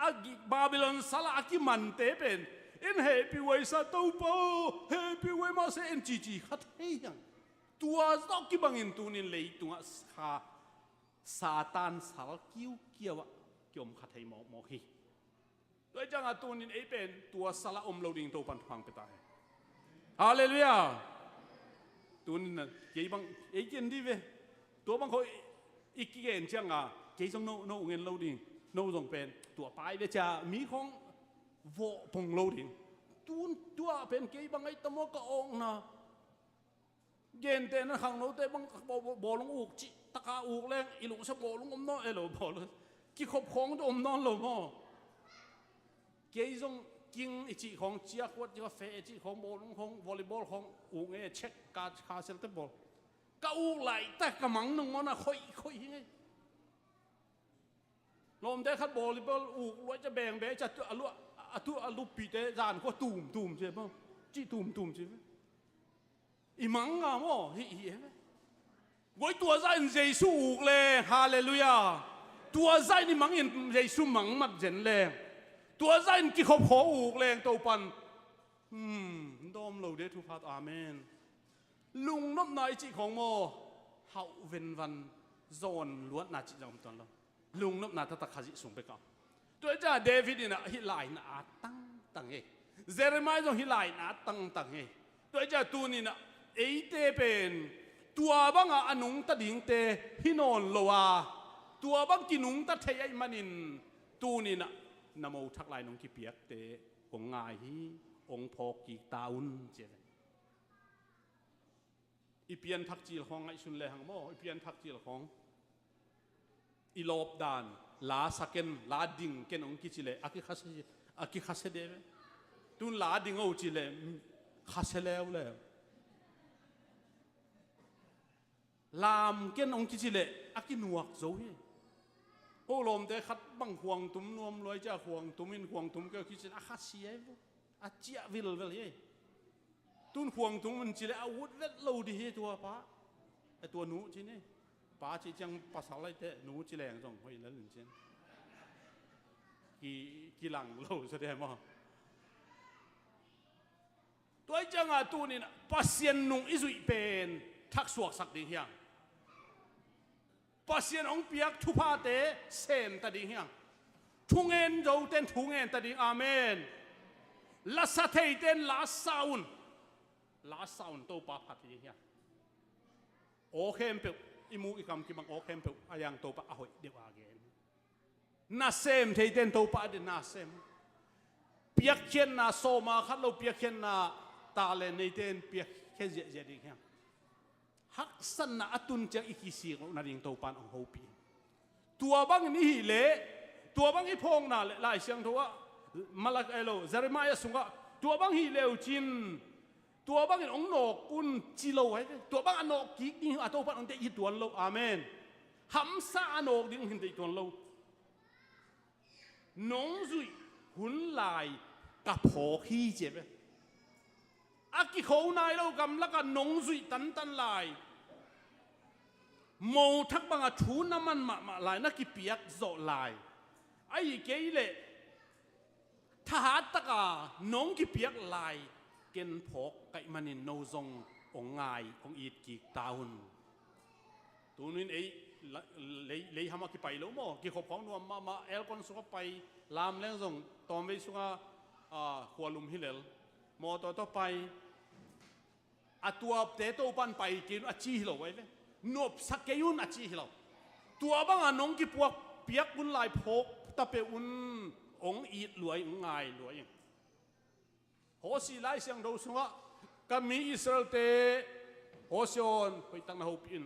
agi babylon sala akiman te pen in happy way sa to po happy way ma se en chi khat he yang tua zo ki bangin tunin lei tunga kha satan sal kiu kiawa kiom khat hei mo hi toi jang a tunin ei pen tua sala loading to pan phang pe ta hallelujah tunin ke bang ei ken di ve tua bang khoi ikigen chang ke jong no ngen loading no jong pen tua pai ve cha mi khong vo pong loading tun tua pen ke bang ai tamo ka ong na gen te na khang no te bang bo long uk chi taka uk leng ilu sa bo long om no elo bo ki khop khong to om non lo mo ke jong king ichi khong chia kwat jo fe ichi khong bo long khong volleyball khong uk nge check ka kha sel te bol ka uk lai ta ka mang nong mo na khoi nge lom te khat volleyball uk lo cha beng be cha alu pi te jan ko tum che mo chi tum che imang nga mo hi goi tua zain jesu uk le hallelujah tua zain ni mangin jesu mang mat jen le tua zain ki khop kho uk leng to pan dom lo de thu phat amen lung nop nai chi khong mo hau ven van zon luat na chi jom ton lo lung nop na ta khaji sung pe ka to ja david ina hi lai na tang e jeremiah jong hi lai na tang e to ja tu ni na eite pen tua banga anung ta ding te hinon lowa tua bang kinung ta thei ai manin tu ni na namo thak lai nong ki piak te ong ngai hi ong phok ki taun che ipian thak chil hong ai sun le hang mo ipian thak chil hong ilop dan la saken la ding ken ong ki chile aki khase de tun la ding o chile khase lew le làm cái ông kia chỉ lệ aki nuộc dấu hi ô lom te khát bằng huang tum nuông loi cha huang tum in huang tum cái kia chỉ khát xía chia vil hi tun huang tum mình chỉ lệ awut vet lâu đi hi tua pa tua nụ chỉ này pa chỉ chẳng pasal lại te nụ chỉ lệ giống hơi lớn lên ki lăng lâu sẽ thế mà tôi chẳng tu ni pasien nung izui pen thắc suộc sắc đi hiang pasien ông piak thu pa te sem ta ding hiang thungen zo ten thungen ta ding amen la sa thei ten la sound to pa phat hi hiang o khem pe imu ikam ki bang o khem pe ayang to pa ahoi de wa gen na sem thei ten to pa de na sem piak chen na so ma khat lo piak chen na ta le nei ten piak khe je ding hiang hak san na atun chang ikisi na ring to pan ong hopi tua bang ni hi le tua bang i phong na le lai siang thowa malak elo jeremiah sunga tua bang hi leu chin tua bang in ong nok kun chi lo hai tua bang anok ki ni a to pan ong te hi tuan lo amen ham sa anok ding hin te tuan lo nong zui hun lai ka pho khi je be aki khâu nai lo gam la ka nong zui tan lai mo thak banga thu na man ma lai na ki piak zo lai ai ke le tha hat ta ka nong ki piak lai ken phok kai manin no zong ong ngai ong it ki taun tunin ei lei hama ki pai lo mo ki khop khong nuam ma el kon su pai lam leng zong tom ve sunga khwalum hilel mo to pai atua te to pan pai kin a chi lo wai ve nộp sắc cái un achi hilau tua bang anong ki puak piak un lai phok ta pe un ong it luai ngai luai ho si lai siang do sunga kami Israel te ho sion hoi tang na ho pin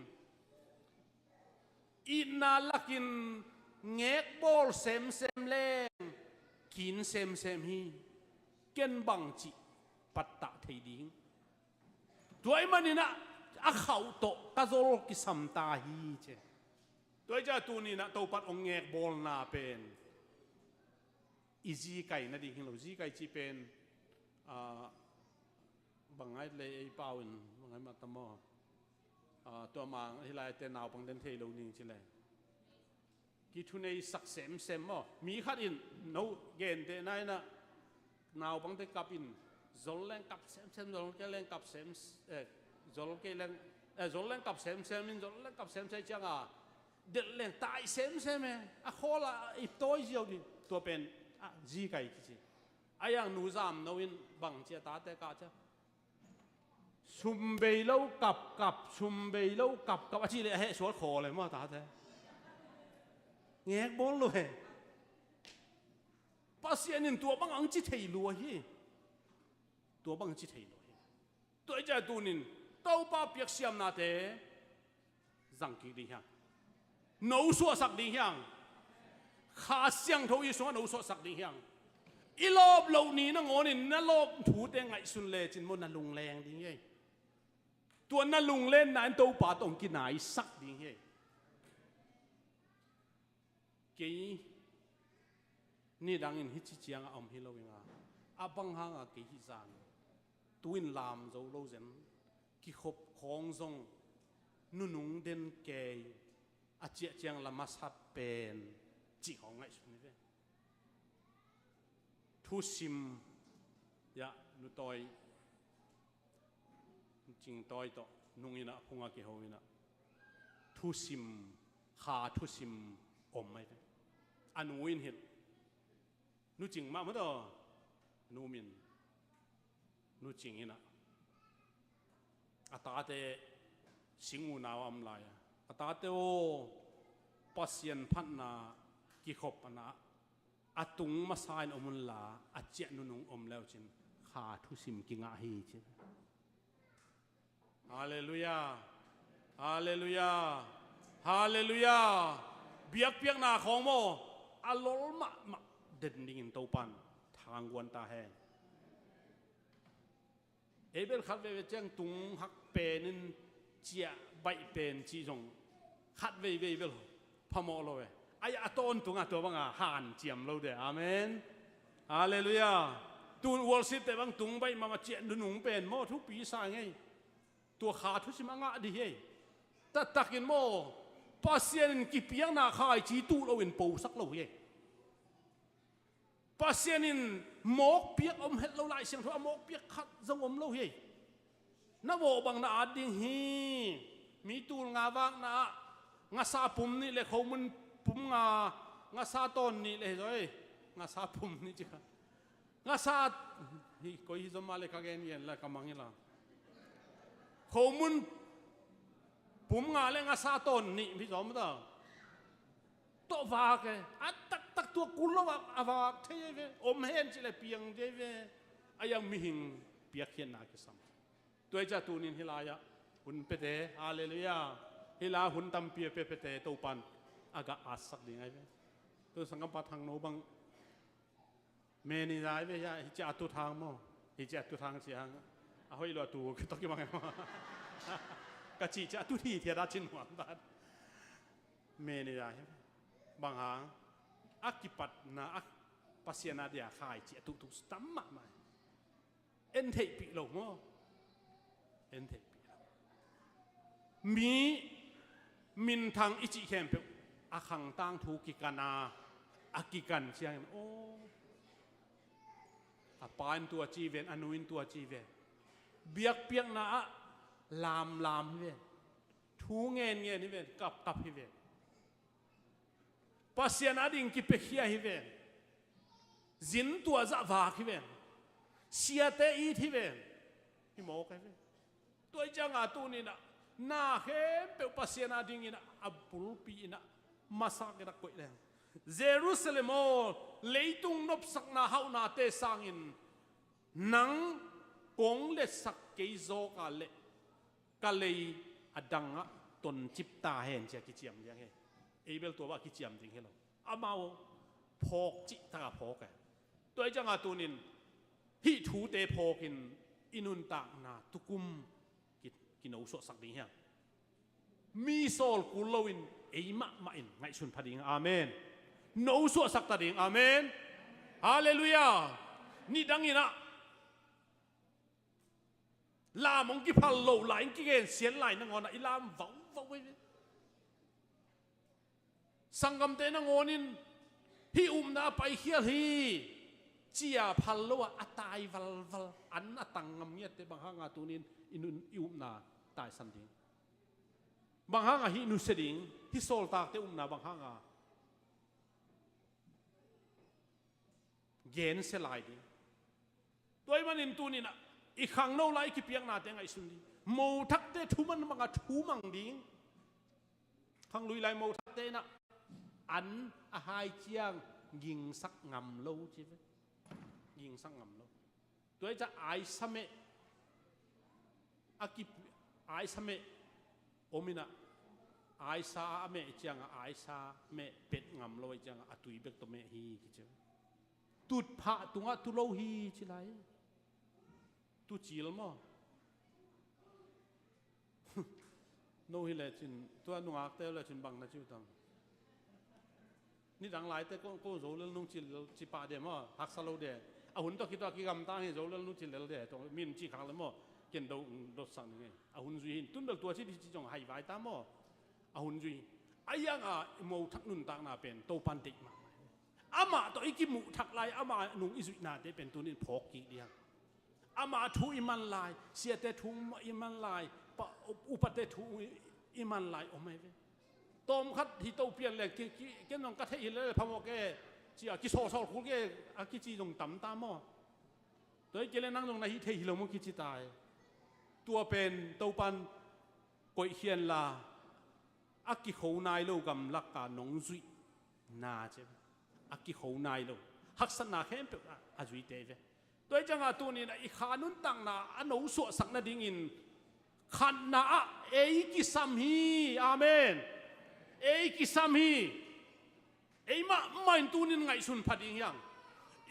ina lakin ngek bol sem leng kin sem hi ken bang chi patta thei ding tuai manina a khau to ka zol ki sam ta hi che tuai ja tu ni na to pat ong ngek bol na pen easy kai na ding lo ji kai chi pen bangai le ai pawin bangai matamoตัวมังที่ไรแต่หนาวบังเดินเทลนิ่งใช่ไหมกิทุนในสักเซมมั้งมีขัดอินโนเกนเดนายนะหนาวบังเดินกับอินจอลแรงกับเซมจอลแกแรงกับเซมจอลแกแรงจอลแรงกับเซมอินจอลแรงกับเซมใช่จังอ่ะเด็ดแรงตายเซมไหมอ่ะขอละอีตัวเดียวดิตัวเป็นอ่ะจีไก่จีไอ้ยังนูซามโนวินบังเจ้าตาแต่กาจ้าชุมเบลล์กับชุมเบลล์กับอาชีพเลยเฮ้สวดคอเลยมั่วตาแท้แงกบอลเลยภาษาหนึ่งตัวบางอังจิตเฮลัวฮีตัวบางจิตเฮลัวฮีตัวใจตัวนึงเต้าป้าเปียกเสียมนาเตจังกีดีฮังหนูสวดสักดีฮังขาเสียงทวีสวดหนูสวดสักดีฮังอีลบเหล่านี้นะงอนี่นั่นลบถูแต่ไงสุนเลจินมนั่นลุงแรงดีไงตัวนั่นลุงเล่นนั้นตัวป่าต้องกินไหนสักดีไงกี่นี่ดังอินฮิจิจียงอมฮิโลวิงอาบังฮังอากี่ฮิจานตัวอินลามโจโลเซนกี่ขบของทรงนุ่งเด่นเกยอาเจียจียงละมาสับเป็นจีของไงสุนนี่ทุสิมยะนุตอยจริงตอยต่อนุ่งอินะคงอาเกหอินะทุสิมขาทุสิมอมไม่ได้อันวินเห็นนุจริงมากมั้ยต่อนุมินนุจริงอินะอาตาเตสิงูนาวอัมลายอาตาเตโอปัสยันพันนากิขบปนะอาตุงมาสายอมุลลาอาเจนุงอมแล้วจินขาทุสิมกิงาฮีจินฮาเลลูยาฮาเลลูยาฮาเลลูยาเบียกเปียกนาของโมอารมณ์มาเด่นดิ่งตัวปันทางวันตาแห้งเอเบลขัดเวเจ้งตุงหักเป็นเจียใบเป็นจีจงขัดเวเบลพมอลอยไอ้อาต้นตุงตัวบางหันเจียมเราเด้ออาเมนฮาเลลูยาตูนวอลซิตแต่บางตุงใบมาเจียนนุงเป็นโมทุกปีสายไงตัวขาทุสิมังอะดีเฮแต่ตักินโมภาษาหนึ่งกิเปียงนาคายจีตูเราเห็นปูสักเราเฮภาษาหนึ่งหมกเปียกอมเห็ดเราไหลเสียงทั่วหมกเปียกขัดจงอมเราเฮน้าโวบางนาดิ่งฮีมีตูงาวางนางาซาปุ่มนี่เลยเขามันปุ่มงาซาต้นนี่เลยจ้อยงาซาปุ่มนี่จ้ะงาซาฮีก็ฮิจมาเลยข้าแกนี่เห็นแล้วกำมังนี่ละเขามุนปุ่มงาเลยงาซาต้นนี่พี่จอมต่อโตวากเลยอัดตักตัวกุลว่าอวากเทเวอมเห็นจิเลเปียงเทเวอายังมีหิงเปียกเขียนนาคิสัมตัวจะตูนินฮิลายะหุ่นเปเตฮาเลลูยาฮิลาหุ่นตัมเปียเปเตตูปันอากาอาสักดีไงเวตัวสังกัปทางโนบังเมนิได้เวยาฮิจาตุทางมั้งฮิจาตุทางเสียงอาห้อยลวตูก็ต้องกี่บังไงมั้งกะจีจะตุที่เทียราชินหัวตาเมนิได้บางหางอักกิปัตนาอักปัสยานาเดียขายเจียตุสตัมมาไหมเอ็นเทปิโลมั้งเอ็นเทปิโลมีมินทางอิจิเข้มเปอาขังตั้งทูกิกานาอากิกันเชียงโอ้อาปานตัวจีเวนอนุอินตัวจีเวนเบียกเปียกนาลามฮิเวนทูเงินฮิเวนกับฮิเวนปัสยานาดิ่งกิเปขียฮิเวนจินตัวจะวากฮิเวนเสียเตอีฮิเวนฮิโมกฮิเวนตัวจังอาตูนี่นะ นาเข้มเปปัสยานาดิ่งอินะอับปุลปีอินะมาสักนักกุยแรงเยรูซาเล็มเลยตุงนบสักนาเฮานาเตสังอินนังกงเลสักเกยโซกาเลกาเลยอดังอะตนจิบตาเห็นเจ้ากิจยมยังไงเอเบลตัวว่ากิจยมจริงเหรออามาพอกจิตาพอกะตัวจังอาตุนินฮิทูเตพอกินอินุนตากนาตุกุมกินเอาสวสักดีเฮะมีโซลกุลวินเอมะมาอินไงชุนพดิงอาเมนโนสวสักตาดิงอาเมนฮาเลลูยานี่ดังอินะลามงกิพัลโลไหลกิเกนเสียนไหลนังอนะอิลามวังไว้สังกัมเตนังอนินฮินาไปเฮียฮีเจียพัลโลอัตายวัลอันอัตังงมเงียเตบางฮางาตูนินอินุนาตายสันดิงบางฮางาฮินุเสดิงฮิโซลตากเตนาบางฮางาเกนเสลายดิตัวมันอินตูนินะอีกครั้งโน้ไลกิเปียงนาเตงไอสุนดีโมทักเตทุมันมังอาทุมังดิงขังลุยไลโมทักเตนะอันอาหายเจียงยิงสักงำโลใช่ไหมยิงสักงำโลตัวจะไอสเมอากิไอสเมโอมินะไอซาเมจังไอซาเมเป็ดงำโลจังอตุยเบกตัวเมฮีกิจตุดพะตุงะตุโลฮีชิไลตุจีลมั้งโนฮิเลจินตัวนุ่งอักเตลเลจินบังนะจิวตังนี่ดังหลายแต่ก็โจเลนุ่งจิลจิปาเดมั้งฮักซาโลเดอาหุ่นตัวคิดว่ากิกำตั้งให้โจเลนุ่งจิลเลเดตรงมีนจีขังเลยมั้งเกินดูสังไงอาหุ่นจุยตุนเดลตัวที่ที่จงหายไว้ตามมั้งอาหุ่นจุยไอ้ยังโมทักนุนต่างนาเป็นโตปันติมาอามาตัวอีกิมุทักไลอามานุ่งอิสุนาเดเป็นตัวนี้พกกิเดียงอามาทูอิมันลายเสียแต่ทูอิมันลายอุปเตทูอิมันลายโอ้ไม่เว้ตอมคัดที่โตเปลี่ยนเลยเกี่ยน้องกัดให้เลยพะโมแกจีอากิโซคุแกอากิจีตรงต่ำตามมั้งตัวเกี่ยนั่งตรงนั้นฮิเทฮิโลมุกิจิตายตัวเป็นโตปันกอยเขียนลาอากิโคนายโลกำลักการนงซุยนาเจ้าอากิโคนายโลฮักษณะเข้มเปิดอาจุยเตเวตัวจังอาตัวนี้นะอีขานุนตังนาอันอุสวสักนาดิ่งอินขันนาเอกิสัมฮีอาเมนเอกิสัมฮีเอมาไม่ตัวนี้ไงสุนพัดดิ่งยัง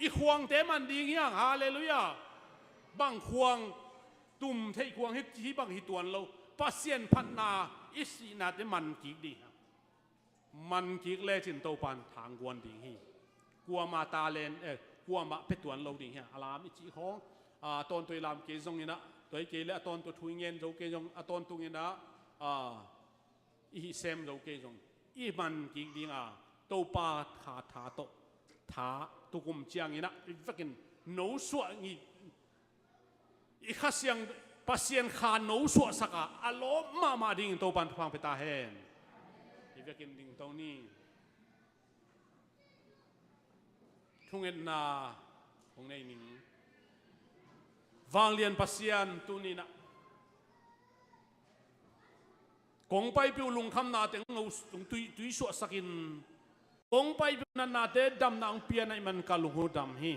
อีควงเตมันดิ่งยังฮาเลลูยาบังควงตุ่มเทควงให้ที่บังฮิตวนเราปัสเซียนพันนาอิสินาเตมันกิกดีมันกิกเล่จินโตปันทางกวนดิ่งฮีกลัวมาตาเลนกลัวมาเป็ดตัวเราดิ่งเฮียอารามอิจิของตอนตัวลามเกจงนี่นะตัวเกลและตอนตัวทุยเงินเราเกจงตอนตัวนี่นะอีเซมเราเกจงอีมันกิกดิ่งตัวปาถาโตถาตุกุมเจียงนี่นะอีฟักกินโนสัวนี่อีข้าเสียงปัสเซียนขาโนสัวสักอารมณ์มาดิ่งตัวปันฟังไปตาเห็นอีฟักกินดิ่งตรงนี้ทุ่งเอ็นนาของในนี้วางเลียนปัสยานตุนีนะกงไปพิวลุงคำนาเต็งเอาตุยสวดสักินกงไปพิวนันนาเตดำนางเปียในมันกาลุงหูดำฮี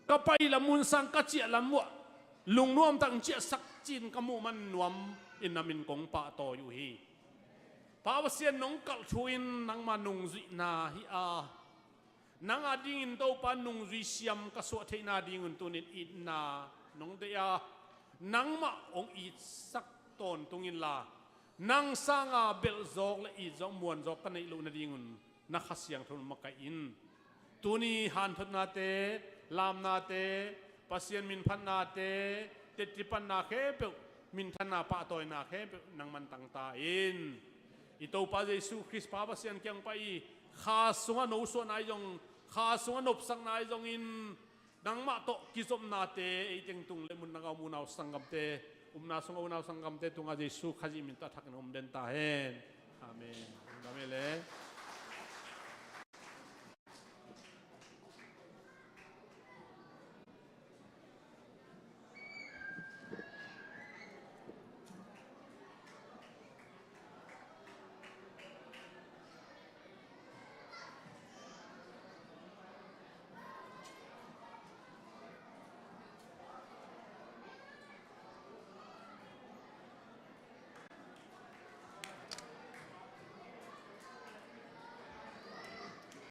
ก็ไปละมุนสังกัจเจละมัวลุงนวมตั้งเจสักจินกมูมันนวมอินนามินกงปะต่ออยู่ฮีพระวเสียนน้องกัลชุอินนางมานุงจินาฮีนางอดิ่งตัวปานุงวิเชียมกษัตริย์นาดิ่งตัวนี้อินนาน้องเดียนางมาองอีสักตนตรงอินลานางสร้างเบลจอกและอีจอกมวนจอกกันในลูกนาดิ่งนักขัดเสียงทุนมักอินตัวนี้หันทุนนาเตลามนาเตปัสยานมินพันนาเตเตติปันนาเขเปมินธนาปะตอยนาเขเปนางมันตั้งตาอินอิตัวปาเยซูคริสต์ปาปัสยานเกียงไปข้าสงวนโนส่วนนายจงข้าสงวนนบสังนายจงอินดังมาโตกิจมนาเตไอเจงตุงเลมุนนางมุนาวสังกัมเตนาสงวนาวสังกัมเตตุงอาเยซูขจิมินตาทักนมเดนตาเฮนอาเมนอาเมนเลย